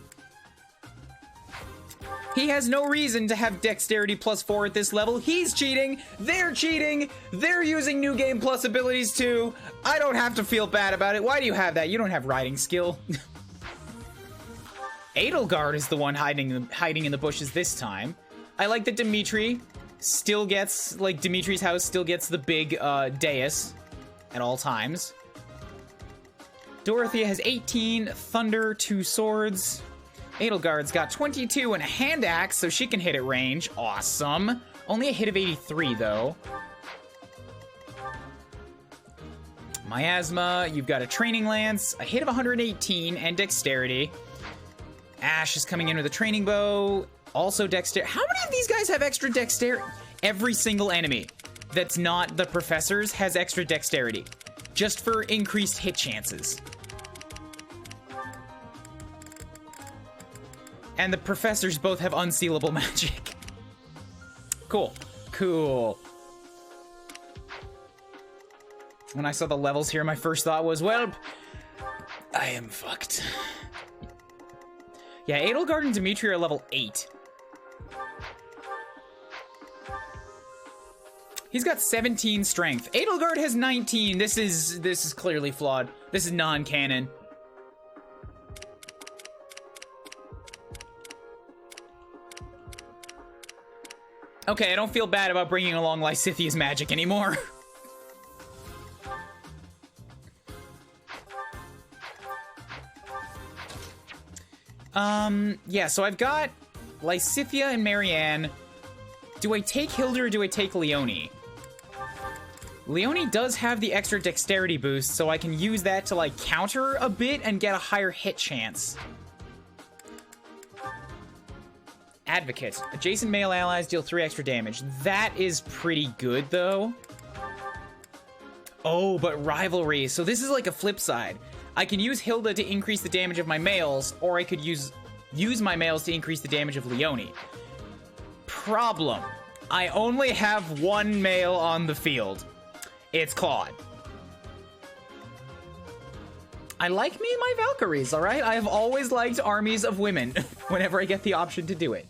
Speaker 1: He has no reason to have dexterity +4 at this level. He's cheating. They're cheating. They're using New Game Plus abilities too. I don't have to feel bad about it. Why do you have that? You don't have riding skill. Edelgard is the one hiding in the bushes this time. I like that Dimitri still gets, like, Dimitri's house still gets the big dais at all times. Dorothea has 18, Thunder, 2 swords. Edelgard's got 22 and a hand axe, so she can hit at range. Awesome. Only a hit of 83, though. Miasma, you've got a training lance, a hit of 118, and dexterity. Ash is coming in with a training bow, also dexterity. How many of these guys have extra dexterity? Every single enemy that's not the professors has extra dexterity, just for increased hit chances. And the professors both have unsealable magic. Cool. Cool. When I saw the levels here, my first thought was, well, I am fucked. Yeah, Edelgard and Dimitri are level 8. He's got 17 strength. Edelgard has 19. This is clearly flawed. This is non-canon. Okay, I don't feel bad about bringing along Lysithia's magic anymore. Yeah, so I've got Lysithia and Marianne. Do I take Hilda or do I take Leonie? Leonie does have the extra dexterity boost, so I can use that to, like, counter a bit and get a higher hit chance. Advocate. Adjacent male allies deal 3 extra damage. That is pretty good, though. Oh, but rivalry. So this is like a flip side. I can use Hilda to increase the damage of my males, or I could use my males to increase the damage of Leonie. Problem. I only have 1 male on the field. It's Claude. I like me and my Valkyries, alright? I have always liked armies of women whenever I get the option to do it.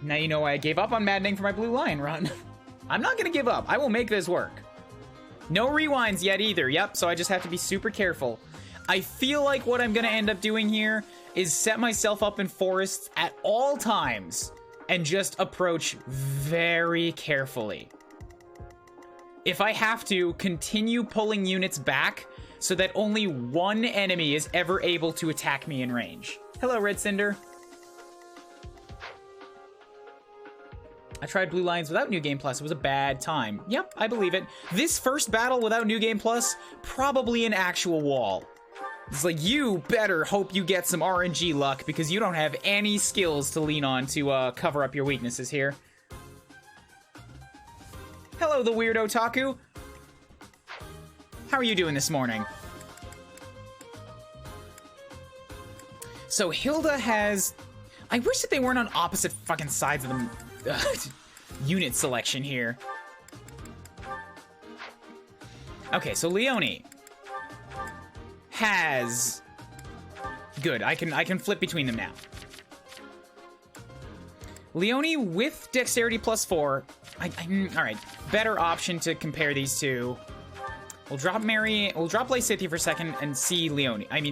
Speaker 1: Now you know why I gave up on maddening for my Blue Lion run. I'm not gonna give up. I will make this work. No rewinds yet either. Yep, so I just have to be super careful. I feel like what I'm gonna end up doing here is set myself up in forests at all times and just approach very carefully. If I have to, continue pulling units back so that only one enemy is ever able to attack me in range. Hello, Red Cinder. I tried Blue Lions without New Game Plus. It was a bad time. Yep, I believe it. This first battle without New Game Plus, probably an actual wall. It's like, you better hope you get some RNG luck because you don't have any skills to lean on to cover up your weaknesses here. Hello, the Weird Otaku. How are you doing this morning? So Hilda has... I wish that they weren't on opposite fucking sides of the unit selection here. Okay, so Leonie has... Good, I can flip between them now. Leonie with Dexterity +4. Alright, better option to compare these two. We'll drop Lysithea for a second and see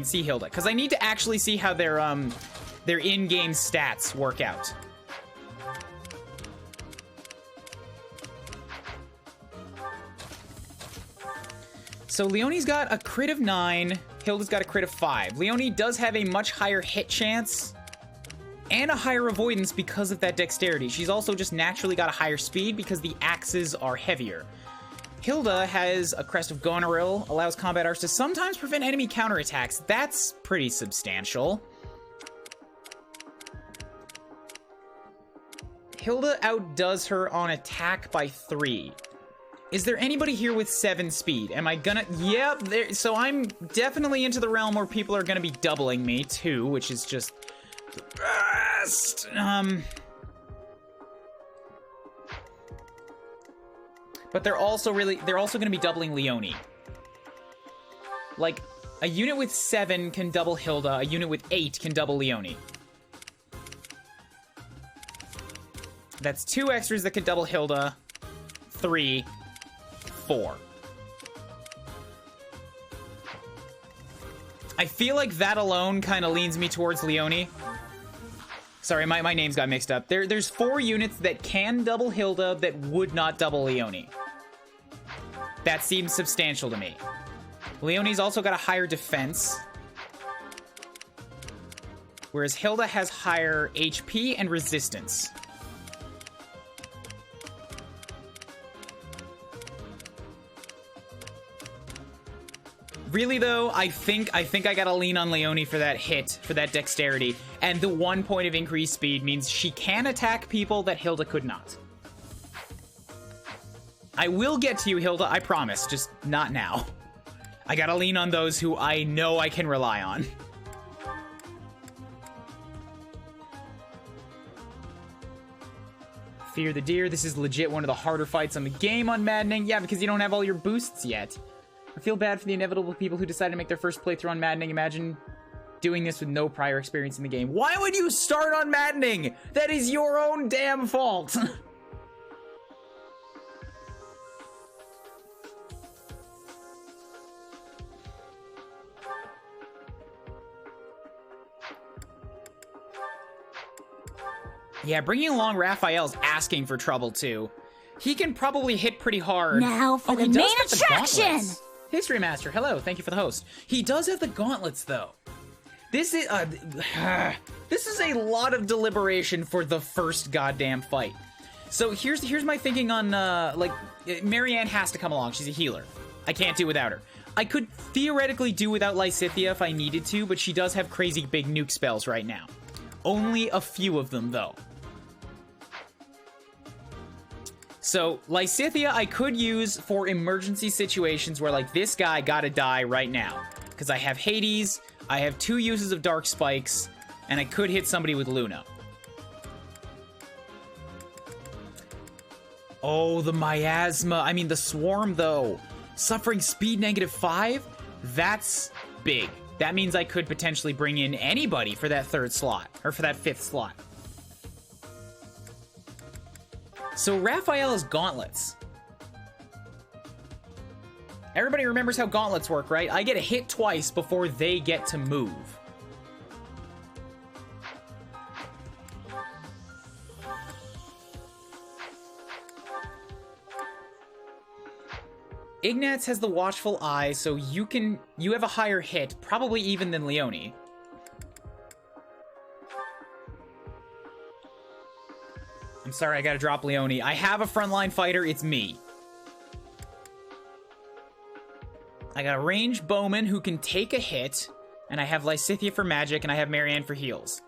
Speaker 1: see Hilda. Because I need to actually see how their in-game stats work out. So Leonie's got a crit of 9, Hilda's got a crit of 5. Leonie does have a much higher hit chance and a higher avoidance because of that dexterity. She's also just naturally got a higher speed because the axes are heavier. Hilda has a Crest of Goneril, allows combat arts to sometimes prevent enemy counterattacks. That's pretty substantial. Hilda outdoes her on attack by 3. Is there anybody here with 7 speed? Am I gonna... Yep, so I'm definitely into the realm where people are gonna be doubling me, too, which is just the best. But they're also gonna be doubling Leonie. Like, a unit with 7 can double Hilda, a unit with 8 can double Leonie. That's 2 extras that can double Hilda. 3, 4. I feel like that alone kind of leans me towards Leonie. Sorry, my names got mixed up. There's 4 units that can double Hilda that would not double Leonie. That seems substantial to me. Leonie's also got a higher defense, whereas Hilda has higher HP and resistance. Really though, I think I gotta lean on Leonie for that hit, for that dexterity, and the 1 point of increased speed means she can attack people that Hilda could not. I will get to you, Hilda, I promise, just not now. I gotta lean on those who I know I can rely on. Fear the Deer, this is legit one of the harder fights on the game on Maddening. Yeah, because you don't have all your boosts yet. I feel bad for the inevitable people who decide to make their first playthrough on Maddening. Imagine doing this with no prior experience in the game. Why would you start on Maddening? That is your own damn fault. Yeah, bringing along Raphael's asking for trouble, too. He can probably hit pretty hard.
Speaker 3: Now for the main attraction!
Speaker 1: History Master, hello, thank you for the host. He does have the gauntlets, though. This is a lot of deliberation for the first goddamn fight. So here's my thinking on, like, Marianne has to come along. She's a healer. I can't do without her. I could theoretically do without Lysithea if I needed to, but she does have crazy big nuke spells right now. Only a few of them, though. So, Lysithea I could use for emergency situations where, like, this guy gotta die right now. Because I have Hades, I have 2 uses of Dark Spikes, and I could hit somebody with Luna. Oh, the miasma. I mean, the swarm, though. Suffering speed -5? That's big. That means I could potentially bring in anybody for that 3rd slot, or for that 5th slot. So Raphael has gauntlets. Everybody remembers how gauntlets work, right? I get a hit twice before they get to move. Ignatz has the watchful eye, so you have a higher hit, probably even than Leone. I'm sorry, I gotta drop Leone. I have a frontline fighter, it's me. I got a ranged bowman who can take a hit, and I have Lysithea for magic, and I have Marianne for heals.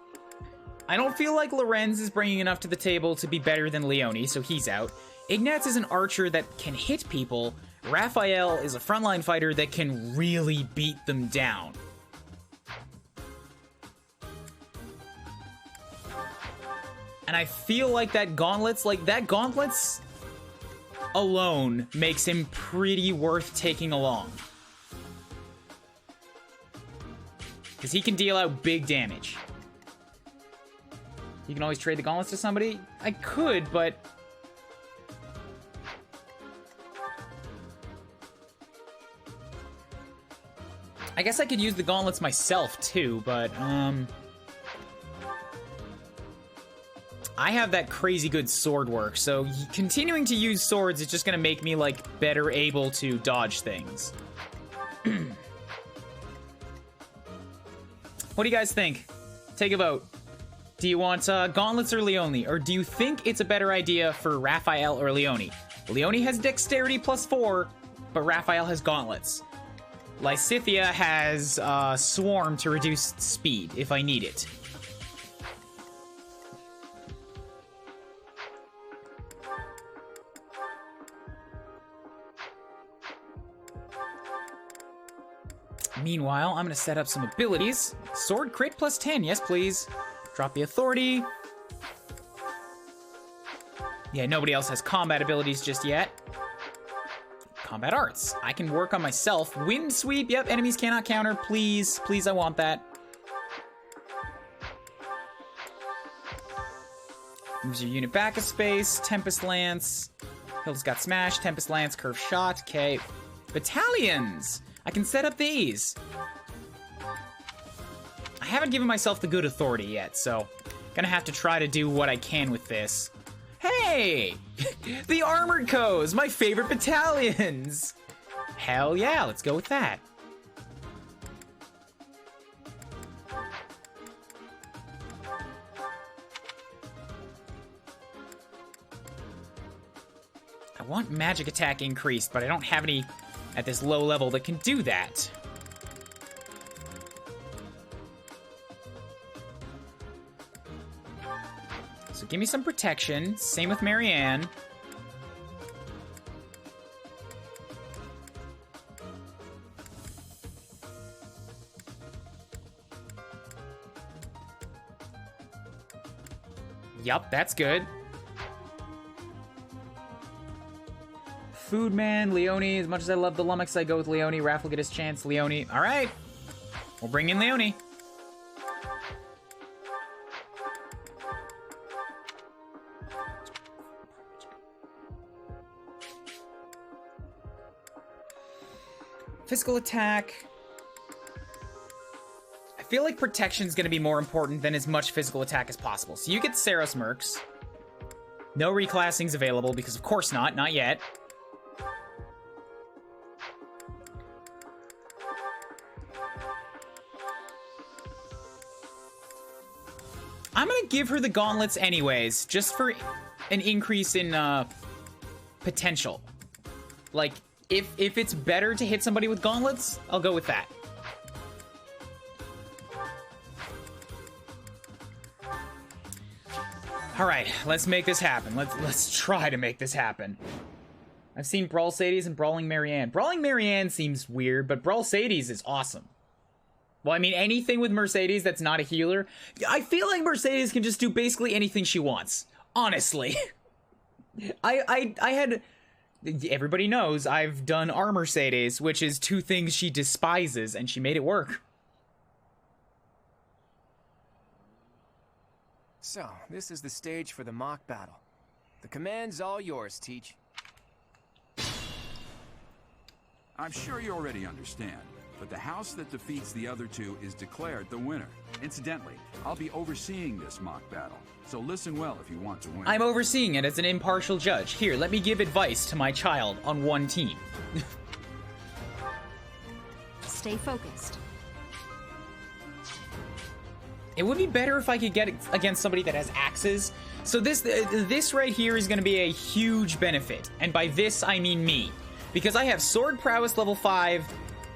Speaker 1: I don't feel like Lorenz is bringing enough to the table to be better than Leone, so he's out. Ignatz is an archer that can hit people. Raphael is a frontline fighter that can really beat them down. And I feel like that gauntlets alone makes him pretty worth taking along. Because he can deal out big damage. You can always trade the gauntlets to somebody? I could, but... I guess I could use the gauntlets myself, too, but, I have that crazy good sword work, so continuing to use swords is just gonna make me, like, better able to dodge things. What do you guys think? Take a vote. Do you want gauntlets or Leone? Or do you think it's a better idea for Raphael or Leone? Leone has dexterity +4, but Raphael has gauntlets. Lysithea has swarm to reduce speed if I need it. Meanwhile, I'm going to set up some abilities. Sword crit +10, yes please. Drop the authority. Yeah, nobody else has combat abilities just yet. Combat arts. I can work on myself. Wind sweep, yep, enemies cannot counter. Please, please, I want that. Moves your unit back a space. Tempest Lance. Hilda's got Smash. Tempest Lance, Curve Shot. Okay. Battalions. I can set up these. I haven't given myself the good authority yet, so gonna have to try to do what I can with this. Hey! The Armored Co's, my favorite battalions! Hell yeah, let's go with that. I want magic attack increased, but I don't have any at this low level that can do that. So give me some protection. Same with Marianne. Yup, that's good. Foodman, Leone. As much as I love the Lummox, I go with Leone. Raph will get his chance. Leone. All right. We'll bring in Leone. Physical attack. I feel like protection's gonna be more important than as much physical attack as possible. So you get Saros Mercs. No reclassings available because of course not yet. I'm gonna give her the gauntlets anyways, just for an increase in potential. Like, if it's better to hit somebody with gauntlets, I'll go with that. All right, let's make this happen. Let's try to make this happen. I've seen Brawl Sadie's and Brawling Marianne. Brawling Marianne seems weird, but Brawl Sadie's is awesome. Well, I mean, anything with Mercedes that's not a healer. I feel like Mercedes can just do basically anything she wants. Honestly. I had... Everybody knows I've done Armor Mercedes, which is two things she despises, and she made it work.
Speaker 8: So, this is the stage for the mock battle. The command's all yours, Teach.
Speaker 4: I'm sure you already understand, but the house that defeats the other two is declared the winner. Incidentally, I'll be overseeing this mock battle, so listen well if you want to win.
Speaker 1: I'm overseeing it as an impartial judge. Here, let me give advice to my child on one team.
Speaker 16: Stay focused.
Speaker 1: It would be better if I could get against somebody that has axes. So this right here is going to be a huge benefit. And by this, I mean me. Because I have Sword Prowess level 5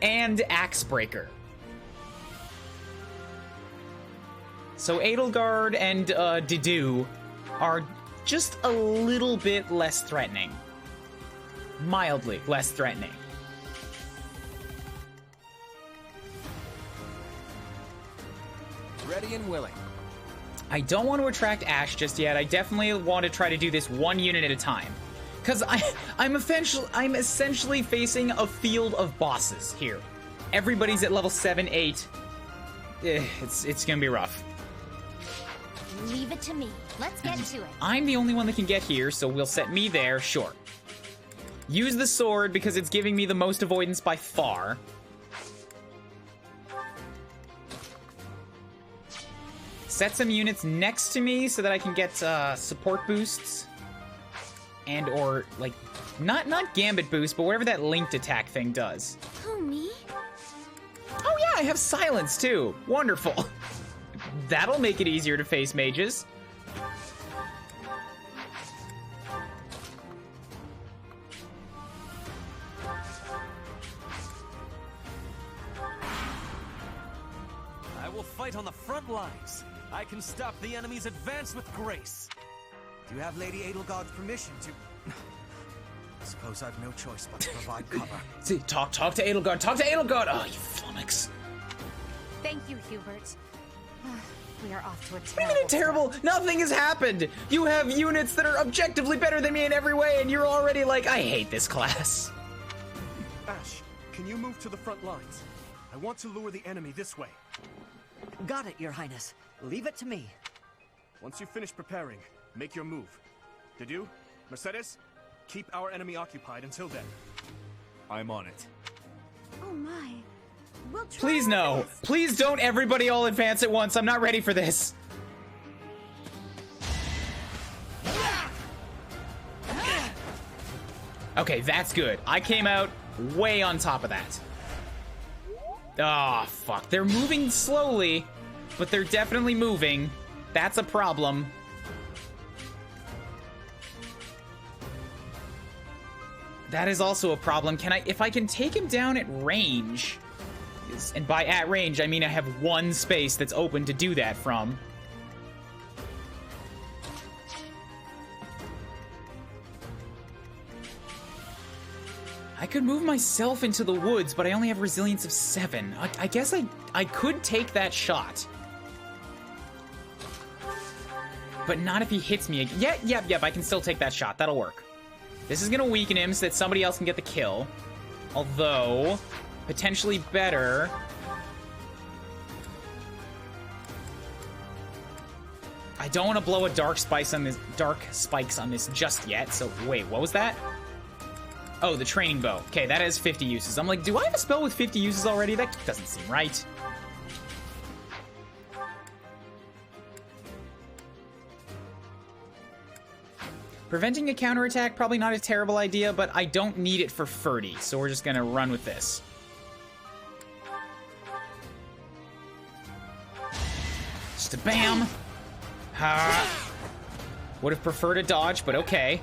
Speaker 1: and Axe Breaker. So Edelgard and Dedue are just a little bit less threatening. Mildly less threatening.
Speaker 8: Ready and willing.
Speaker 1: I don't want to attract Ash just yet. I definitely want to try to do this one unit at a time. Because I'm essentially facing a field of bosses here. Everybody's at level 7, 8. It's gonna be rough.
Speaker 16: Leave it to me. Let's get to it.
Speaker 1: I'm the only one that can get here, so we'll set me there, sure. Use the sword because it's giving me the most avoidance by far. Set some units next to me so that I can get support boosts. And or, like, not Gambit boost, but whatever that linked attack thing does.
Speaker 3: Who, me?
Speaker 1: Oh yeah, I have silence too. Wonderful. That'll make it easier to face mages.
Speaker 21: I will fight on the front lines. I can stop the enemy's advance with grace.
Speaker 12: Do you have Lady Edelgard's permission to... I suppose I've no choice but to provide cover.
Speaker 1: See, talk to Edelgard. Talk to Edelgard. Oh, you flummox.
Speaker 16: Thank you, Hubert. We are off to a terrible...
Speaker 1: What do you mean terrible? Nothing has happened. You have units that are objectively better than me in every way, and you're already like, I hate this class.
Speaker 6: Ash, can you move to the front lines? I want to lure the enemy this way.
Speaker 15: Got it, Your Highness. Leave it to me.
Speaker 6: Once you finish preparing, make your move. Dedue, Mercedes, keep our enemy occupied until then. I'm on it.
Speaker 3: Oh my. We'll try.
Speaker 1: Please no. Please don't everybody all advance at once. I'm not ready for this. Okay, that's good. I came out way on top of that. Oh, fuck. They're moving slowly, but they're definitely moving. That's a problem. That is also a problem. If I can take him down at range, and by at range, I mean I have one space that's open to do that from. I could move myself into the woods, but I only have resilience of 7. I guess I could take that shot. But not if he hits me again. Yep, I can still take that shot. That'll work. This is gonna weaken him so that somebody else can get the kill. Although, potentially better. I don't want to blow a dark spikes on this just yet. So wait, what was that? Oh, the training bow. Okay, that has 50 uses. I'm like, do I have a spell with 50 uses already? That doesn't seem right. Preventing a counterattack, probably not a terrible idea, but I don't need it for Ferdy, so we're just gonna run with this. Just a bam! Ha! Would have preferred a dodge, but okay.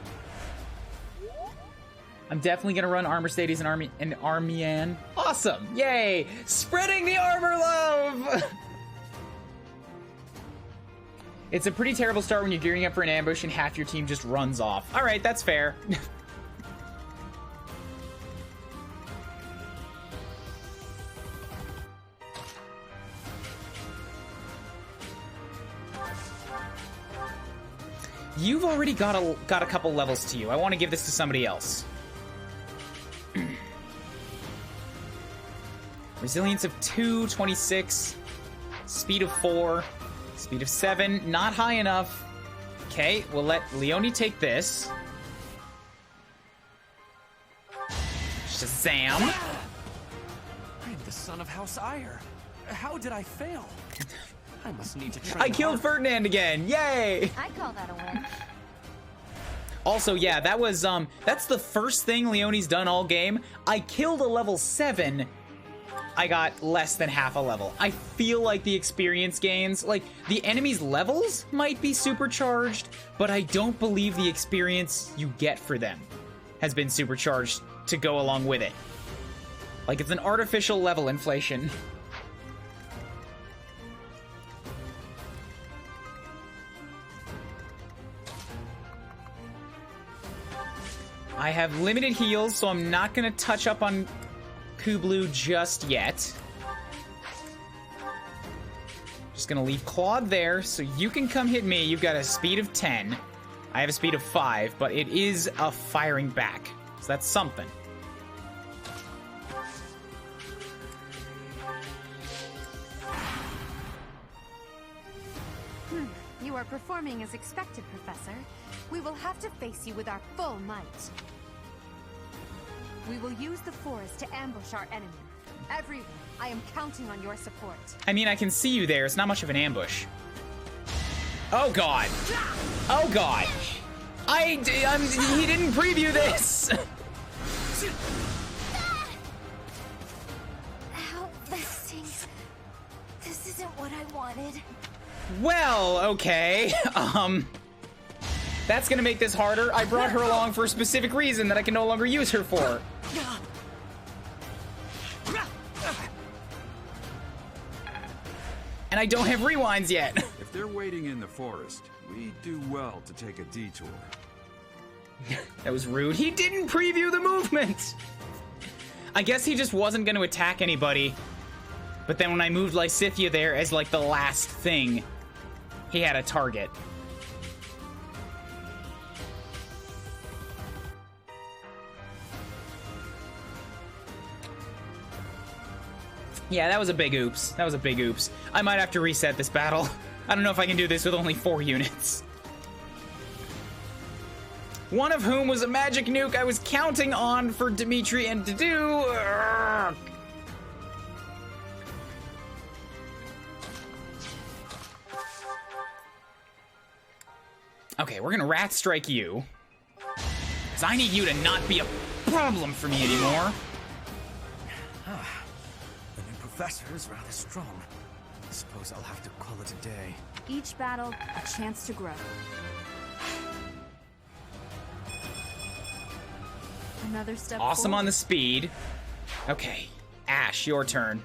Speaker 1: I'm definitely gonna run Armor Stades and Armian. Awesome! Yay! Spreading the armor love! It's a pretty terrible start when you're gearing up for an ambush and half your team just runs off. Alright, that's fair. You've already got a couple levels to you. I want to give this to somebody else. Resilience of 2, 26. Speed of 4. Speed of 7, not high enough. Okay, we'll let Leonie take this. Shazam!
Speaker 13: I'm the son of House Ire. How did I fail? I must need to train
Speaker 1: I killed Ferdinand again! Yay!
Speaker 3: I call that a win.
Speaker 1: Also, yeah, that was, that's the first thing Leonie's done all game. I killed a level 7. I got less than half a level. I feel like the experience gains, like, the enemy's levels might be supercharged, but I don't believe the experience you get for them has been supercharged to go along with it. Like, it's an artificial level inflation. I have limited heals, so I'm not gonna touch up on Kuuribro just yet. Just gonna leave Claude there, so you can come hit me. You've got a speed of 10. I have a speed of 5, but it is a firing back, so that's something.
Speaker 7: You are performing as expected, Professor. We will have to face you with our full might. We will use the forest to ambush our enemy. Everyone, I am counting on your support.
Speaker 1: I mean, I can see you there. It's not much of an ambush. Oh, God. Oh, God. He didn't preview this.
Speaker 3: Ow, that stings. This isn't what I wanted.
Speaker 1: Well, okay. That's gonna make this harder. I brought her along for a specific reason that I can no longer use her for. And I don't have rewinds yet.
Speaker 4: If they're waiting in the forest, we do well to take a detour.
Speaker 1: That was rude. He didn't preview the movement. I guess he just wasn't gonna attack anybody. But then when I moved Lysithea there as like the last thing, he had a target. Yeah, that was a big oops. That was a big oops. I might have to reset this battle. I don't know if I can do this with only 4 units. One of whom was a magic nuke I was counting on for Dimitri and to do. Urgh. Okay, we're gonna rat strike you. Because I need you to not be a problem for me anymore.
Speaker 12: The new professor is rather strong. I suppose I'll have to call it a day.
Speaker 10: Each battle, a chance to grow. Another step
Speaker 1: Awesome
Speaker 10: forward.
Speaker 1: on the speed. Okay, Ash, your turn.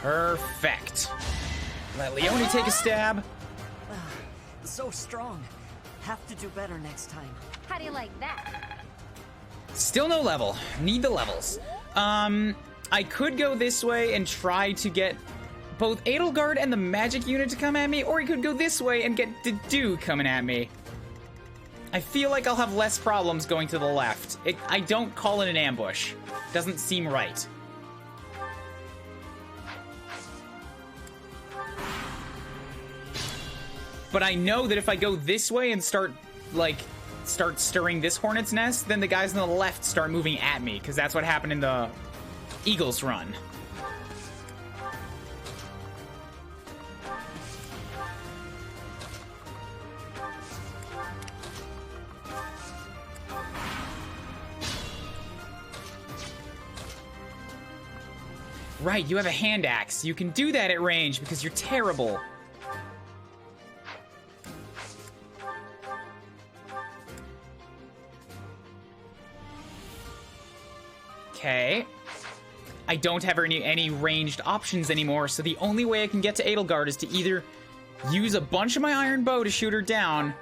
Speaker 1: Perfect. Let Leonie take a stab.
Speaker 9: So strong. Have to do better next time.
Speaker 3: How do you like that?
Speaker 1: Still no level. Need the levels. I could go this way and try to get both Edelgard and the magic unit to come at me, or I could go this way and get Dedue coming at me. I feel like I'll have less problems going to the left. I don't call it an ambush. Doesn't seem right. But I know that if I go this way and start stirring this hornet's nest, then the guys on the left start moving at me, because that's what happened in the Eagles run. Right, you have a hand axe. You can do that at range because you're terrible. Okay. I don't have any ranged options anymore, so the only way I can get to Edelgard is to either use a bunch of my iron bow to shoot her down,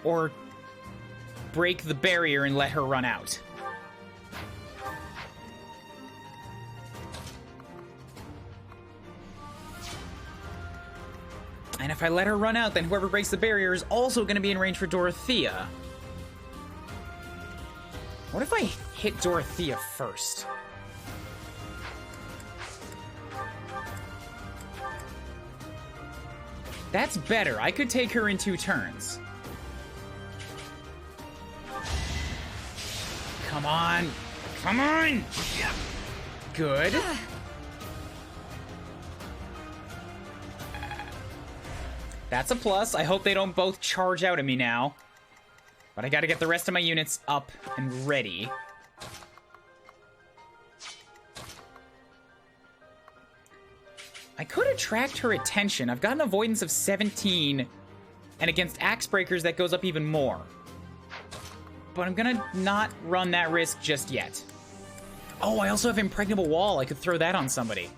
Speaker 1: or break the barrier and let her run out. And if I let her run out, then whoever breaks the barrier is also going to be in range for Dorothea. What if I hit Dorothea first? That's better. I could take her in 2 turns. Come on. Come on! Good. That's a plus. I hope they don't both charge out at me now. But I gotta get the rest of my units up and ready. I could attract her attention. I've got an avoidance of 17, and against axe breakers that goes up even more. But I'm gonna not run that risk just yet. Oh, I also have impregnable wall. I could throw that on somebody.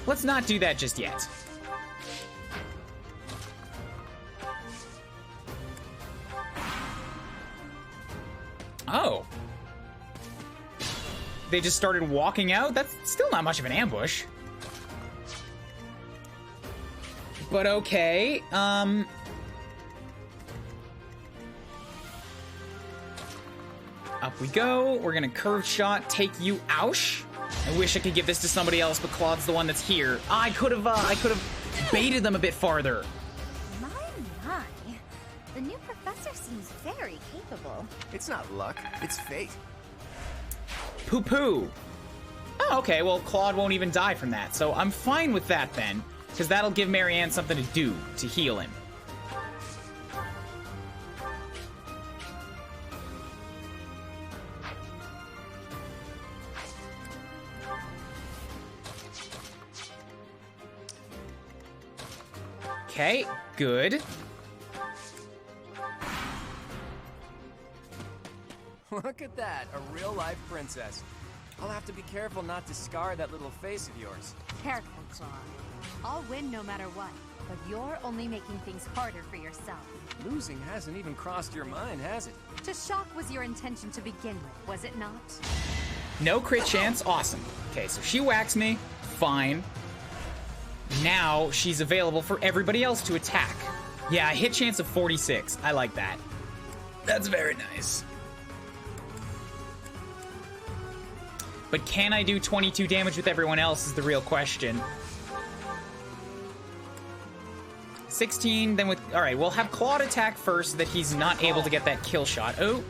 Speaker 1: Let's not do that just yet. Oh. They just started walking out? That's still not much of an ambush. But okay, up we go. We're gonna curve shot, take you, ouch. I wish I could give this to somebody else, but Claude's the one that's here. I could have baited them a bit farther.
Speaker 3: My. The new professor seems very capable.
Speaker 6: It's not luck, it's fate.
Speaker 1: Poo-poo. Oh, okay, well, Claude won't even die from that, so I'm fine with that then, because that'll give Marianne something to do to heal him. Okay, good.
Speaker 8: Look at that, a real-life princess. I'll have to be careful not to scar that little face of yours.
Speaker 7: Careful, Claude. I'll win no matter what, but you're only making things harder for yourself.
Speaker 8: Losing hasn't even crossed your mind, has it?
Speaker 7: To shock was your intention to begin with, was it not?
Speaker 1: No crit chance, awesome. Okay, so she whacks me, fine. Now she's available for everybody else to attack. Yeah, a hit chance of 46. I like that. That's very nice. But can I do 22 damage with everyone else is the real question. 16, then with... Alright, we'll have Claude attack first so that he's not able to get that kill shot. Oh.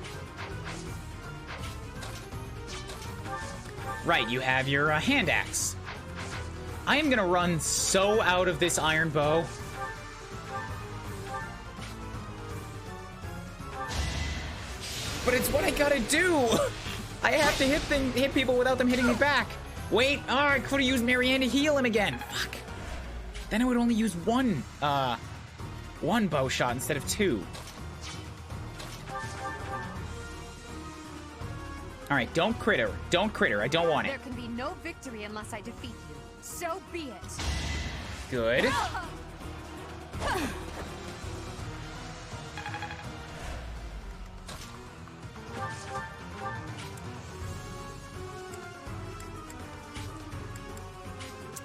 Speaker 1: Right, you have your hand axe. I am gonna run so out of this iron bow. But it's what I gotta do! I have to hit people without them hitting me back. Wait, I could have used Marianne to heal him again. Fuck. Then I would only use one bow shot instead of 2. Alright, don't crit her. Don't crit her. I don't want it.
Speaker 7: There can be no victory unless I defeat you. So be it.
Speaker 1: Good.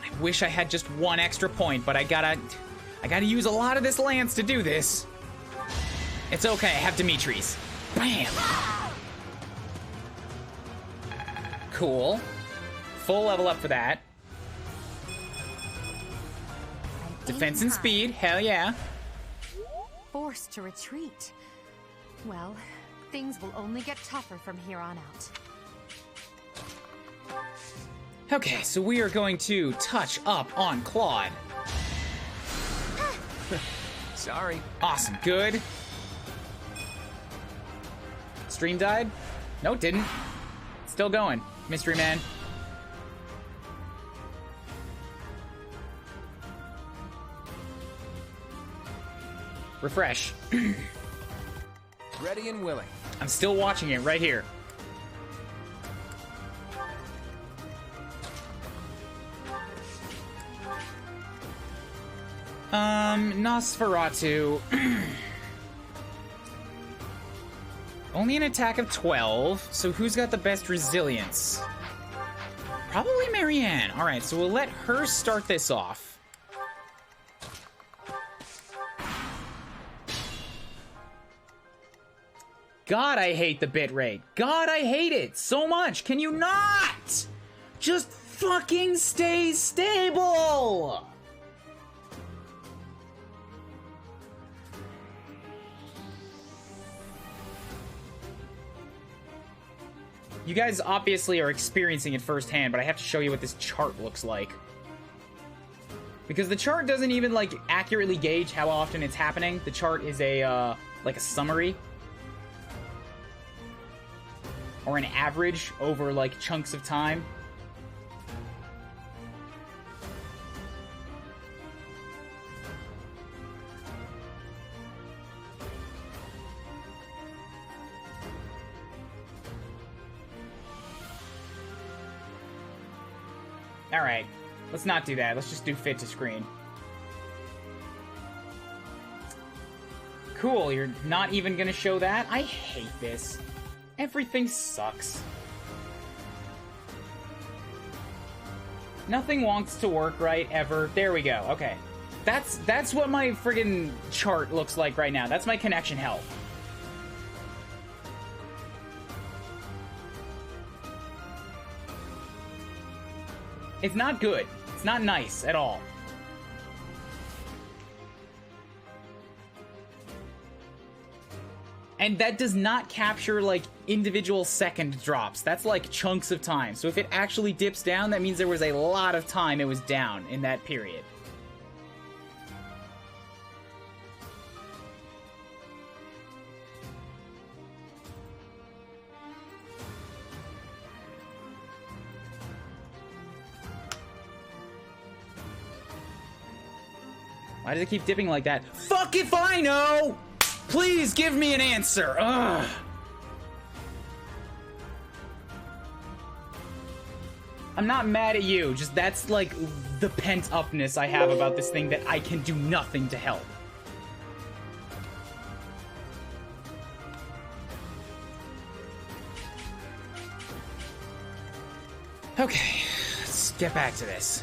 Speaker 1: I wish I had just 1 extra point, but I gotta use a lot of this lance to do this. It's okay, I have Dimitri's. Bam! Cool. Full level up for that. Defense and speed, hell yeah.
Speaker 7: Forced to retreat. Well, things will only get tougher from here on out.
Speaker 1: Okay, so we are going to touch up on Claude.
Speaker 8: Sorry.
Speaker 1: Awesome, good. Stream died? No, it didn't. Still going. Mystery Man. Refresh.
Speaker 8: Ready and willing.
Speaker 1: I'm still watching it right here. Nosferatu. Only an attack of 12, so who's got the best resilience? Probably Marianne. Alright, so we'll let her start this off. God, I hate the bitrate. God, I hate it so much. Can you not just fucking stay stable? You guys obviously are experiencing it firsthand, but I have to show you what this chart looks like. Because the chart doesn't even, like, accurately gauge how often it's happening. The chart is a, like a summary. Or an average over, like, chunks of time. Alright, let's not do that. Let's just do fit to screen. Cool, you're not even gonna show that? I hate this. Everything sucks. Nothing wants to work right, ever. There we go, okay. That's what my friggin' chart looks like right now. That's my connection health. It's not good. It's not nice at all. And that does not capture, like, individual second drops. That's like chunks of time. So if it actually dips down, that means there was a lot of time it was down in that period. Why does it keep dipping like that? Fuck if I know! Please give me an answer! Ugh. I'm not mad at you, just that's like the pent-upness I have about this thing that I can do nothing to help. Okay, let's get back to this.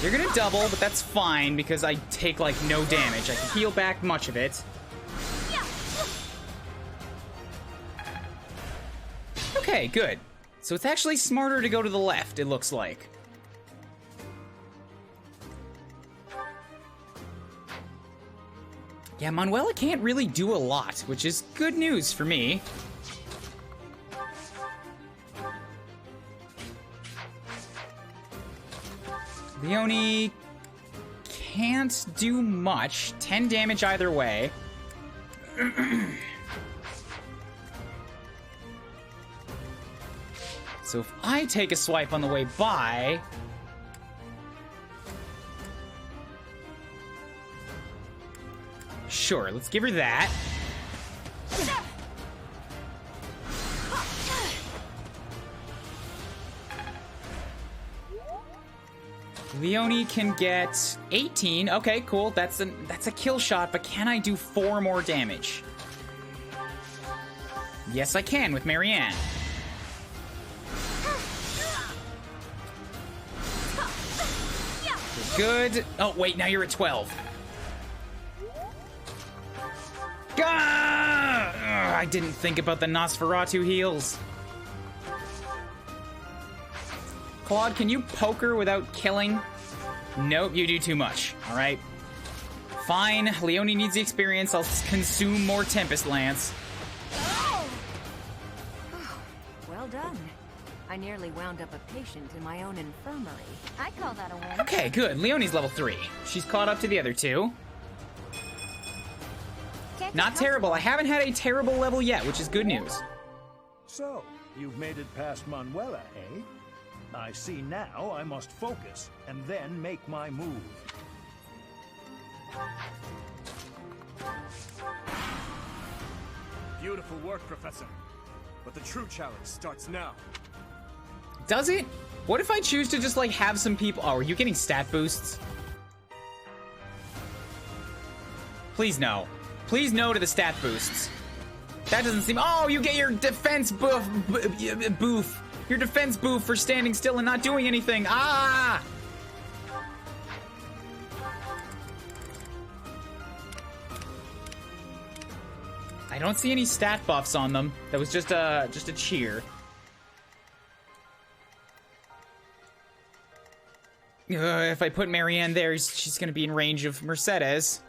Speaker 1: You're gonna double, but that's fine because I take, like, no damage. I can heal back much of it. Okay, good. So it's actually smarter to go to the left, it looks like. Yeah, Manuela can't really do a lot, which is good news for me. Leone can't do much. 10 damage either way. So if I take a swipe on the way by... Sure, let's give her that. Leone can get 18. Okay, cool. That's a kill shot, but can I do 4 more damage? Yes, I can with Marianne. Good. Oh, wait, now you're at 12. Gah! Ugh, I didn't think about the Nosferatu heals. Claude, can you poke her without killing? Nope, you do too much. Alright. Fine, Leone needs the experience. I'll consume more Tempest Lance.
Speaker 10: Oh, well done. I nearly wound up a patient in my own infirmary.
Speaker 3: I call that a win.
Speaker 1: Okay, good. Leonie's level 3. She's caught up to the other two. Not terrible. I haven't had a terrible level yet, which is good news.
Speaker 11: So, you've made it past Manuela, eh? I see now I must focus, and then make my move.
Speaker 6: Beautiful work, Professor. But the true challenge starts now.
Speaker 1: Does it? What if I choose to just, like, have some people... Oh, are you getting stat boosts? Please no. Please no to the stat boosts. That doesn't seem... Oh, you get your defense boof. Your defense boof for standing still and not doing anything. Ah! I don't see any stat buffs on them. That was just a cheer. If I put Marianne there, she's gonna be in range of Mercedes.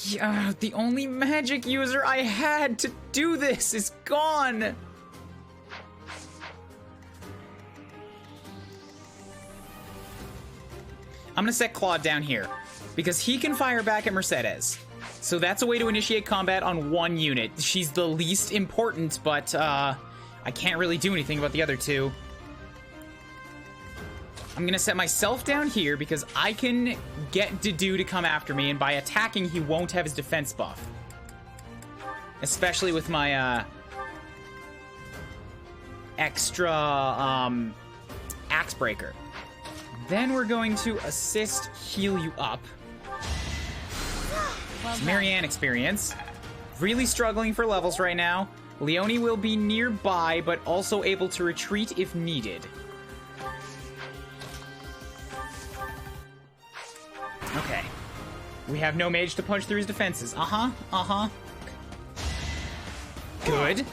Speaker 1: Yeah, the only magic user I had to do this is gone. I'm gonna set Claude down here because he can fire back at Mercedes. So that's a way to initiate combat on one unit. She's the least important, but I can't really do anything about the other two. I'm gonna set myself down here because I can get Dedue to come after me, and by attacking, he won't have his defense buff. Especially with my extra Axe Breaker. Then we're going to assist heal you up. It's Marianne experience. Really struggling for levels right now. Leonie will be nearby, but also able to retreat if needed. Okay. We have no mage to punch through his defenses. Good.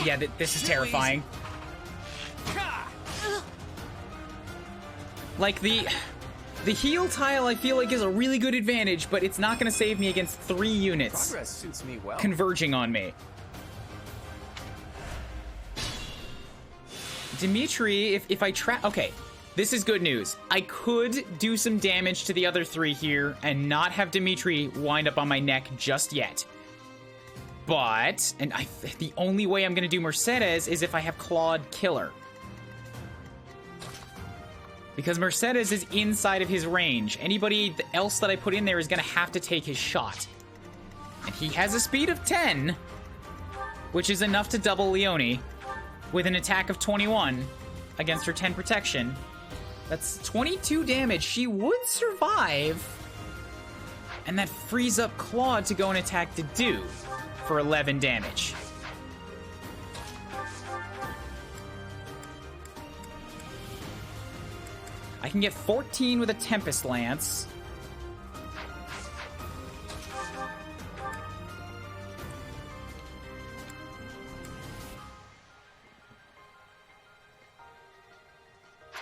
Speaker 1: Yeah, this is terrifying. Like, the heal tile, I feel like, is a really good advantage, but it's not going to save me against 3 units
Speaker 8: Progress suits me well.
Speaker 1: converging on me. Dimitri, if I trap... Okay, this is good news. I could do some damage to the other 3 here and not have Dimitri wind up on my neck just yet. But, and the only way I'm going to do Mercedes is if I have Claude kill her. Because Mercedes is inside of his range. Anybody else that I put in there is going to have to take his shot. And he has a speed of 10, which is enough to double Leonie. With an attack of 21 against her 10 protection. That's 22 damage. She would survive. And that frees up Claude to go and attack Dedue for 11 damage. I can get 14 with a Tempest Lance.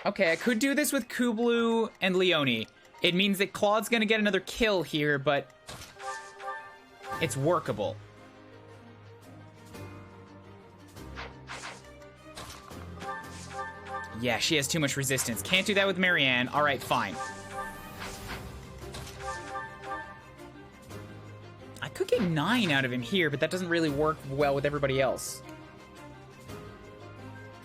Speaker 1: Okay, I could do this with Kublu and Leonie. It means that Claude's gonna get another kill here, but it's workable. Yeah, she has too much resistance. Can't do that with Marianne. All right, fine. I could get 9 out of him here, but that doesn't really work well with everybody else.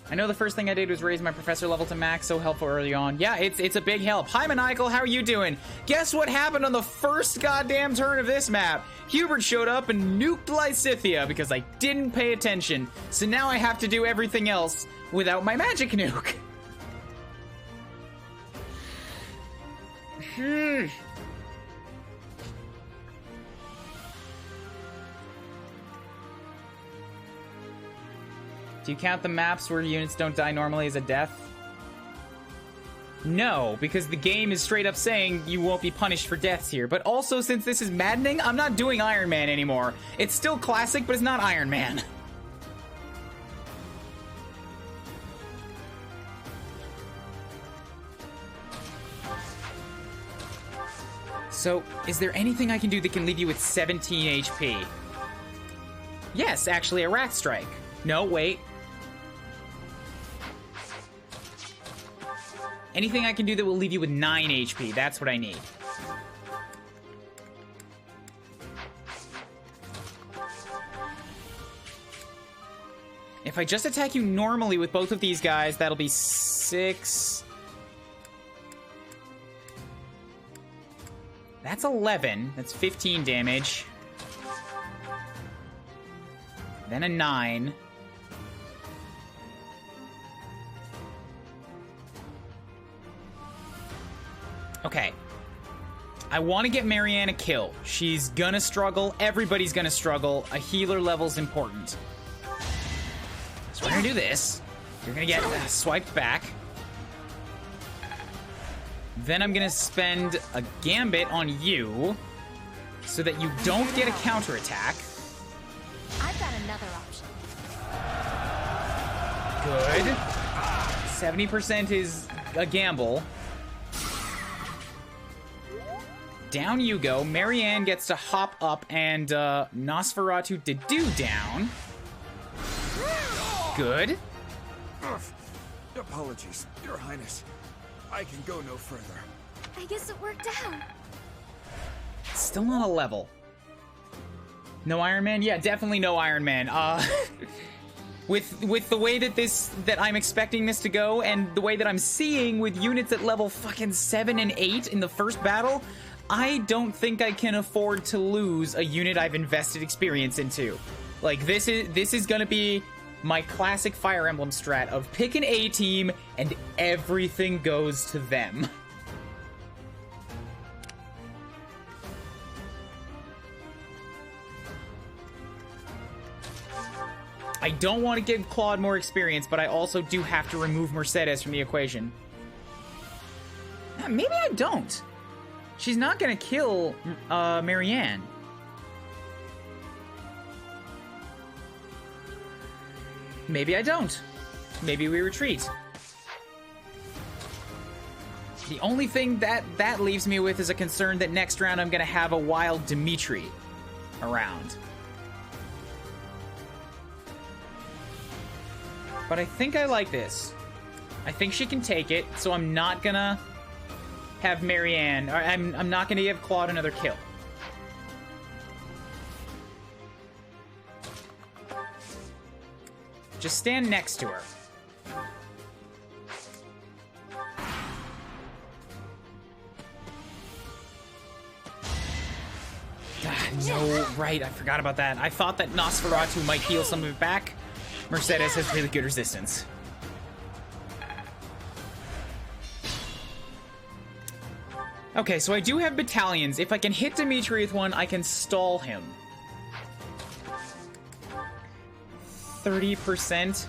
Speaker 1: I know the first thing I did was raise my professor level to max, so helpful early on. Yeah, it's a big help. Hi, Maniacal, how are you doing? Guess what happened on the first goddamn turn of this map? Hubert showed up and nuked Lysithia because I didn't pay attention. So now I have to do everything else without my magic nuke. Do you count the maps where units don't die normally as a death? No, because the game is straight up saying you won't be punished for deaths here. But also, since this is maddening, I'm not doing Iron Man anymore. It's still classic, but it's not Iron Man. So, is there anything I can do that can leave you with 17 HP? Yes, actually, a Rat Strike. No, wait. Anything I can do that will leave you with 9 HP. That's what I need. If I just attack you normally with both of these guys, that'll be 6... That's 11. That's 15 damage. Then a 9. Okay. I want to get Marianne a kill. She's gonna struggle. Everybody's gonna struggle. A healer level's important. So we're gonna do this. You're gonna get swiped back. Then I'm gonna spend a gambit on you so that you don't get a counterattack.
Speaker 16: I've got another option.
Speaker 1: Good. 70% is a gamble. Down you go. Marianne gets to hop up and Nosferatu to do down. Good.
Speaker 17: Apologies, Your Highness. I can go no further.
Speaker 3: I guess it worked out.
Speaker 1: Still not a level. No Iron Man? Yeah, definitely no Iron Man. With the way that I'm expecting this to go, and the way that I'm seeing with units at level fucking 7 and 8 in the first battle, I don't think I can afford to lose a unit I've invested experience into. Like, this is gonna be my classic Fire Emblem strat of pick an A team and everything goes to them. I don't want to give Claude more experience, but I also do have to remove Mercedes from the equation. Maybe I don't. She's not gonna kill Marianne. Maybe I don't. Maybe we retreat. The only thing that leaves me with is a concern that next round I'm gonna have a wild Dimitri around. But I think I like this. I think she can take it, so I'm not gonna have Marianne, or I'm not gonna give Claude another kill. Just stand next to her. No, right, I forgot about that. I thought that Nosferatu might heal some of it back. Mercedes has really good resistance. Okay, so I do have battalions. If I can hit Dimitri with one, I can stall him. 30%.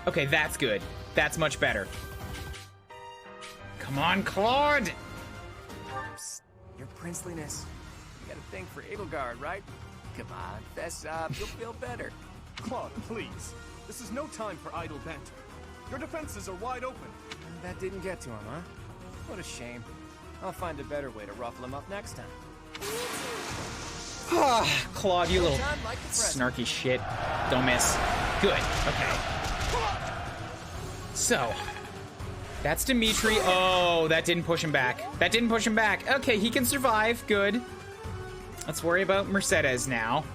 Speaker 1: Okay, that's good. That's much better. Come on, Claude!
Speaker 8: Psst, your princeliness. You got a thing for Edelgard, right? Come on, fess up. You'll feel better.
Speaker 6: Claude, please. This is no time for idle banter. Your defenses are wide open.
Speaker 8: That didn't get to him, huh? What a shame. I'll find a better way to ruffle him up next time.
Speaker 1: Claude, you little snarky shit. Don't miss. Good. Okay. So, that's Dimitri. Oh, that didn't push him back. That didn't push him back. Okay, he can survive. Good. Let's worry about Mercedes now.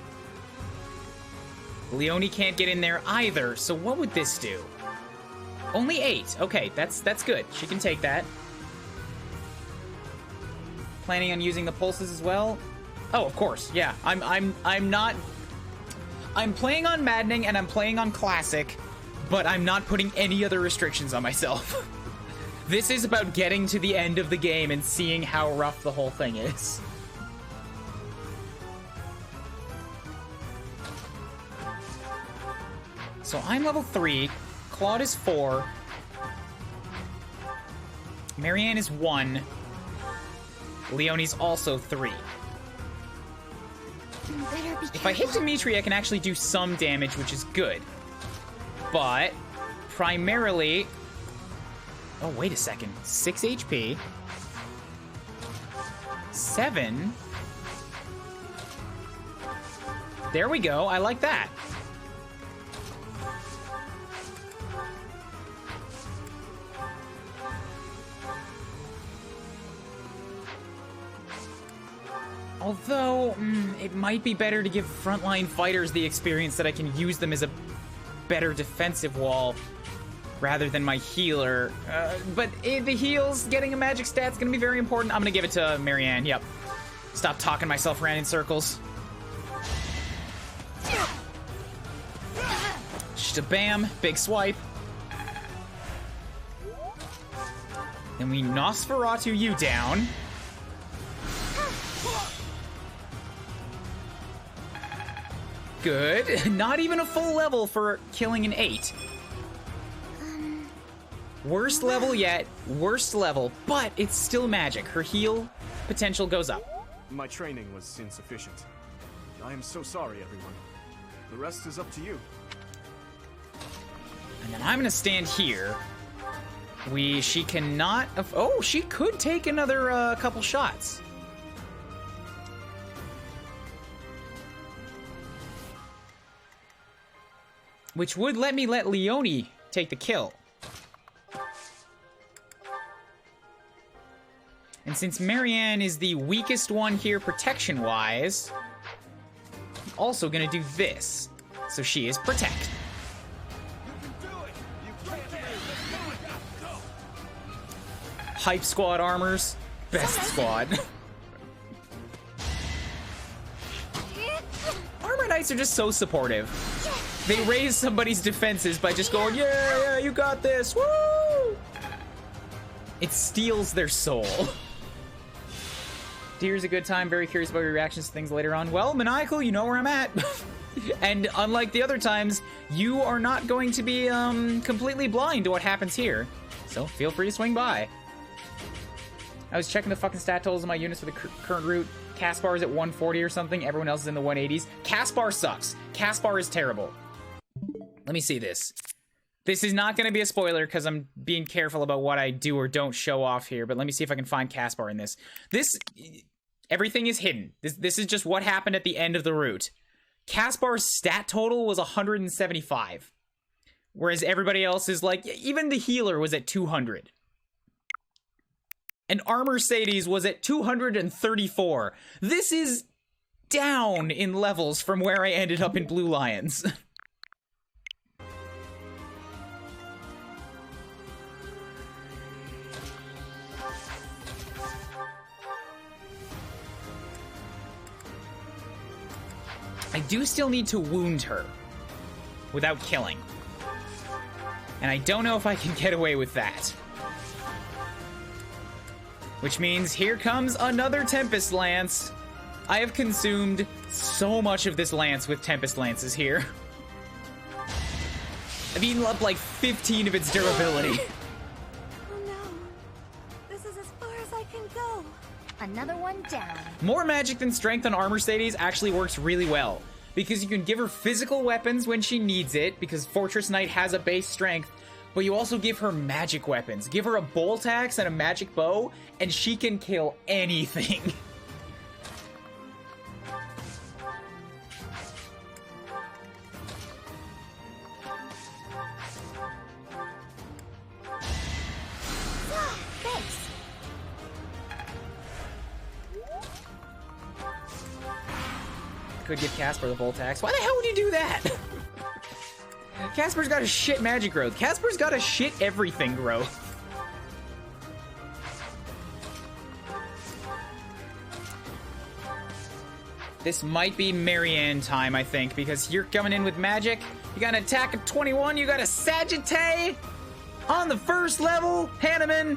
Speaker 1: Leone can't get in there either, so what would this do? Only 8. Okay, that's good. She can take that. Planning on using the pulses as well? Oh, of course. Yeah. I'm playing on Maddening and I'm playing on Classic, but I'm not putting any other restrictions on myself. This is about getting to the end of the game and seeing how rough the whole thing is. So I'm level 3, Claude is 4, Marianne is 1, Leonie's also 3. If I hit Dimitri, I can actually do some damage, which is good. But, primarily... Oh, wait a second. 6 HP. 7. There we go, I like that. Although, it might be better to give frontline fighters the experience that I can use them as a better defensive wall rather than my healer. But the heals, getting a magic stat's gonna be very important. I'm gonna give it to Marianne, yep. Stop talking myself around in circles. Just a bam, big swipe. Then we Nosferatu you down. Good. Not even a full level for killing an 8. Worst level yet. Worst level. But it's still magic. Her heal potential goes up.
Speaker 6: My training was insufficient. I am so sorry, everyone. The rest is up to you.
Speaker 1: And then I'm gonna stand here. She cannot... Oh, she could take another couple shots. Which would let me let Leone take the kill. And since Marianne is the weakest one here protection-wise, I'm also gonna do this. So she is protect. Hype squad armors. Best squad. Armor Knights are just so supportive. They raise somebody's defenses by just going, yeah, you got this, woo! It steals their soul. Deer's a good time, very curious about your reactions to things later on. Well, Maniacal, you know where I'm at. And unlike the other times, you are not going to be completely blind to what happens here. So feel free to swing by. I was checking the fucking stat totals of my units for the current route. Caspar is at 140 or something. Everyone else is in the 180s. Caspar sucks. Caspar is terrible. Let me see this. This is not going to be a spoiler because I'm being careful about what I do or don't show off here, but let me see if I can find Caspar in this. Everything is hidden. This is just what happened at the end of the route. Caspar's stat total was 175. Whereas everybody else is like, even the healer was at 200. And Armor Sadie's was at 234. This is down in levels from where I ended up in Blue Lions. I do still need to wound her without killing. And I don't know if I can get away with that. Which means here comes another Tempest Lance. I have consumed so much of this lance with Tempest Lances here. I've eaten up like 15 of its durability.
Speaker 3: Oh no. This is as far as I can go. Another one down.
Speaker 1: More magic than strength on Armor Sadie's actually works really well. Because you can give her physical weapons when she needs it, because Fortress Knight has a base strength, but you also give her magic weapons. Give her a bolt axe and a magic bow, and she can kill anything.
Speaker 3: Thanks.
Speaker 1: Could give Casper the bolt axe. Why the hell would you do that? Casper's got a shit magic growth. Casper's got a shit everything growth. This might be Marianne time, I think, because you're coming in with magic. You got an attack of 21. You got a Sagittae on the first level. Hanneman,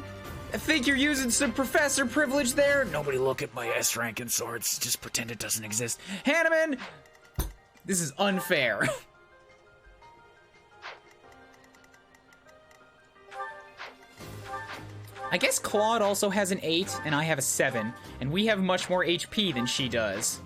Speaker 1: I think you're using some professor privilege there. Nobody look at my S rank in swords. Just pretend it doesn't exist. Hanneman, this is unfair. I guess Claude also has an 8, and I have a 7, and we have much more HP than she does.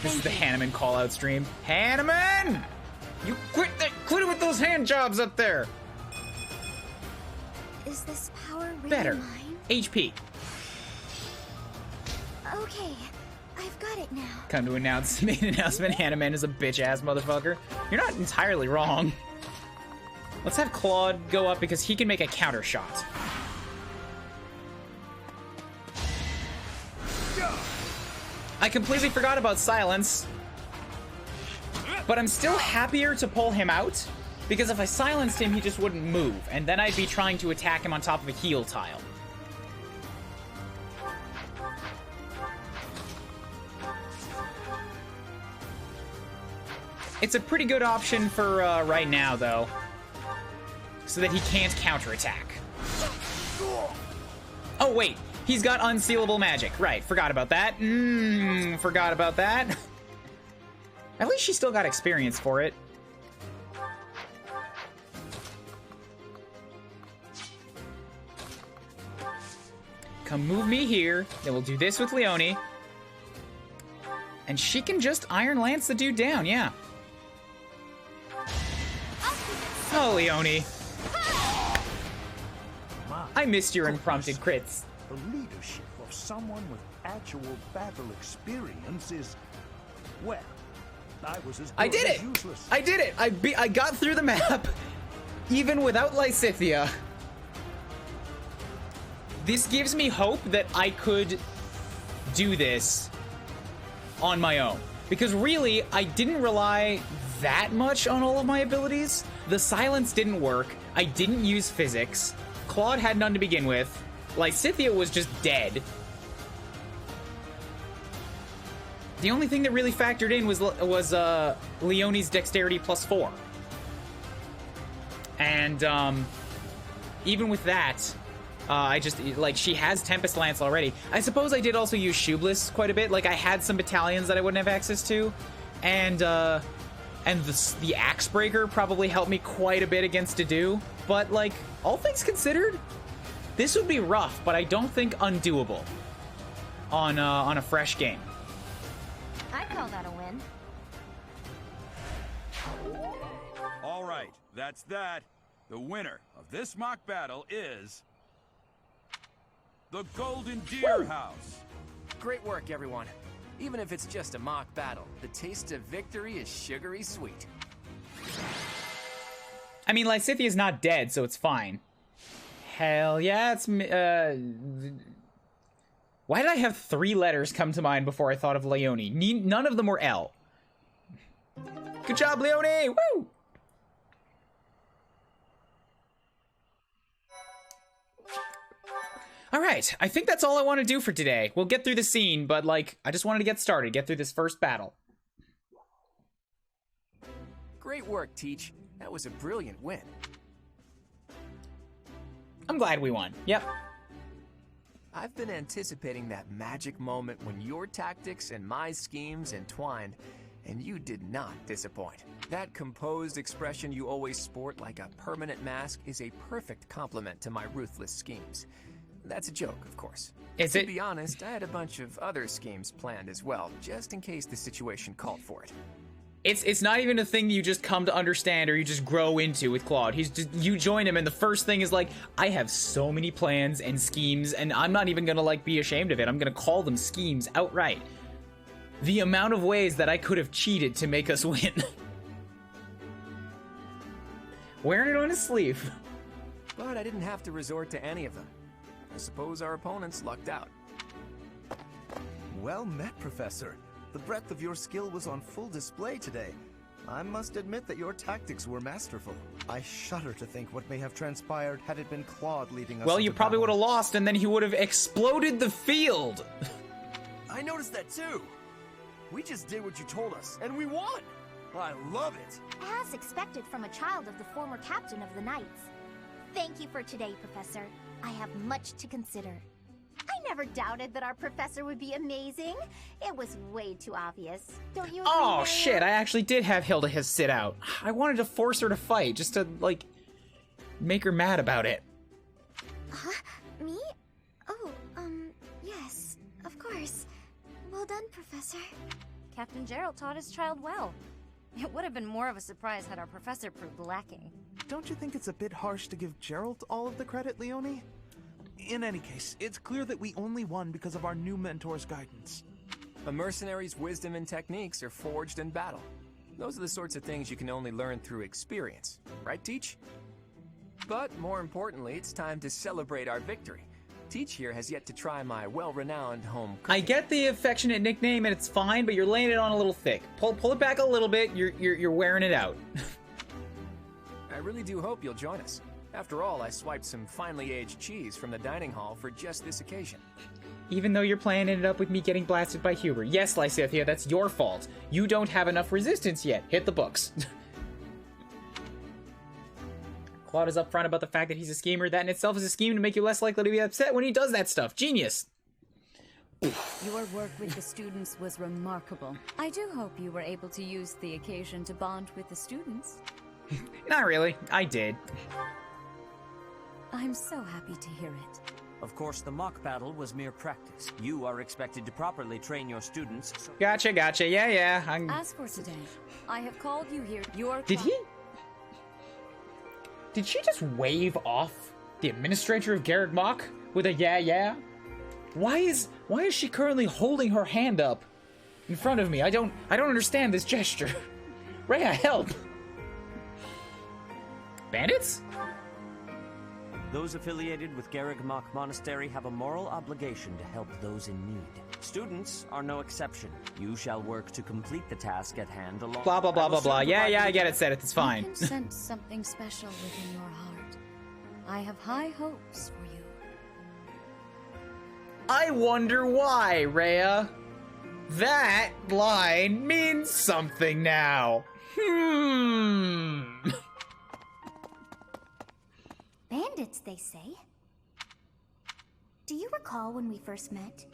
Speaker 1: This is the Hanneman call-out stream. Hanneman! You quit it with those hand jobs up there!
Speaker 3: Is this power really
Speaker 1: Better.
Speaker 3: mine?
Speaker 1: HP.
Speaker 3: Okay, I've got it now.
Speaker 1: Come to announce, make an announcement, Hanneman is a bitch-ass motherfucker. You're not entirely wrong. Let's have Claude go up because he can make a counter shot. I completely forgot about silence. But I'm still happier to pull him out, because if I silenced him, he just wouldn't move, and then I'd be trying to attack him on top of a heal tile. It's a pretty good option for right now, though. So that he can't counterattack. Oh, wait. He's got unsealable magic. Right, forgot about that. Forgot about that. At least she still got experience for it. Come move me here. Then we'll do this with Leone. And she can just Iron Lance the dude down, yeah. Oh, Leone. I missed your unprompted crits.
Speaker 11: The leadership of someone with actual battle experience is, well, I was as good as useless.
Speaker 1: I did it! I got through the map, even without Lysithea. This gives me hope that I could do this on my own. Because really, I didn't rely that much on all of my abilities. The silence didn't work. I didn't use physics. Claude had none to begin with. Lysithea was just dead. The only thing that really factored in was Leone's dexterity +4. And even with that, I just, like, she has Tempest Lance already. I suppose I did also use Shoebliss quite a bit. Like, I had some battalions that I wouldn't have access to. And the Axebreaker probably helped me quite a bit against Dedue. But, like, all things considered, this would be rough, but I don't think undoable on a fresh game.
Speaker 3: I call that a win.
Speaker 4: All right, that's that. The winner of this mock battle is the Golden Deer House.
Speaker 8: Great work, everyone. Even if it's just a mock battle, the taste of victory is sugary sweet.
Speaker 1: I mean, Lysithea's not dead, so it's fine. Hell yeah, it's... Why did I have 3 letters come to mind before I thought of Leone? None of them were L. Good job, Leone! Woo! Alright, I think that's all I want to do for today. We'll get through the scene, but, like, I just wanted to get started, get through this first battle.
Speaker 8: Great work, Teach. That was a brilliant win.
Speaker 1: I'm glad we won. Yep.
Speaker 8: I've been anticipating that magic moment when your tactics and my schemes entwined, and you did not disappoint. That composed expression you always sport like a permanent mask is a perfect complement to my ruthless schemes. That's a joke, of course. To be honest, I had a bunch of other schemes planned as well, just in case the situation called for it.
Speaker 1: It's not even a thing you just come to understand or you just grow into with Claude. He's just, you join him and the first thing is like, I have so many plans and schemes and I'm not even gonna like be ashamed of it. I'm gonna call them schemes outright. The amount of ways that I could have cheated to make us win. Wearing it on his sleeve.
Speaker 8: But I didn't have to resort to any of them. I suppose our opponents lucked out.
Speaker 12: Well met, Professor. The breadth of your skill was on full display today. I must admit that your tactics were masterful. I shudder to think what may have transpired had it been Claude leading us.
Speaker 1: Well, you probably would have lost and then he would have exploded the field.
Speaker 13: I noticed that too. We just did what you told us, and we won! I love it!
Speaker 3: As expected from a child of the former captain of the Knights. Thank you for today, Professor. I have much to consider. I never doubted that our professor would be amazing. It was way too obvious. Don't you agree,
Speaker 1: Oh,
Speaker 3: Maria?
Speaker 1: shit, I actually did have Hilda sit out. I wanted to force her to fight, just to, like, make her mad about it.
Speaker 3: Huh? Me? Oh, yes, of course. Well done, Professor.
Speaker 19: Captain Gerald taught his child well. It would have been more of a surprise had our professor proved lacking.
Speaker 14: Don't you think it's a bit harsh to give Gerald all of the credit, Leone? In any case, it's clear that we only won because of our new mentor's guidance.
Speaker 8: A mercenary's wisdom and techniques are forged in battle. Those are the sorts of things you can only learn through experience. Right, Teach? But more importantly, it's time to celebrate our victory. Teach here has yet to try my well-renowned home cooking.
Speaker 1: I get the affectionate nickname and it's fine, but you're laying it on a little thick. Pull it back a little bit. You're wearing it out.
Speaker 8: I really do hope you'll join us. After all, I swiped some finely aged cheese from the dining hall for just this occasion.
Speaker 1: Even though your plan ended up with me getting blasted by Hubert. Yes, Lysithia, that's your fault. You don't have enough resistance yet. Hit the books. Claude is upfront about the fact that he's a schemer. That in itself is a scheme to make you less likely to be upset when he does that stuff. Genius.
Speaker 10: Your work with the students was remarkable. I do hope you were able to use the occasion to bond with the students.
Speaker 1: Not really. I did.
Speaker 10: I'm so happy to hear it.
Speaker 9: Of course, the mock battle was mere practice. You are expected to properly train your students. So
Speaker 1: Gotcha. Yeah.
Speaker 10: As for today, I have called you here.
Speaker 1: Did she just wave off the administrator of Garreg Mach with a yeah? Why is she currently holding her hand up in front of me? I don't understand this gesture. Rhea, help! Bandits?
Speaker 9: those affiliated with Garreg Mach Monastery have a moral obligation to help those in need. Students are no exception. You shall work to complete the task at hand along...
Speaker 1: Blah, blah, blah, blah, blah. Yeah, I get it, Seth. It's fine.
Speaker 10: I can sense something special within your heart. I have high hopes for you.
Speaker 1: I wonder why, Rhea. That line means something now.
Speaker 3: Bandits, they say. Do you recall when we first met?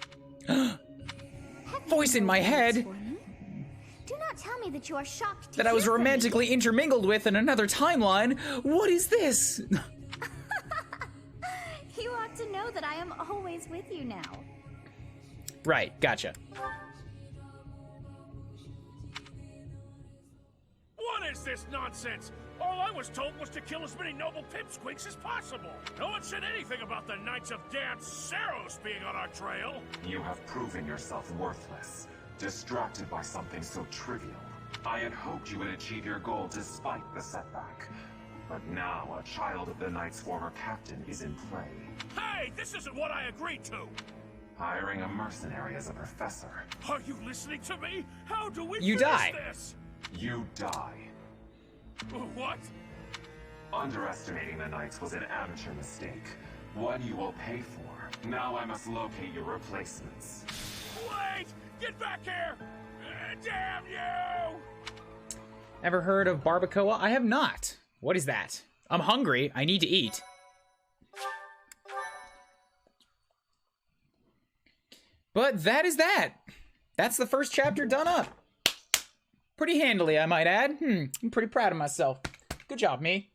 Speaker 1: Voice in my head.
Speaker 3: Do not tell me that you are shocked to
Speaker 1: that I was
Speaker 3: hear from
Speaker 1: romantically intermingled with in another timeline. What is this?
Speaker 3: You ought to know that I am always with you now.
Speaker 1: Right, gotcha.
Speaker 11: What is this nonsense? All I was told was to kill as many noble pipsqueaks as possible. No one said anything about the Knights of damn Saros being on our trail.
Speaker 18: You have proven yourself worthless, distracted by something so trivial. I had hoped you would achieve your goal despite the setback. But now a child of the Knight's former captain is in play.
Speaker 11: Hey, this isn't what I agreed to!
Speaker 18: Hiring a mercenary as a professor.
Speaker 11: Are you listening to me? How do we
Speaker 1: You
Speaker 11: finish
Speaker 1: die.
Speaker 11: this?
Speaker 18: You die.
Speaker 11: What?
Speaker 18: Underestimating the Knights was an amateur mistake. One you will pay for. Now I must locate your replacements.
Speaker 11: Wait! Get back here! Damn you!
Speaker 1: Ever heard of barbacoa? I have not. What is that? I'm hungry. I need to eat. But that is that. That's the first chapter done up. Pretty handily, I might add. I'm pretty proud of myself. Good job, me.